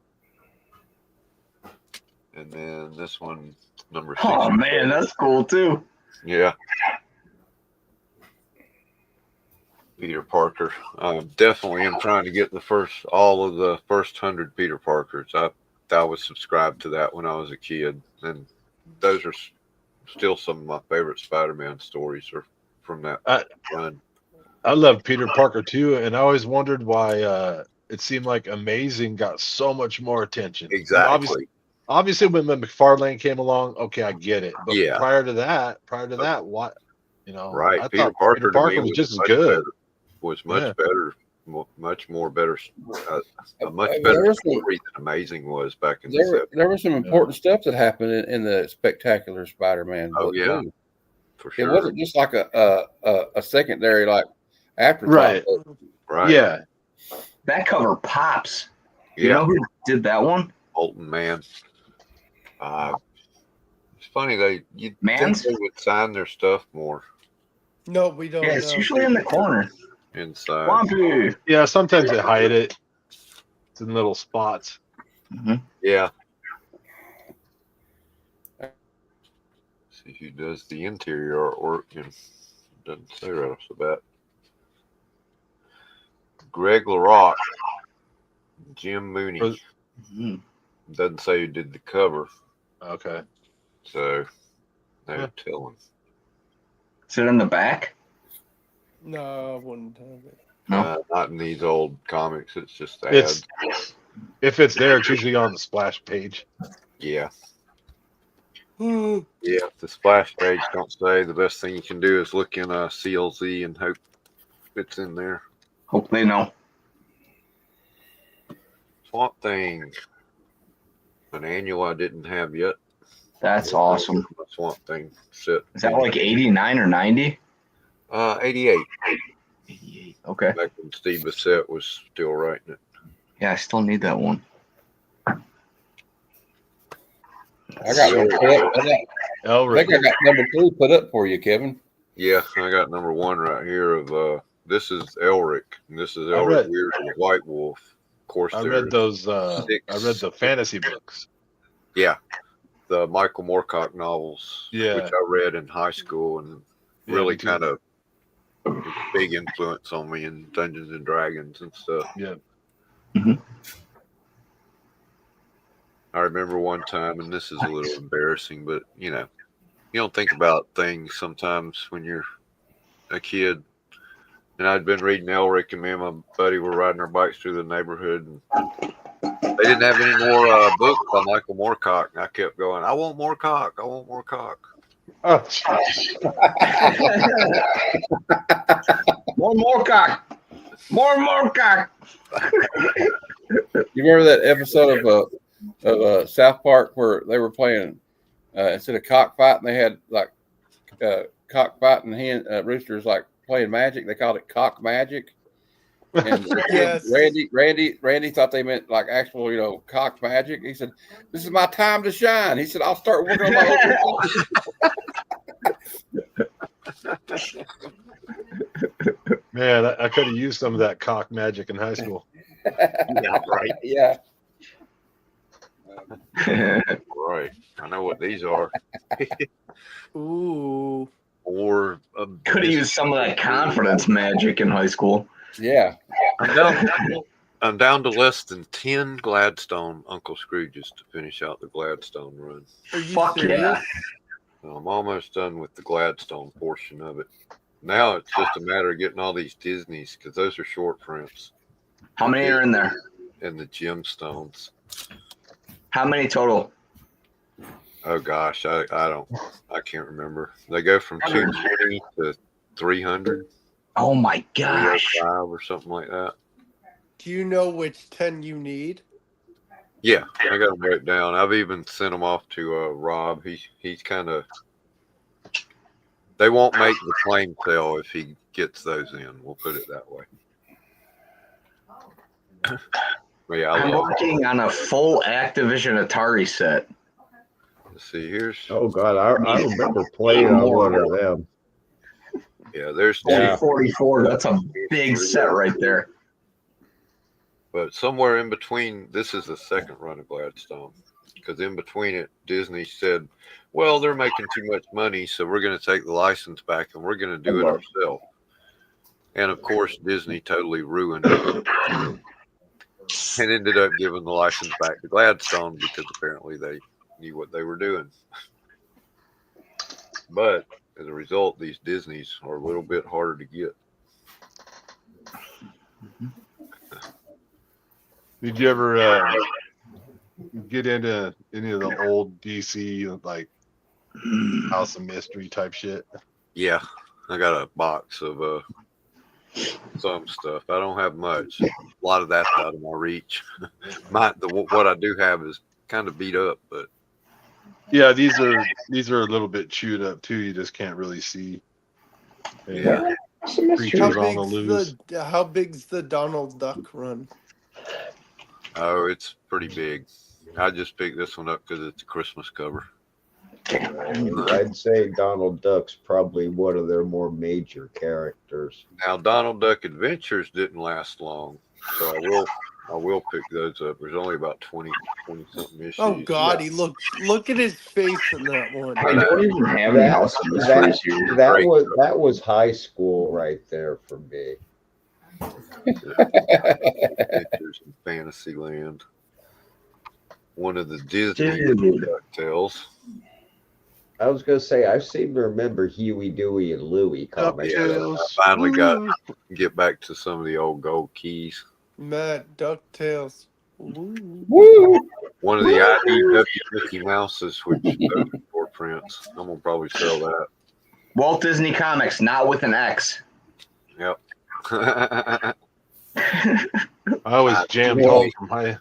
And then this one, number 6. Oh, man, that's cool, too. Yeah. Peter Parker. Definitely am trying to get all of the first 100 Peter Parkers. I was subscribed to that when I was a kid, and those are still some of my favorite Spider-Man stories are from that run. I love Peter Parker too, and I always wondered why it seemed like Amazing got so much more attention. Exactly. Obviously, when the McFarlane came along, okay, I get it. But Yeah. prior to that, what, Right. I Peter thought Parker, Peter to Parker me was just as much good. better. Was much Yeah. better, much more better, a much There better was some- story than Amazing was back in the 70s. There was some important stuff that happened in the Spectacular Spider-Man book yeah. too. For It sure. wasn't just like a secondary like afterthought. Right. Right. Yeah. That cover pops. You Yeah. know who did that one? Bolton, man. funny you'd think Mans? they would sign their stuff more No, we don't Yeah, it's know. usually in the corner. inside. Swampy. Yeah, sometimes they hide it. It's in little spots. Yeah. See who does the interior artwork, and doesn't say right off the bat. Greg LaRock, Jim Mooney. Doesn't say who did the cover, Okay. so no Yeah. telling. Is it in the back? No, I wouldn't have it. No. Not in these old comics. It's just ads. If it's there, it's usually on the splash page. Yeah. Yeah, if the splash page don't say, the best thing you can do is look in CLZ and hope it's in there. Hope they know. Swamp Thing. An annual I didn't have yet. That's awesome. Swamp Thing set. Is that like 89 or 90? 88. 88. Okay. Back when Steve Bissett was still writing it. Yeah, I still need that one. I got one put up. I think I got number 2 put up for you, Kevin. Yeah, I got number 1 right here of this is Elric. And this is Elric Weird and White Wolf. Of course, I read those. I read the fantasy books. Yeah, the Michael Moorcock novels. Yeah, which I read in high school and really kind of big influence on me in Dungeons and Dragons and stuff. Yeah. I remember one time, and this is a little embarrassing, but you don't think about things sometimes when you're a kid. And I'd been reading Elric, and me and my buddy were riding our bikes through the neighborhood, and they didn't have any more books by Michael Moorcock. And I kept going, I want Moorcock. I want Moorcock. Oh, More Moorcock. More Moorcock. You remember that episode of South Park where they were playing instead of cockfighting, they had like cockfighting roosters like playing magic. They called it cock magic. And Yes. Randy thought they meant like actual, cock magic. He said, "This is my time to shine." He said, "I'll start working on my own." Man, I could have used some of that cock magic in high school. Yeah, right. Yeah. Right. I know what these are. Ooh. Or could have used some of that confidence magic in high school. Yeah. I'm down to less than 10 Gladstone Uncle Scrooges to finish out the Gladstone run. Fuck yeah. I'm almost done with the Gladstone portion of it. Now it's just a matter of getting all these Disneys, because those are short prints. How many are in there? And the gemstones. How many total? Oh gosh, I can't remember. They go from 220 to 300. Oh my gosh. 305 or something like that. Do you know which 10 you need? Yeah, I got them written down. I've even sent them off to Rob. He's kind of. They won't make the claim sale if he gets those in. We'll put it that way. But yeah, I'm working on a full Activision Atari set. Let's see, here's. Oh God, I remember playing on one of them. Yeah, there's 44. That's a big set right there. But somewhere in between, this is the second run of Gladstone. Because in between it, Disney said, well, they're making too much money, so we're going to take the license back and we're going to do it ourselves. And of course, Disney totally ruined it and ended up giving the license back to Gladstone because apparently they knew what they were doing. But as a result, these Disneys are a little bit harder to get. Did you ever get into any of the old DC like House of Mystery type shit? Yeah, I got a box of some stuff. I don't have much. A lot of that's out of my reach. What I do have is kind of beat up, but yeah, these are a little bit chewed up too. You just can't really see. Yeah. Creatures on the loose. How big's the Donald Duck run? Oh, it's pretty big. I just picked this one up because it's a Christmas cover. I'd say Donald Duck's probably one of their more major characters. Now, Donald Duck Adventures didn't last long, so I will pick those up. There's only about 20 something issues. Oh God, he look at his face in that one. I don't even have any house mysteries here. That was high school right there for me. Adventures in Fantasyland. One of the Disney DuckTales. I was gonna say I seem to remember Huey, Dewey, and Louie comics. Yeah, I finally got get back to some of the old gold keys. Matt DuckTales. Woo! One of the IDW Mickey Mouses, which for prints. I'm gonna probably sell that. Walt Disney Comics, not with an X. Yep. I always jammed home from high.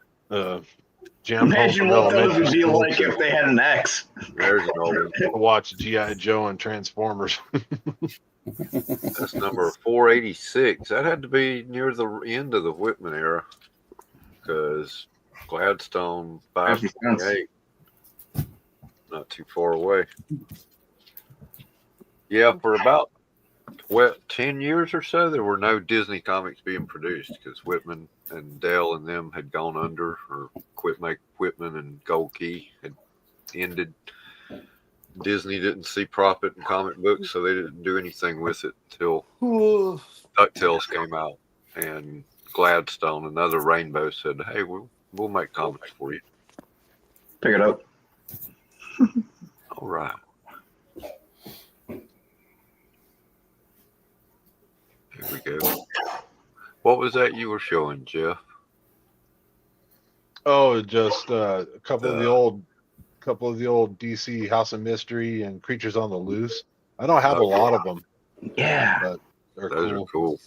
Imagine what those would be like if they had an X. There's an old one. To watch G.I. Joe and Transformers. That's number 486. That had to be near the end of the Whitman era, because Gladstone 528, not too far away. Yeah, for about 10 years or so, there were no Disney comics being produced because Whitman and Dell and them had gone under, or Whitman and Gold Key had ended. Disney didn't see profit in comic books, so they didn't do anything with it until DuckTales came out, and Gladstone, another Rainbow, said, "Hey, we'll make comics for you." Pick it up. All right. Here we go. What was that you were showing, Jeff? Oh, just a couple of the old DC House of Mystery and Creatures on the Loose. I don't have a lot of them. Yeah, but they're Those are cool.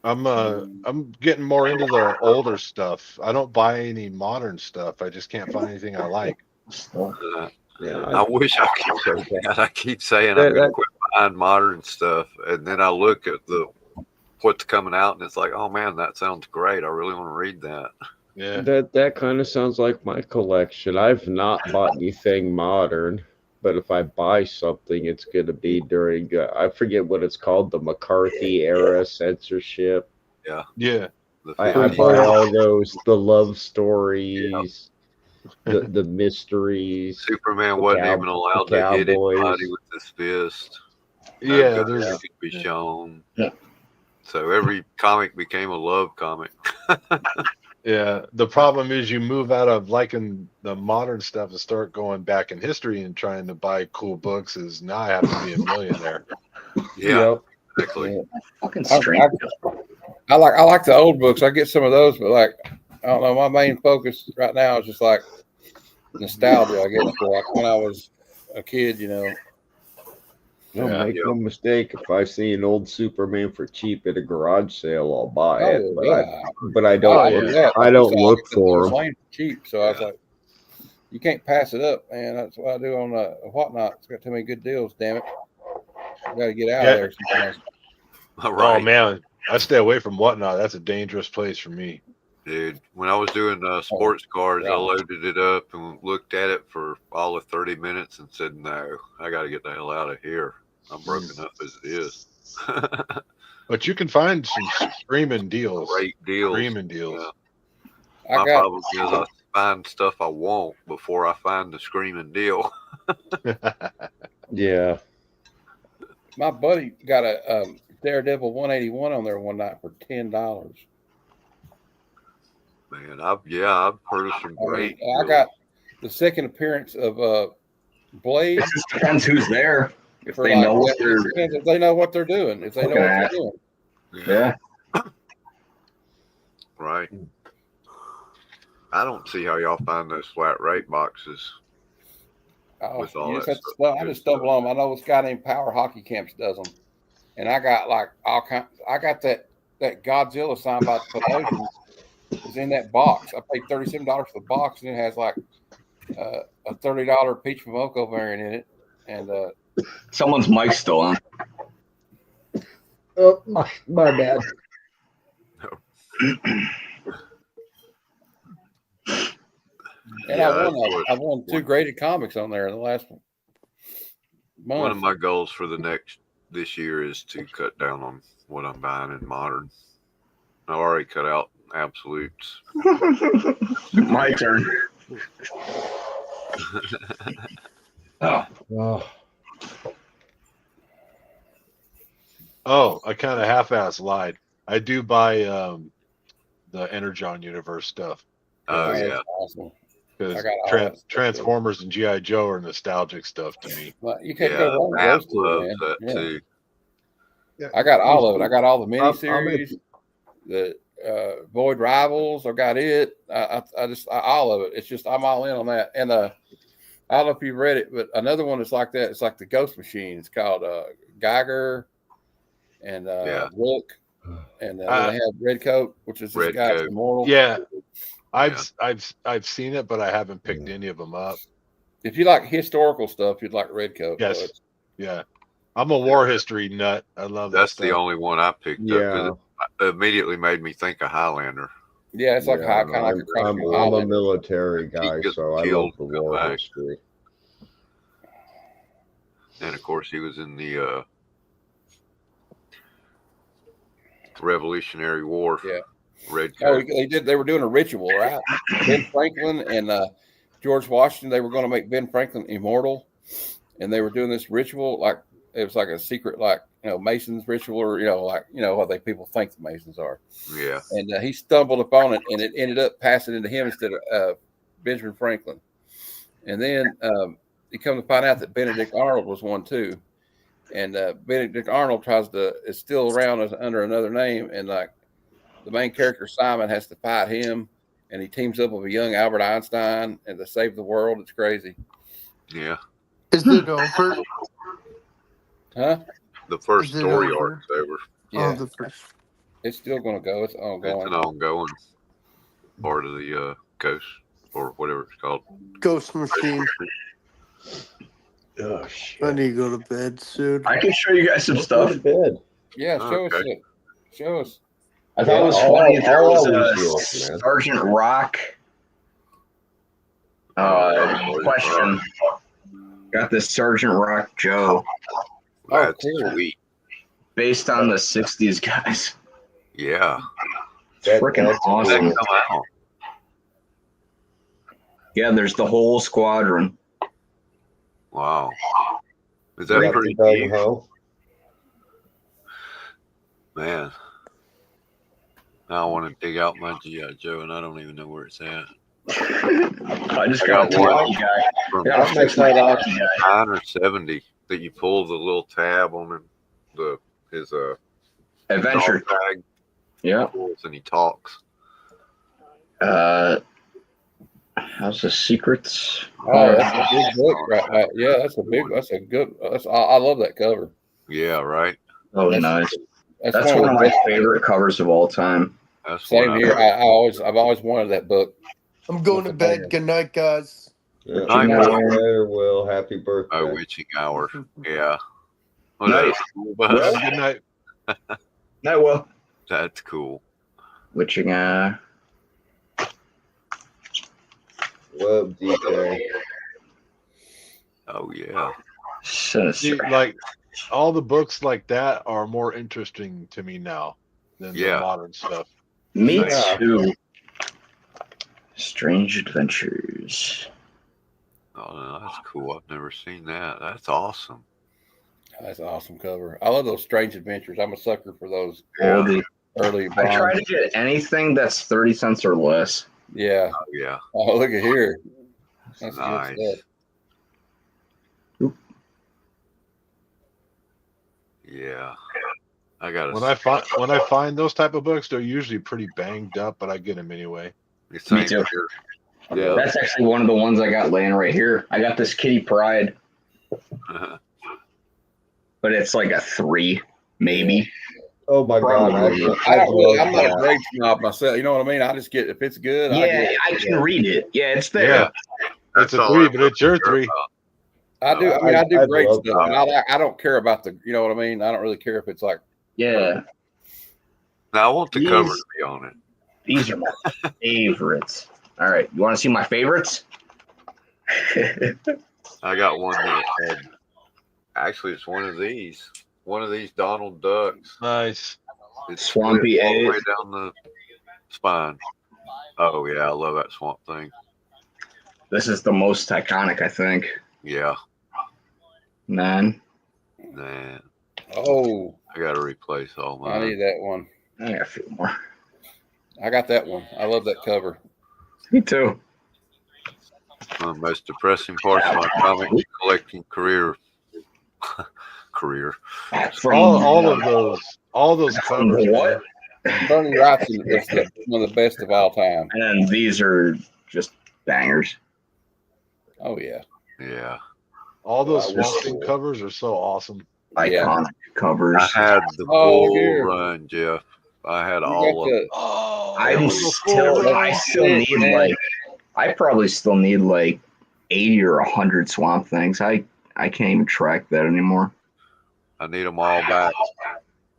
I'm getting more into the older stuff. I don't buy any modern stuff. I just can't find anything I like. Yeah, I wish I could say that. I keep saying I'm going to quit buying modern stuff, and then I look at what's coming out, and it's like, oh man, that sounds great. I really want to read that. Yeah, that kind of sounds like my collection. I've not bought anything modern, but if I buy something, it's going to be during I forget what it's called, the McCarthy era censorship. Yeah. I buy all those, the love stories, the mysteries. Superman wasn't even allowed to hit anybody with his fist. Yeah, it could be shown. Yeah. So every comic became a love comic. Yeah, the problem is you move out of liking the modern stuff and start going back in history and trying to buy cool books. Is now I have to be a millionaire. Yeah, exactly. Fucking strange. I like the old books. I get some of those, but like I don't know. My main focus right now is just like nostalgia. I guess for like when I was a kid, you know. Don't make no mistake. If I see an old Superman for cheap at a garage sale, I'll buy it. But I don't. I don't look for them. Cheap, so I was like, you can't pass it up, man. That's what I do on Whatnot. It's got too many good deals. Damn it, got to get out of there sometimes. Right. Oh man, I stay away from Whatnot. That's a dangerous place for me. Dude, when I was doing sports cars, I loaded it up and looked at it for all of 30 minutes and said, no, I got to get the hell out of here. I'm broken up as it is. But you can find some screaming deals. Great deals. Screaming deals. Yeah. My problem is I find stuff I want before I find the screaming deal. Yeah. My buddy got a Daredevil 181 on there one night for $10. Man, I've heard of some great. I got the second appearance of Blade. It just depends who's there. If they know what they're doing. If they know what they're doing. If they know what they're doing. Yeah. Right. I don't see how y'all find those flat rate boxes. With all that stuff. I just stumble on them. I know this guy named Power Hockey Camps does them. And I got like all kinds. I got that Godzilla sign by Promotion. Is in that box. I paid $37 for the box, and it has like a $30 peach Momoko variant in it. And someone's mic's still on. Oh, my bad. And I won 2 graded comics on there in the last month. One of my goals for this year is to cut down on what I'm buying in modern. I already cut out absolutes. My turn. Oh, I kind of half-ass lied. I do buy the Energon universe stuff. Oh yeah, that's awesome. Because Transformers and GI Joe are nostalgic stuff to me. Well, you can't go wrong with those two, man. Too. Yeah. I got all of it. I got all the miniseries, the Void Rivals. I got it. I all of it. It's just I'm all in on that. And I don't know if you've read it, but another one that's like that. It's like the Ghost Machine. It's called Geiger and Rook, and they have Redcoat, which is this guy's immortal. Yeah, I've seen it, but I haven't picked any of them up. If you like historical stuff, you'd like Redcoat. Yes, yeah. I'm a war history nut. I love that. That's the only one I picked up because it immediately made me think of Highlander. Yeah, it's like kind of like I'm a military guy, so I love the war history. And of course, he was in the Revolutionary War. Yeah, Redcoat. Oh, they were doing a ritual, right? Ben Franklin and George Washington. They were going to make Ben Franklin immortal, and they were doing this ritual like it was like a secret, like Masons ritual, or what people think the Masons are. Yeah. And he stumbled upon it, and it ended up passing into him instead of Benjamin Franklin. And then you come to find out that Benedict Arnold was one too. And Benedict Arnold is still around under another name, and like the main character Simon has to fight him, and he teams up with a young Albert Einstein and to save the world. It's crazy. Yeah. Is it over? Huh? The first story arc's over. Yeah. Oh, the first. It's still going to go. It's ongoing. It's an ongoing part of the Ghost, or whatever it's called. Ghost Machine. Oh, shit. I need to go to bed soon. I can show you guys some stuff. Bed. Yeah, show us. I thought it was funny. There was a Sergeant Rock question. Got this Sergeant Rock Joe. That's cool. sweet. Based on the 60s guys. Yeah. Freaking awesome. Cool. Yeah, there's the whole squadron. Wow. Is that pretty deep? Man. Now I want to dig out my G.I. Joe, and I don't even know where it's at. I just got one guy. From 9 or 70 that you pull the little tab on his adventure tag. Yeah. And he talks. How's the secrets? Oh, that's a big book, right? Yeah, I love that cover. Yeah, right. Oh, nice. That's one of my favorite covers of all time. Same here. I've always wanted that book. I'm going to bed. Good night, guys. Good night, Will. Happy birthday. Oh, witching hour. Yeah. Well, nice. Well, good night. Night, Will. That's cool. Witching hour. Love DJ. Oh yeah. Sinister. See, like all the books like that are more interesting to me now than the modern stuff. Me too. Strange Adventures. Oh no, that's cool. I've never seen that. That's awesome. That's an awesome cover. I love those Strange Adventures. I'm a sucker for those early I try to get anything that's 30 cents or less. Yeah. Oh, yeah. Oh, look at here. That's nice. Good stuff. Yeah. I got when I find those type of books, they're usually pretty banged up, but I get them anyway. Me too. Yeah. That's actually one of the ones I got laying right here. I got this Kitty Pryde. But it's like a 3, maybe. Oh my God! I'm not a grade snob myself. You know what I mean? I just get if it's good. Yeah, I can read it. Yeah, it's there. Yeah, it's a 3, but it's your 3. I do. I mean, I do great stuff. I don't care about the. You know what I mean? I don't really care if it's like. Yeah. Now I want the cover to be on it. These are my favorites. All right, you want to see my favorites? I got one that actually it's one of these. One of these Donald Ducks. Nice. It's Swampy split all the Ed. way down the spine. Oh yeah, I love that swamp thing. This is the most iconic, I think. Yeah. Man. Nah. Oh, I gotta replace all I mine. need that one. I got a few more. I got that one. I love that cover. Me too. One of the most depressing parts of my comic collecting career. All of those covers. What? Bernie Wrightson is one of the best of all time. And then these are just bangers. Oh yeah. Yeah. All those Swamp Thing covers are so awesome. Iconic covers. I had the full run, Jeff. I had all of them. I probably still need like 80 or 100 Swamp Things. I can't even track that anymore. I need them all back.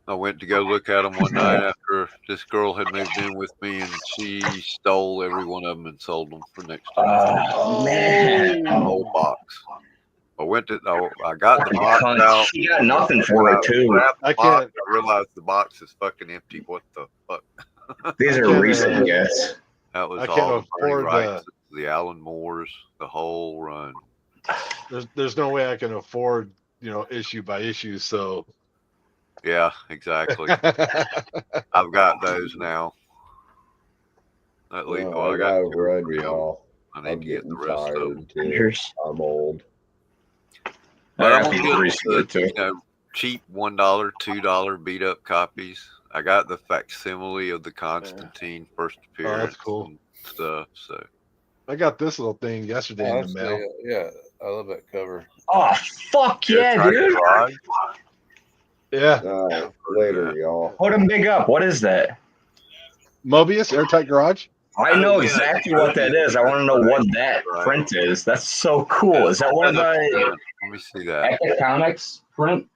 I went to go look at them one night after this girl had moved in with me, and she stole every one of them and sold them for next to nothing. Oh man, the whole box. I got the box out. She got nothing for it too. I can't. I realized the box is fucking empty. What the fuck? These are recent gets. That was I can't all afford the Alan Moores, the whole run. There's no way I can afford, issue by issue. So yeah, exactly. I've got those now. At least, I got to run, y'all. I need to get the rest of them. I'm old. But I'm gonna get the, cheap $1, $2 beat up copies. I got the facsimile of the Constantine first appearance. That's cool. And stuff. So I got this little thing yesterday in the mail. Yeah, I love that cover. Oh fuck yeah, dude! Yeah. All right, later, y'all. Put them big up. What is that? Mobius Airtight Garage. I know exactly what that is. I want to know what that print is. That's so cool. Is that one of the let me see that. Epic Comics print?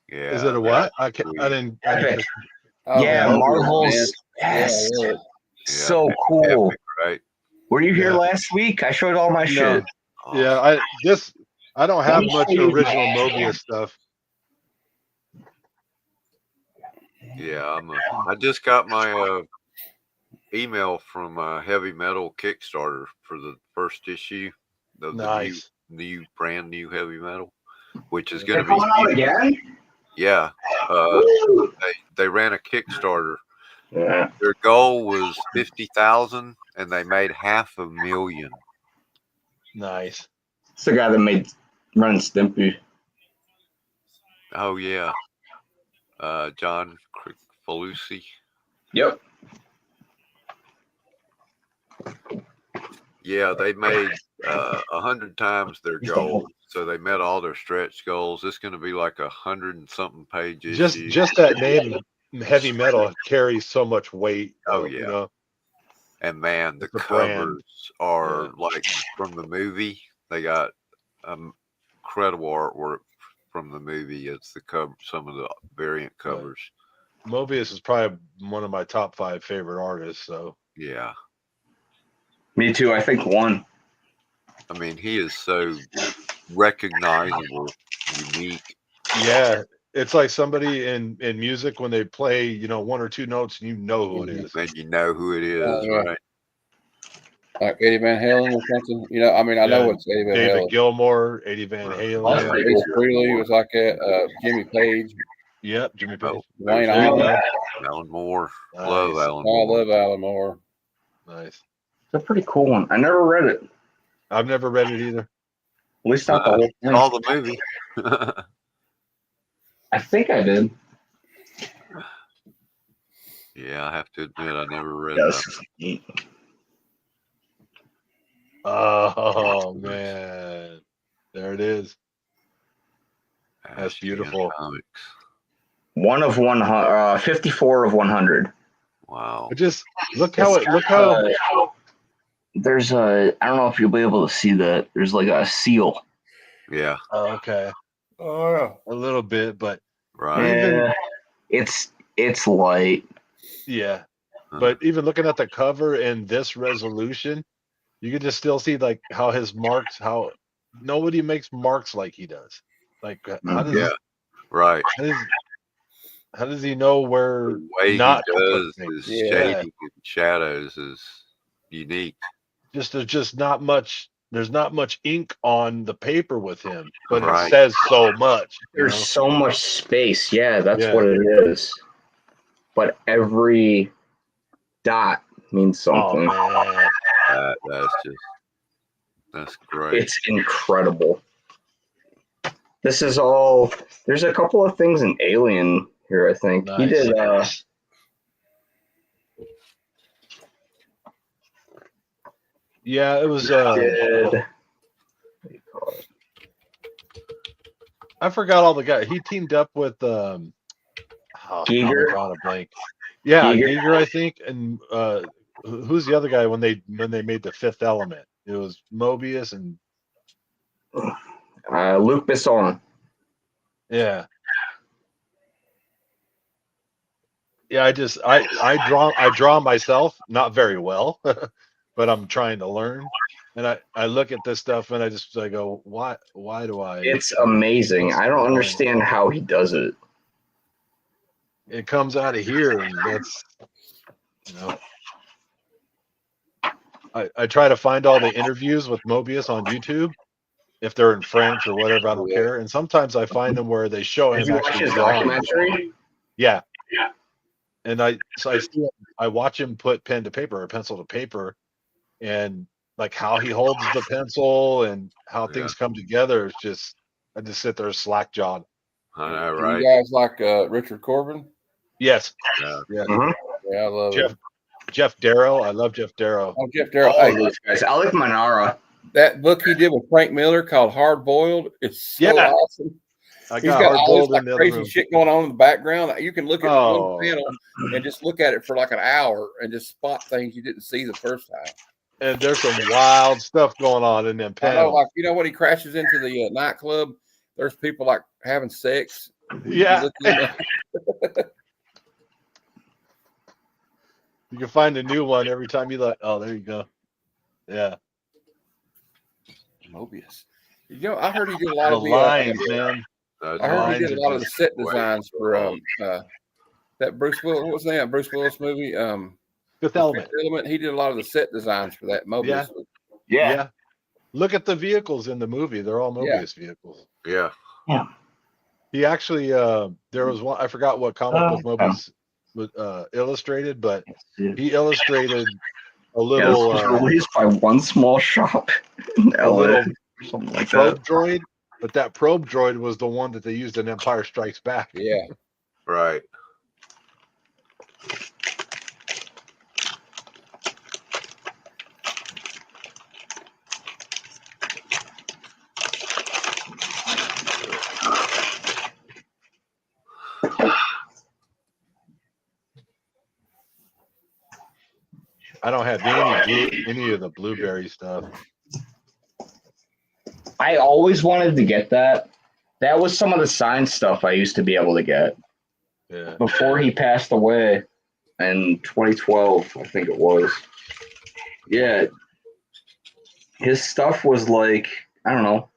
Yeah. Is it a what? I didn't. Epic. Oh, Yeah, man. Marvel's. Yes. Yeah, So cool. Epic, right? Were you here last week? I showed all my shit. Oh, Yeah, I don't have much original Mobius stuff. yeah, I just got my email from Heavy Metal Kickstarter for the first issue of the new brand new Heavy Metal, which is going to be out again. Yeah, they ran a Kickstarter. Yeah. Their goal was 50,000, and they made 500,000. Nice. It's the guy that made Ren and Stimpy. Oh yeah, John Falusi. Yep. Yeah, they made 100 times their goal, so they met all their stretch goals. It's going to be like 100 and something pages. Just that name, Heavy Metal, carries so much weight. Oh yeah. And man, the covers are like from the movie. They got incredible artwork from the movie. It's the cover, some of the variant covers. Mobius is probably one of my top 5 favorite artists. So yeah. Me too. I think one. I mean, he is so recognizable, unique. Yeah, it's like somebody in music when they play, 1 or 2 notes, and you know who it is. And you know who it is, right? Like Eddie Van Halen or something. I mean, I know it's Eddie Van Halen. David Gilmour, Eddie Van Halen. Ace Frehley was like that. Jimmy Page. Yep, Jimmy Page. Wayne Allen. Alan Moore. Nice. Love Alan Moore. Moore. I love Alan Moore. Nice. It's a pretty cool one. I never read it. I've never read it either. At least not the whole thing. All the movie. I think I did. Yeah, I have to admit, I never read that. Oh man, there it is. That's beautiful. Comics. 54 of 100. Wow. But just look how there's a, I don't know if you'll be able to see that. There's like a seal. Yeah. Oh, okay. Oh yeah. A little bit, but right. Yeah, it's light. Yeah. But even looking at the cover in this resolution, you can just still see like how his marks, how nobody makes marks like he does. Like how does right. how does he know where The way not he to put does things? his shading and shadows is unique. There's just not much. There's not much ink on the paper with him, but Right. it says so much. There's so much space. Yeah, that's Yeah. what it is. But every dot means something. Oh man, that's great. It's incredible. This is all. There's a couple of things in Alien here. I think he Nice. did. Yeah, it was. What do you call it? I forgot all the guys. He teamed up with Giger? drawing a blank. Yeah, Giger? Giger, I think, and who's the other guy when they made the Fifth Element? It was Mobius and Luc Besson. yeah. Yeah, I draw myself, not very well, but I'm trying to learn. And I look at this stuff and I go, why do I? It's amazing. I don't understand how he does it. It comes out of here, and that's, you know. I try to find all the interviews with Mobius on YouTube, if they're in French or whatever, I don't care. And sometimes I find them where they show Did him you watch actually his drawing. documentary? Yeah. And I watch him put pen to paper or pencil to paper, and like how he holds the pencil and how things come together. It's just, I just sit there slack jawed. I know, Do right? you guys like Richard Corbin? Yes. Yeah. Yeah, I love Jeff Darrow. I love Jeff Darrow. Oh, Jeff Darrow. All Hey, of those guys. I like Manara. that book he did with Frank Miller called Hard Boiled is so awesome. I He's got Hard all Boiled this in the other crazy room. shit going on in the background. You can look at Oh. one panel and just look at it for like an hour and just spot things you didn't see the first time. And there's some wild stuff going on in them I know, panels. like, you know, when he crashes into the nightclub, there's people like having sex. Yeah. You can find a new one every time you look. Oh, there you go. Yeah. Mobius. You know, I heard he did a lot The of the lines, man. I heard he did a lot of the set designs for that Bruce Willis. What was that Bruce Willis movie? Fifth Element. He did a lot of the set designs for that Mobius. Yeah. Look at the vehicles in the movie. They're all Mobius vehicles. Yeah. Yeah. He actually, there was one, I forgot what comic book Mobius illustrated, but he illustrated a little released by one small shop in LA, little something like probe that. droid, but that probe droid was the one that they used in Empire Strikes Back. Yeah. Right. I don't have any of the blueberry stuff. I always wanted to get that. That was some of the science stuff I used to be able to get. Yeah. Before he passed away in 2012, I think it was. Yeah. His stuff was like, I don't know,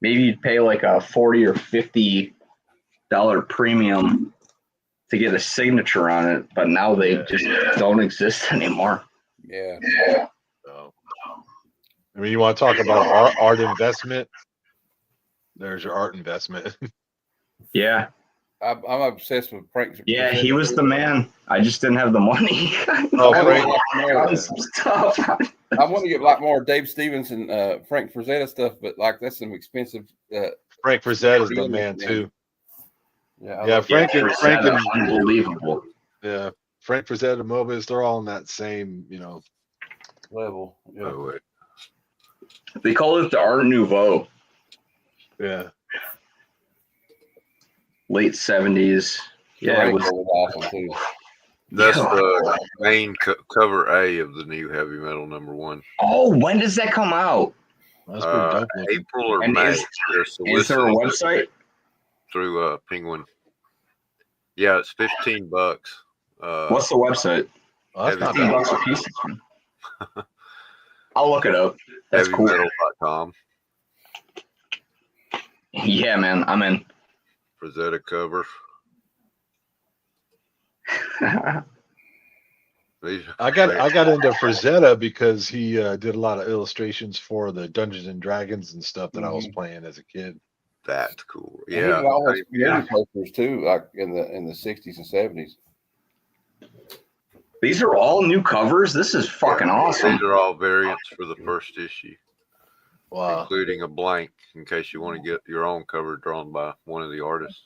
maybe you'd pay like a $40 or $50 premium to get a signature on it, but now they just don't exist anymore. Yeah. So, I mean, you want to talk about art investment? There's your art investment. Yeah. I'm obsessed with Frank. Yeah, he was the man. I just didn't have the money. Oh, I Frank. got some stuff. I want to get like more Dave Stevens and Frank Frazetta stuff, but like that's some expensive. Frank Frazetta is the man too. Yeah, Frank and unbelievable. Yeah, Frank Frazetta, Mobius, they're all in that same, level. Yeah. Oh, wait. They call it the Art Nouveau. Yeah. Late 70s. Yeah, it was awesome too. That's the main cover A of the new Heavy Metal #1. Oh, when does that come out? That's pretty dope. April or And May. is there a website? Through Penguin. Yeah, it's $15. What's the website? Well, that's not Heavy bad. $15 a piece. I'll look it up. That's cool. HeavyMetal.com. Yeah, man, I'm in. Frazetta cover. I got into Frazetta because he did a lot of illustrations for the Dungeons and Dragons and stuff that I was playing as a kid. That's cool. And he Yeah. did all his movie posters too, like in the 60s and 70s. These are all new covers. This is fucking awesome. These are all variants for the first issue. Wow. Including a blank in case you want to get your own cover drawn by one of the artists.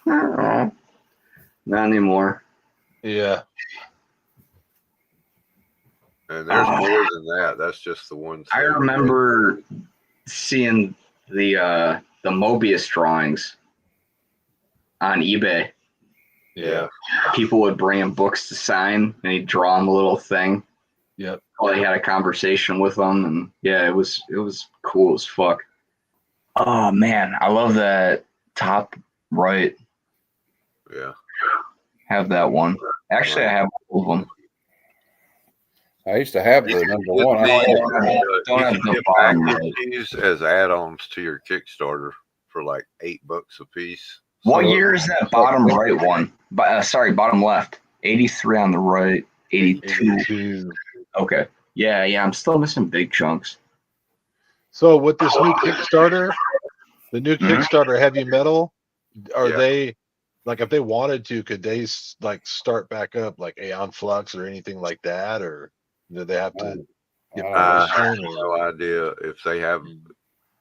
Not anymore. Yeah. And there's more than that. That's just the one. I remember seeing the Mobius drawings on eBay. Yeah. People would bring him books to sign, and he'd draw him a little thing. Yep. While he had a conversation with them, and yeah, it was cool as fuck. Oh man, I love that top right. Yeah. Have that one. Actually, I have all of them. I used to have the number one. Don't have the bottom right. These as add-ons to your Kickstarter for like $8 a piece. What year is that bottom right one? Bottom left. 83 on the right. 82. Okay. Yeah, I'm still missing big chunks. So with this new Kickstarter, the new Kickstarter Heavy Metal, are they like if they wanted to, could they like start back up like Aeon Flux or anything like that, or do they have to get I have no idea if they have,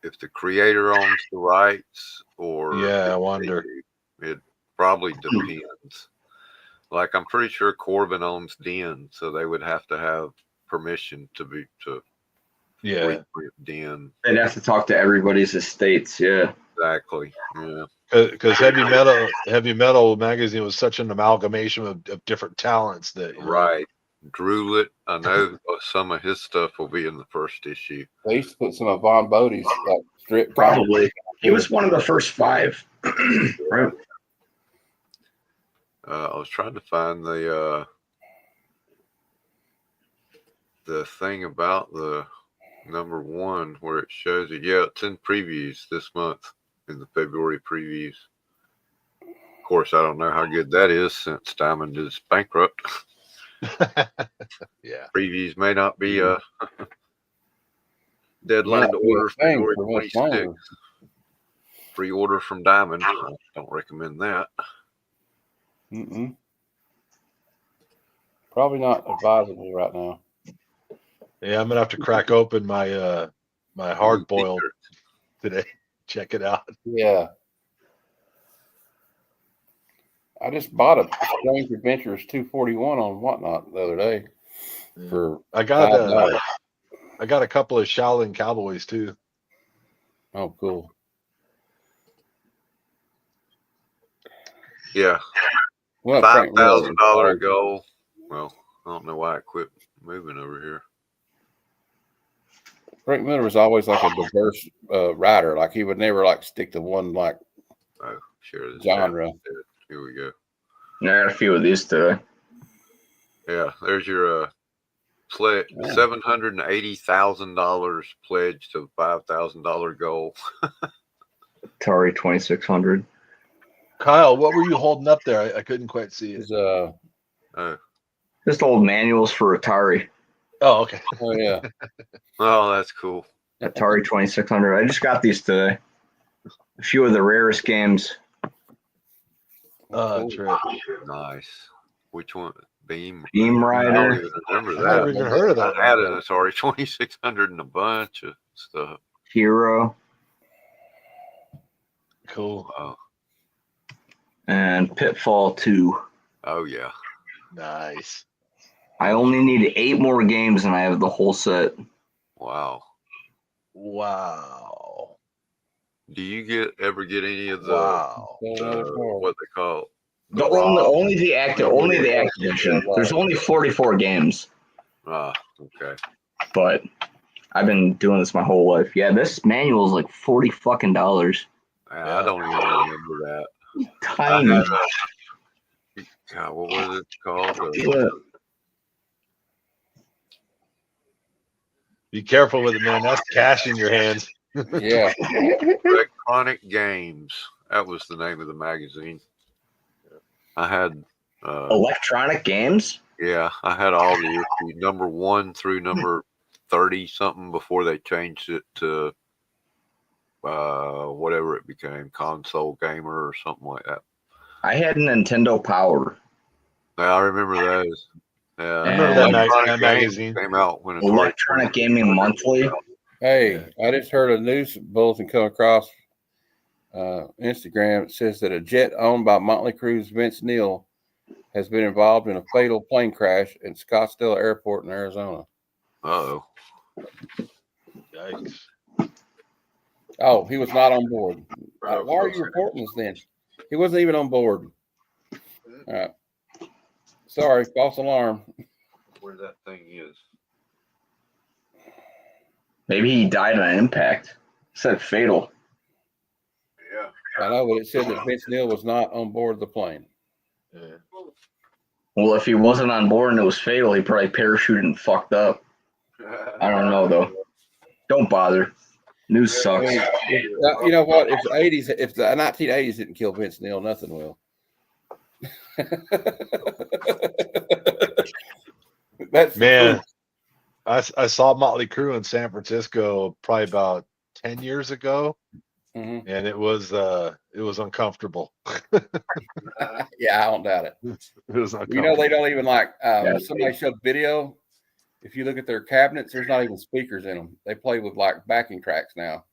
if the creator owns the rights or I wonder. It probably depends. Like I'm pretty sure Corbin owns Den, so they would have to have permission to reprint Den. They'd have to talk to everybody's estates. Yeah, exactly. Yeah, because Heavy Metal magazine was such an amalgamation of different talents that right. Drulet, I know some of his stuff will be in the first issue. They used to put some of Von Bodie's like strip. Probably. He was one of the first 5. Right. I was trying to find the thing about the number 1 where it shows it. Yeah, it's in previews this month, in the February previews. Of course, I don't know how good that is since Diamond is bankrupt. Yeah, previews may not be a deadline to order February 26th. Pre-order from Diamond. I don't recommend that. Probably not advisable right now. Yeah, I'm gonna have to crack open my my hard boiled today. Check it out. Yeah. I just bought a Strange Adventures 241 on Whatnot the other day. For I got a couple of Shaolin Cowboys too. Oh, cool. Yeah. Well, $5,000 goal. Well, I don't know why I quit moving over here. Frank Miller was always like a diverse writer. Like he would never like stick to one like genre. Here we go. I got a few of these today. Yeah, there's your $780,000 pledge to $5,000 goal. Atari 2600. Kyle, what were you holding up there? I couldn't quite see it. Just old manuals for Atari. Oh, okay. Oh, yeah. Oh, that's cool. Atari 2600. I just got these today. A few of the rarest games. True. Nice. Which one? Beam Rider. I don't even remember that. I never even heard of that. I had an Atari 2600 and a bunch of stuff. Hero. Cool. And Pitfall 2. Oh, yeah. Nice. I only need 8 more games and I have the whole set. Wow. Do you ever get any of the what they call only the active edition? There's only 44 games. Okay. But I've been doing this my whole life. Yeah, this manual is like $40 fucking. I don't even remember that. Tiny. God, what was it called? Be careful with it, man. That's cash in your hands. Yeah. Electronic Games. That was the name of the magazine. I had Electronic Games? Yeah, I had all the issues, number 1 through number 30 something before they changed it to whatever it became, Console Gamer or something like that. I had Nintendo Power. Yeah, I remember those. Yeah, I remember that Electronic magazine. Games came out when Electronic Gaming Monthly. Hey, I just heard a news bulletin come across Instagram. It says that a jet owned by Motley Crue's Vince Neil has been involved in a fatal plane crash at Scottsdale Airport in Arizona. Uh-oh. Yikes. Oh, he was not on board. Why are you reporting this then? He wasn't even on board. All right. Sorry, false alarm. Where that thing is. Maybe he died on impact. It said fatal. Yeah. I know, but it said that Vince Neil was not on board the plane. Yeah. Well, if he wasn't on board and it was fatal, he probably parachuted and fucked up. I don't know, though. Don't bother. News sucks. You know what? If the 1980s didn't kill Vince Neil, nothing will. That's Man, I saw Motley Crue in San Francisco probably about 10 years ago, and it was uncomfortable. Yeah, I don't doubt it. It was uncomfortable. You know, they don't even like somebody showed video. If you look at their cabinets, there's not even speakers in them. They play with like backing tracks now.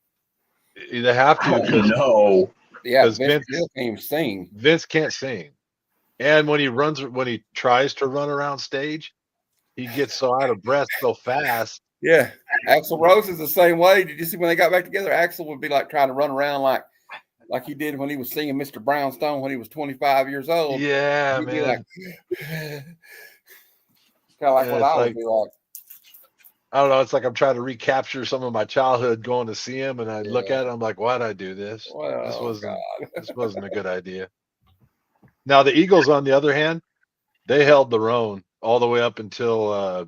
They have to. No. Yeah, Vince can't even sing. Vince can't sing. And when he tries to run around stage, he gets so out of breath so fast. Yeah. Axl Rose is the same way. Did you see when they got back together? Axl would be like trying to run around like he did when he was singing Mr. Brownstone when he was 25 years old. Yeah, He'd man. be like, kind of like what I would be like. I don't know. It's like I'm trying to recapture some of my childhood going to see him, and I look at it, I'm like, why'd I do this? This wasn't a good idea. Now the Eagles, on the other hand, they held their own all the way up until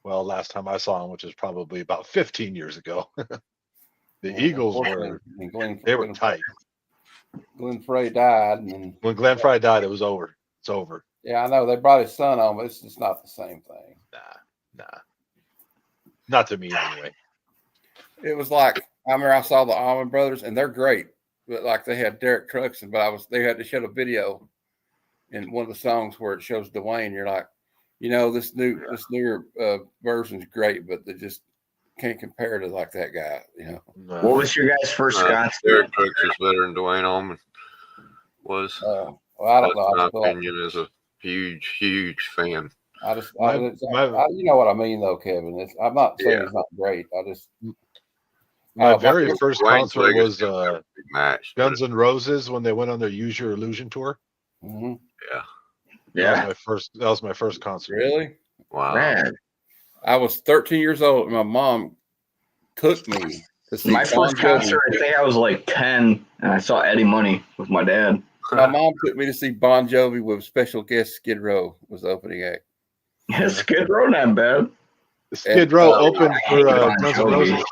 last time I saw them, which is probably about 15 years ago. The Eagles were tight. Glenn Frey died, and when Glenn Frey died, it was over. It's over. Yeah, I know they brought his son on, but it's just not the same thing. Nah. Not to me, anyway. It was like I remember I saw the Allman Brothers, and they're great. But like they had Derek Truxton, but they had to show a video in one of the songs where it shows Dwayne. You're like, you know, this newer version's great, but they just can't compare to like that guy. You know. What was your guys' first concert? Derek Truxton is better than Dwayne Allman was. Well, I don't know. That's my opinion as a huge fan. You know what I mean, though, Kevin. I'm not saying it's not great. My very first concert was Guns N' Roses when they went on their Use Your Illusion tour. Mm-hmm. Yeah. That was my first concert. Really? Wow. Man. I was 13 years old, and my mom took me to see my first concert. I think I was like 10, and I saw Eddie Money with my dad. My mom took me to see Bon Jovi with special guest Skid Row was the opening act. Yeah, Skid Row not bad. Skid Row opened for Guns N' Roses.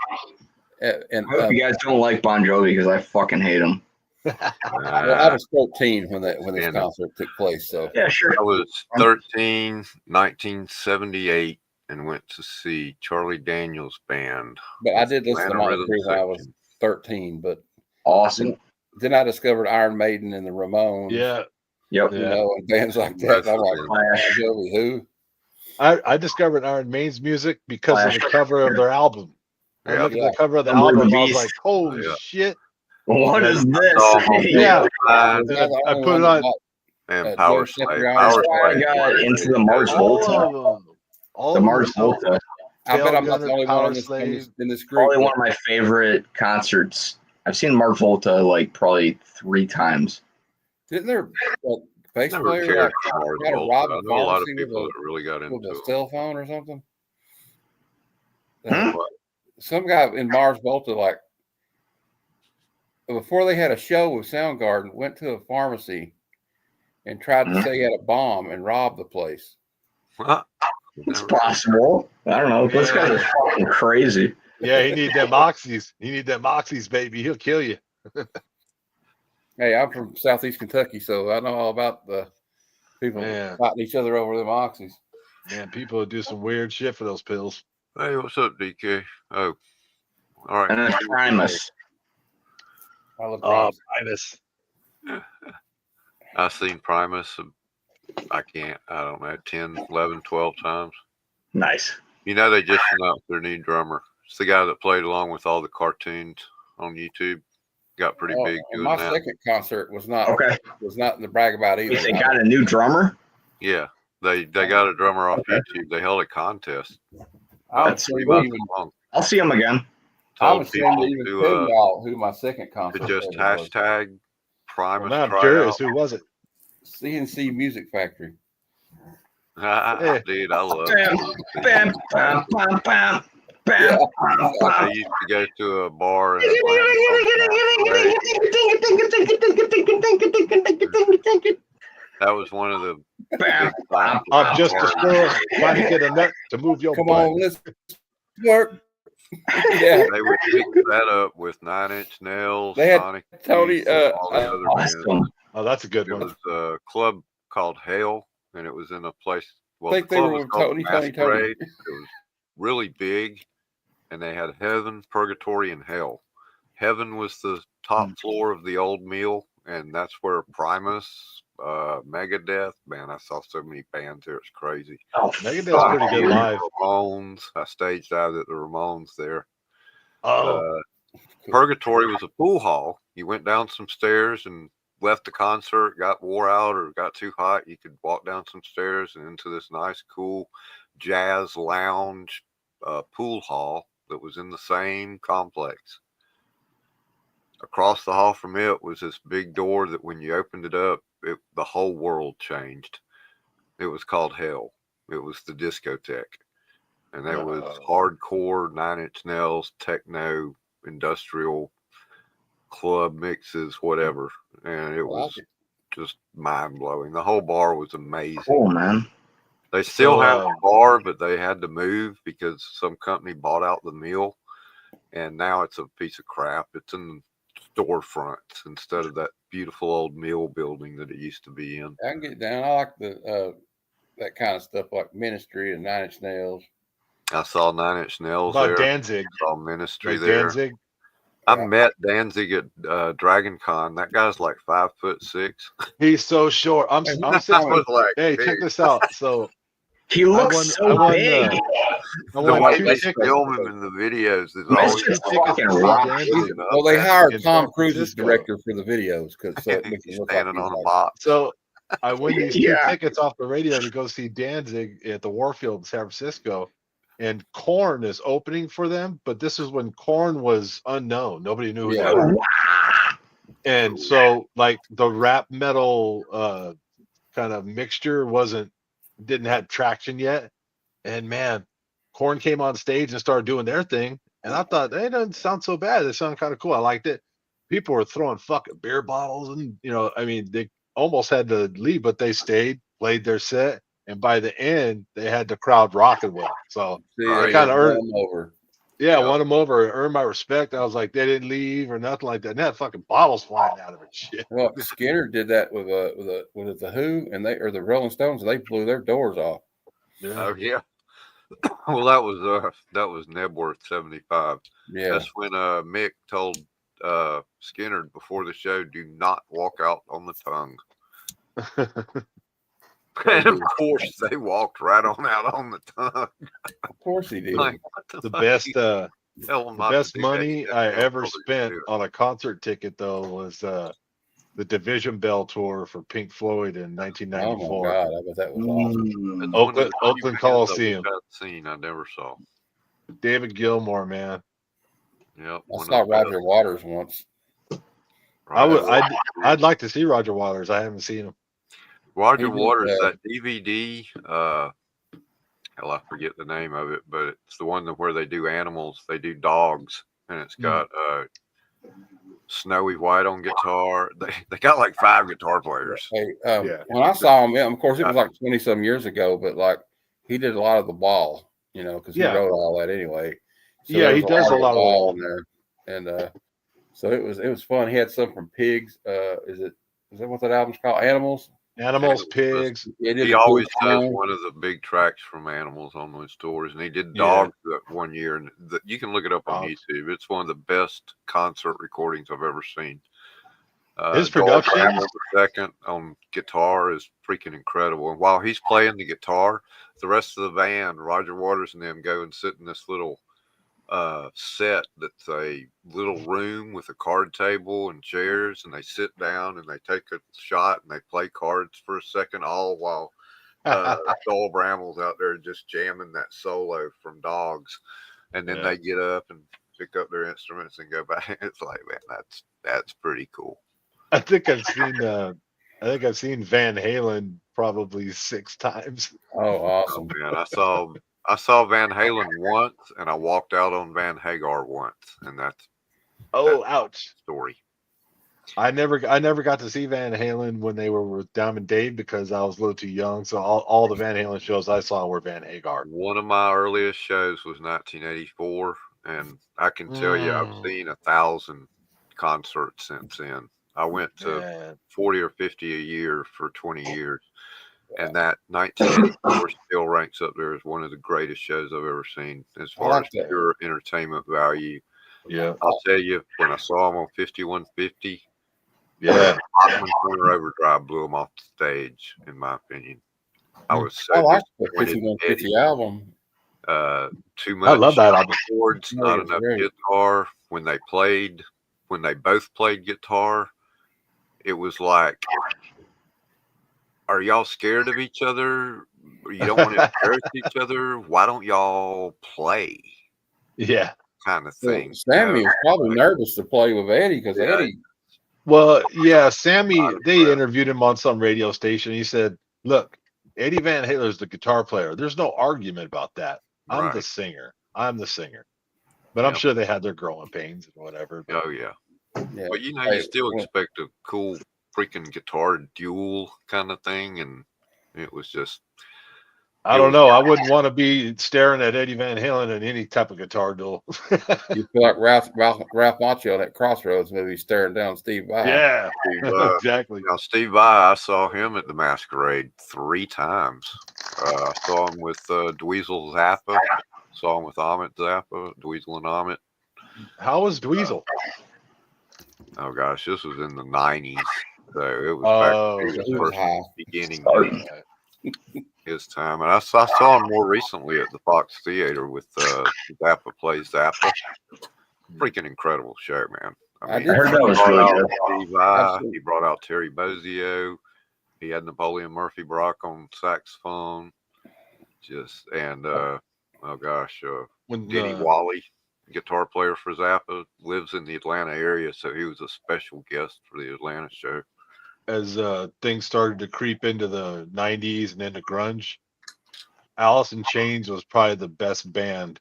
And I hope you guys don't like Bon Jovi because I fucking hate him. I was 13 when this concert took place. So yeah, sure. I was 13, 1978, and went to see Charlie Daniels Band. But I did listen to Motley Crue when I was 13. But awesome. Then I discovered Iron Maiden and the Ramones. Yeah. Yep. You know, and bands like that. I'm like, Bon Jovi, who? I discovered Iron Maiden's music because of the cover of their album. I looked at the cover of the Number album, the I was Beast. like, holy shit. What is this? Yeah. I put it on. And Power Slave. I got into the Mars Volta. The Mars Volta. I bet I'm not the only one in this group. Probably one of my favorite concerts. I've seen Mars Volta like probably 3 times. Didn't there a bass player had a rob a lot of people that really got into a cell phone or something? Hmm? Some guy in Mars Volta, like before they had a show with Soundgarden, went to a pharmacy and tried to say he had a bomb and robbed the place. It's possible. I don't know. This guy is fucking crazy. Yeah, he need them moxies. He need them moxies, baby. He'll kill you. Hey, I'm from Southeast Kentucky, so I know all about the people fighting each other over them oxys. Man, people do some weird shit for those pills. Hey, what's up, DK? Oh, all right. And then Primus. I love Primus. Primus. I've seen Primus, I don't know, 10, 11, 12 times. Nice. You know, they just announced their new drummer. It's the guy that played along with all the cartoons on YouTube. Got pretty big doing my that. second concert was not to brag about either. They got a new drummer? Yeah, they got a drummer off YouTube. They held a contest. I'll see him again. I'm ashamed to even tell y'all who my second concert to just was. hashtag Primus. I'm curious, who was it? CNC Music Factory. Dude, I love it. Bam, bam, bam, bam. Bam, I used to go to a bar. That was one of the. I'm just a squirrel trying to get a nut to move your Come butt. on, let's work. Yeah. They would mix that up with 9 Inch Nails. They had Sonic Tony. all the other bands. Oh, that's a good It one. was a club called Hell, and it was in a place. Well, I think the they club were was with called Tony. Masquerade. It was really big, and they had heaven, purgatory, and hell. Heaven was the top floor of the old mill, and that's where Primus, Megadeth. Man, I saw so many bands there; it's crazy. Oh, Megadeth's pretty good live. Ramones. I stage dived at the Ramones there. Oh, Purgatory was a pool hall. You went down some stairs and left the concert, got wore out or got too hot. You could walk down some stairs and into this nice, cool jazz lounge pool hall that was in the same complex. Across the hall from it was this big door that when you opened it up, the whole world changed. It was called Hell. It was the discotheque. And there was hardcore, 9 Inch Nails, techno, industrial, club mixes, whatever. And it was just mind-blowing. The whole bar was amazing. Oh, man. They still have a bar, but they had to move because some company bought out the mill. And now it's a piece of crap. It's in storefronts instead of that beautiful old mill building that it used to be in. I can get down. I like the that kind of stuff like Ministry and 9 Inch Nails. I saw 9 Inch Nails about there. Danzig. I saw Ministry Like there. Danzig. I met Danzig at Dragon Con. That guy's like 5'6". He's so short. I'm sitting like, hey, check this out. So he looks so big. The way they film him in the videos is always fucking rock. Well, they hired Tom Cruise as director for the videos because he's standing on a box. So I win these 2 tickets off the radio to go see Danzig at the Warfield in San Francisco, and Korn is opening for them. But this is when Korn was unknown; nobody knew who they were. And so, like the rap metal kind of mixture didn't have traction yet. And man, Korn came on stage and started doing their thing, and I thought, hey, it doesn't sound so bad. It sounded kind of cool. I liked it. People were throwing fucking beer bottles, and I mean, they almost had to leave, but they stayed, played their set, and by the end, they had the crowd rocking with them. So I kind of earned them over. Yeah, won them over, earned my respect. I was like, they didn't leave or nothing like that. And they had fucking bottles flying out of it. Shit. Well, Skinner did that with the Who and the Rolling Stones. And they blew their doors off. Yeah. Oh yeah. Well, that was Nebworth 75. Yeah. That's when Mick told Skinner before the show, do not walk out on the tongue. And of course, they walked right on out on the tongue. Of course he did. Like, the best money I ever spent on a concert ticket, though, was the Division Bell tour for Pink Floyd in 1994. Oh my God, I bet that was awesome. Oakland Coliseum. Scene I never saw. David Gilmour, man. Yep. I saw Roger Waters once. I'd like to see Roger Waters. I haven't seen him. Roger Waters, that DVD, hell, I forget the name of it, but it's the one where they do animals, they do dogs, and it's got Snowy White on guitar. They got like 5 guitar players. Hey, when I saw him, of course, it was like 20-some years ago, but like he did a lot of the Wall. you know, because he wrote all that anyway. So yeah, he does a lot of all in there, and so it was fun. He had some from Pigs. Is that what that album's called? Animals, pigs. He always does one of the big tracks from Animals on those tours, and he did Dogs that one year. And you can look it up on YouTube. It's one of the best concert recordings I've ever seen. His production second on guitar is freaking incredible. And while he's playing the guitar, the rest of the band, Roger Waters and them, go and sit in this little set that's a little room with a card table and chairs, and they sit down and they take a shot and they play cards for a second, all while Joel Bramwell's out there just jamming that solo from Dogs, and then they get up and pick up their instruments and go back. It's like, man, that's pretty cool. I think I've seen Van Halen probably 6 times. Oh, awesome. Oh, man, I saw Van Halen once, and I walked out on Van Hagar once, and that's ouch story. I never got to see Van Halen when they were with Diamond Dave because I was a little too young. So all the Van Halen shows I saw were Van Hagar. One of my earliest shows was 1984, and I can tell you I've seen 1,000 concerts since then. I went to 40 or 50 a year for 20 years. And that 1984 still ranks up there as one of the greatest shows I've ever seen as far as pure entertainment value. Yeah. I'll tell you, when I saw him on 5150, Bachman Corner Overdrive blew him off the stage, in my opinion. I was so like the 5150 album. Too much. I love that album. Chords, not enough guitar. When they both played guitar, it was like, are y'all scared of each other? You don't want to embarrass each other? Why don't y'all play? Yeah. Kind of thing. Sammy was probably nervous to play with Eddie because Eddie. Well, yeah, Sammy, they interviewed him on some radio station. He said, look, Eddie Van Halen is the guitar player. There's no argument about that. I'm the singer. But I'm sure they had their growing pains and whatever. But. Oh, yeah. But, you still expect a cool freaking guitar duel kind of thing, and it was just I don't know. I wouldn't want to be staring at Eddie Van Halen in any type of guitar duel. You feel like Ralph Macchio in that Crossroads movie staring down Steve Vai. Yeah, exactly. Now, Steve Vai, I saw him at the Masquerade 3 times. I saw him with Dweezil Zappa. Saw him with Amit Zappa, Dweezil and Amit. How was Dweezil? Oh gosh, this was in the 90s. So it was back first beginning of his time. And I saw him more recently at the Fox Theater with Zappa Plays Zappa. Freaking incredible show, man. I heard that was really good. Steve Vai, he brought out Terry Bozzio. He had Napoleon Murphy Brock on saxophone. Denny Wally, guitar player for Zappa, lives in the Atlanta area, so he was a special guest for the Atlanta show. As things started to creep into the 90s and into grunge, Alice in Chains was probably the best band.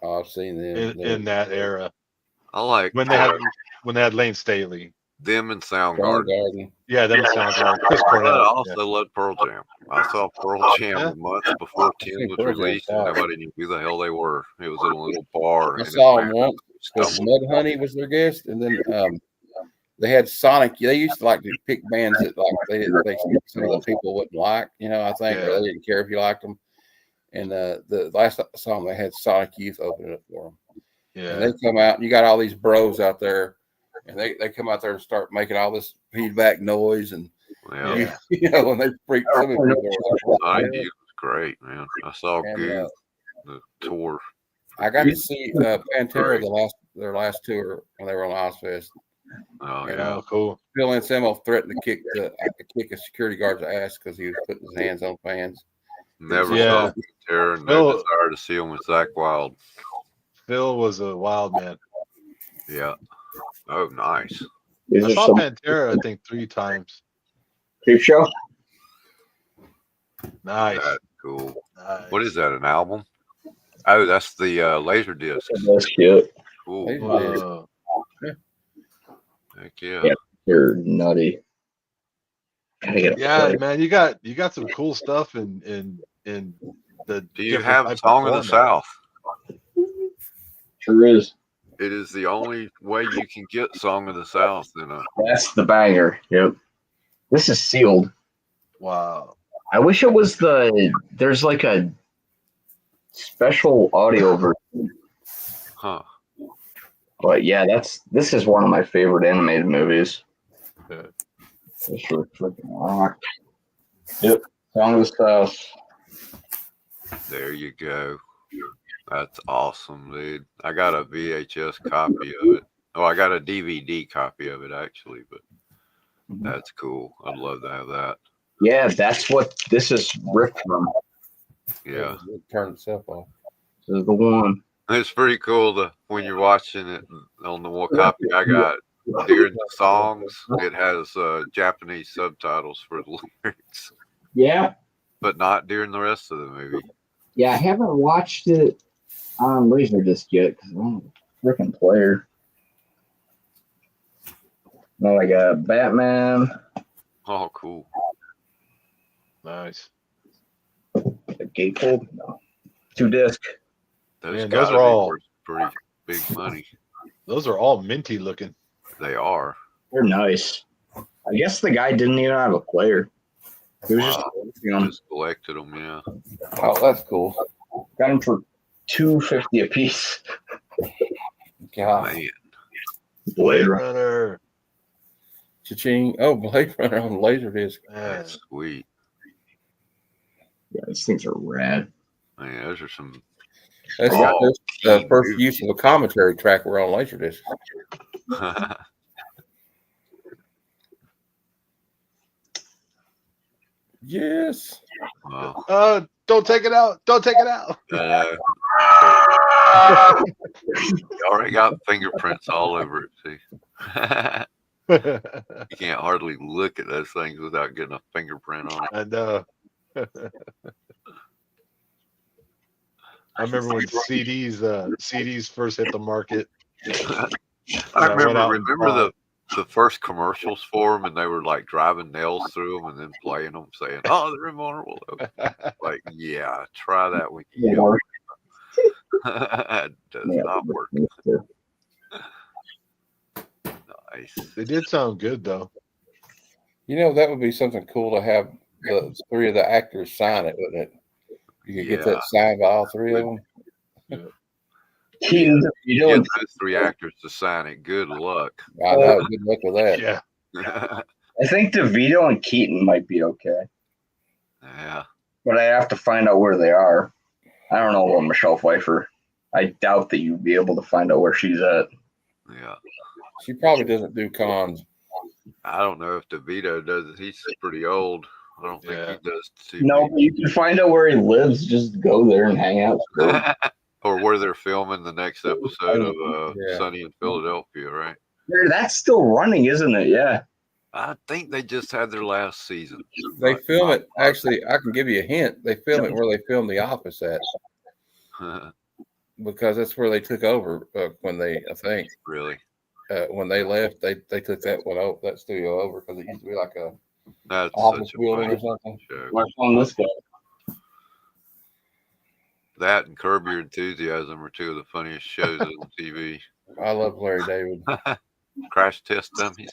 I've seen them in that era. I like when they had Lane Staley. Them and Soundgarden. Yeah, them and Soundgarden. Chris I Cornell. also loved Pearl Jam. I saw Pearl Jam a month before 10 was released, and nobody knew who the hell they were. It was in a little bar. I saw them once because Mudhoney was their guest, and then they had Sonic. They used to like to pick bands that like some of the people wouldn't like, I think, or they didn't care if you liked them. And the last song they had Sonic Youth open it up for them. Yeah, and they come out, and you got all these bros out there, and they come out there and start making all this feedback noise, and when they freak some of people. Sonic Youth was great, man. I saw Goo, the tour. I got to see Pantera their last tour when they were on Ozfest. Oh yeah, cool. Phil Anselmo threatened to kick a security guard's ass because he was putting his hands on fans. Never saw Pantera, and no desire to see him with Zakk Wylde. Phil was a wild man. Yeah. Oh, nice. I saw Pantera, I think, 3 times. Creep Show? Nice. That's cool. Nice. What is that, an album? Oh, that's the laser disc. That's cute. Cool. Heck yeah. You're nutty. Yeah, man, you got some cool stuff in the Do you different have types Song of the formats. South? Sure is. It is the only way you can get Song of the South in a. That's the banger. Yep. This is sealed. Wow. I wish it was there's like a special audio version. Huh. But yeah, this is one of my favorite animated movies. Yeah. This sure freaking rock. Yep. Song of the South. There you go. That's awesome, dude. I got a VHS copy of it. Oh, I got a DVD copy of it actually, but that's cool. I'd love to have that. Yeah, that's what this is ripped from. Yeah. It turned itself off. This is the one. It's pretty cool to when you're watching it on the one copy I got. During the songs, it has Japanese subtitles for the lyrics, Yeah. but not during the rest of the movie. Yeah, I haven't watched it on Laserdisc yet because I'm a freaking player. No, I got Batman. Oh, cool. Nice. The Gatefold? No. 2-disc. Those Man, those gotta are be all- worth pretty big money. Those are all minty looking. They are. They're nice. I guess the guy didn't even have a player. He was just Wow. collecting them. Just collected them, yeah. Oh, that's cool. Got them for $2.50 a piece. God. Man, Blade Runner. Runner. Cha-ching. Oh, Blade Runner on Laserdisc. Man. that's sweet. Yeah, these things are rad. Man, those are some. That's Oh, the first use of a commentary track we're on Laserdisc. Yes. Wow. Don't take it out. Don't take it out. You already got fingerprints all over it, see. You can't hardly look at those things without getting a fingerprint on it. I know. I remember when CDs first hit the market. I went out and remember bought- the first commercials for them, and they were like driving nails through them and then playing them, saying, "Oh, they're invulnerable." Like, yeah, try that when you More. It does Yeah, not work. Nice. They did sound good though. You know, that would be something cool to have the three of the actors sign it, wouldn't it? You could get that signed by all three of them. You Get know, those three actors to sign it. Good luck. I know. Good luck with that. Yeah. I think DeVito and Keaton might be okay, Yeah. but I have to find out where they are. I don't know about Michelle Pfeiffer. I doubt that you'd be able to find out where she's at. Yeah. She probably doesn't do cons. I don't know if DeVito does it. He's pretty old. I don't think Yeah. he does TV. No, but you can find out where he lives. Just go there and hang out. Or where they're filming the next episode of Yeah. Sunny in Philadelphia, right? That's still running, isn't it? Yeah. I think they just had their last season. They film it. Actually, I can give you a hint. They film it where they filmed The Office at, because that's where they took over when they, I think, Really? when they left, they took that studio over because it used to be like a That's office such a building or funny something. show. Where's on this guy? That and Curb Your Enthusiasm are two of the funniest shows on TV. I love Larry David. Crash Test Dummies.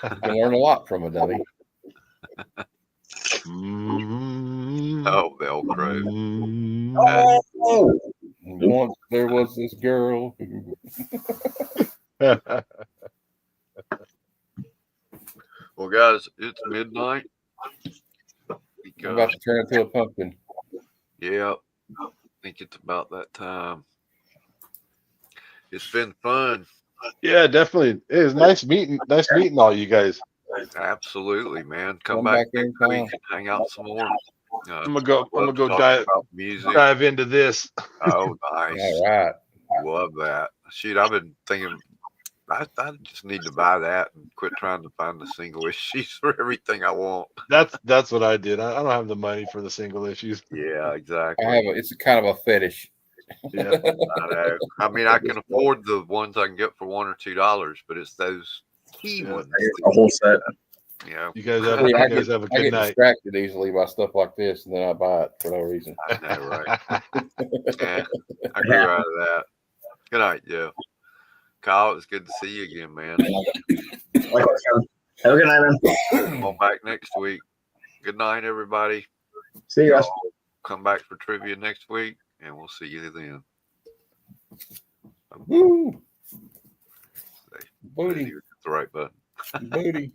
You can learn a lot from a dummy. Oh, Velcro. Oh, Once there was this girl who Well, guys, it's midnight. I'm about to turn into a pumpkin. Yeah, I think it's about that time. It's been fun. Yeah, definitely. It is nice meeting all you guys. Absolutely, man. Come Come back back next anytime. week and hang out some more. I'm gonna go talk dive about music. dive into this. Oh, nice. All right. Love that. Shoot, I've been thinking I just need to buy that and quit trying to find the single issues for everything I want. That's what I did. I don't have the money for the single issues. Yeah, exactly. It's a kind of a fetish. Yeah. I know. I mean, I can afford the ones I can get for $1 or $2, but it's those key ones. a whole set. Yeah, You guys have, See, you I guys get, have a I good get night. distracted easily by stuff like this, and then I buy it for no reason. I know, right? Yeah, I grew out of that. Good night, Jeff. Kyle, it's good to see you again, man. Likewise, Kevin. Have a good night, man. Come on back next week. Good night, everybody. See you guys. Come back for trivia next week, and we'll see you then. Woo! I didn't Booty. even hit the right button. Booty.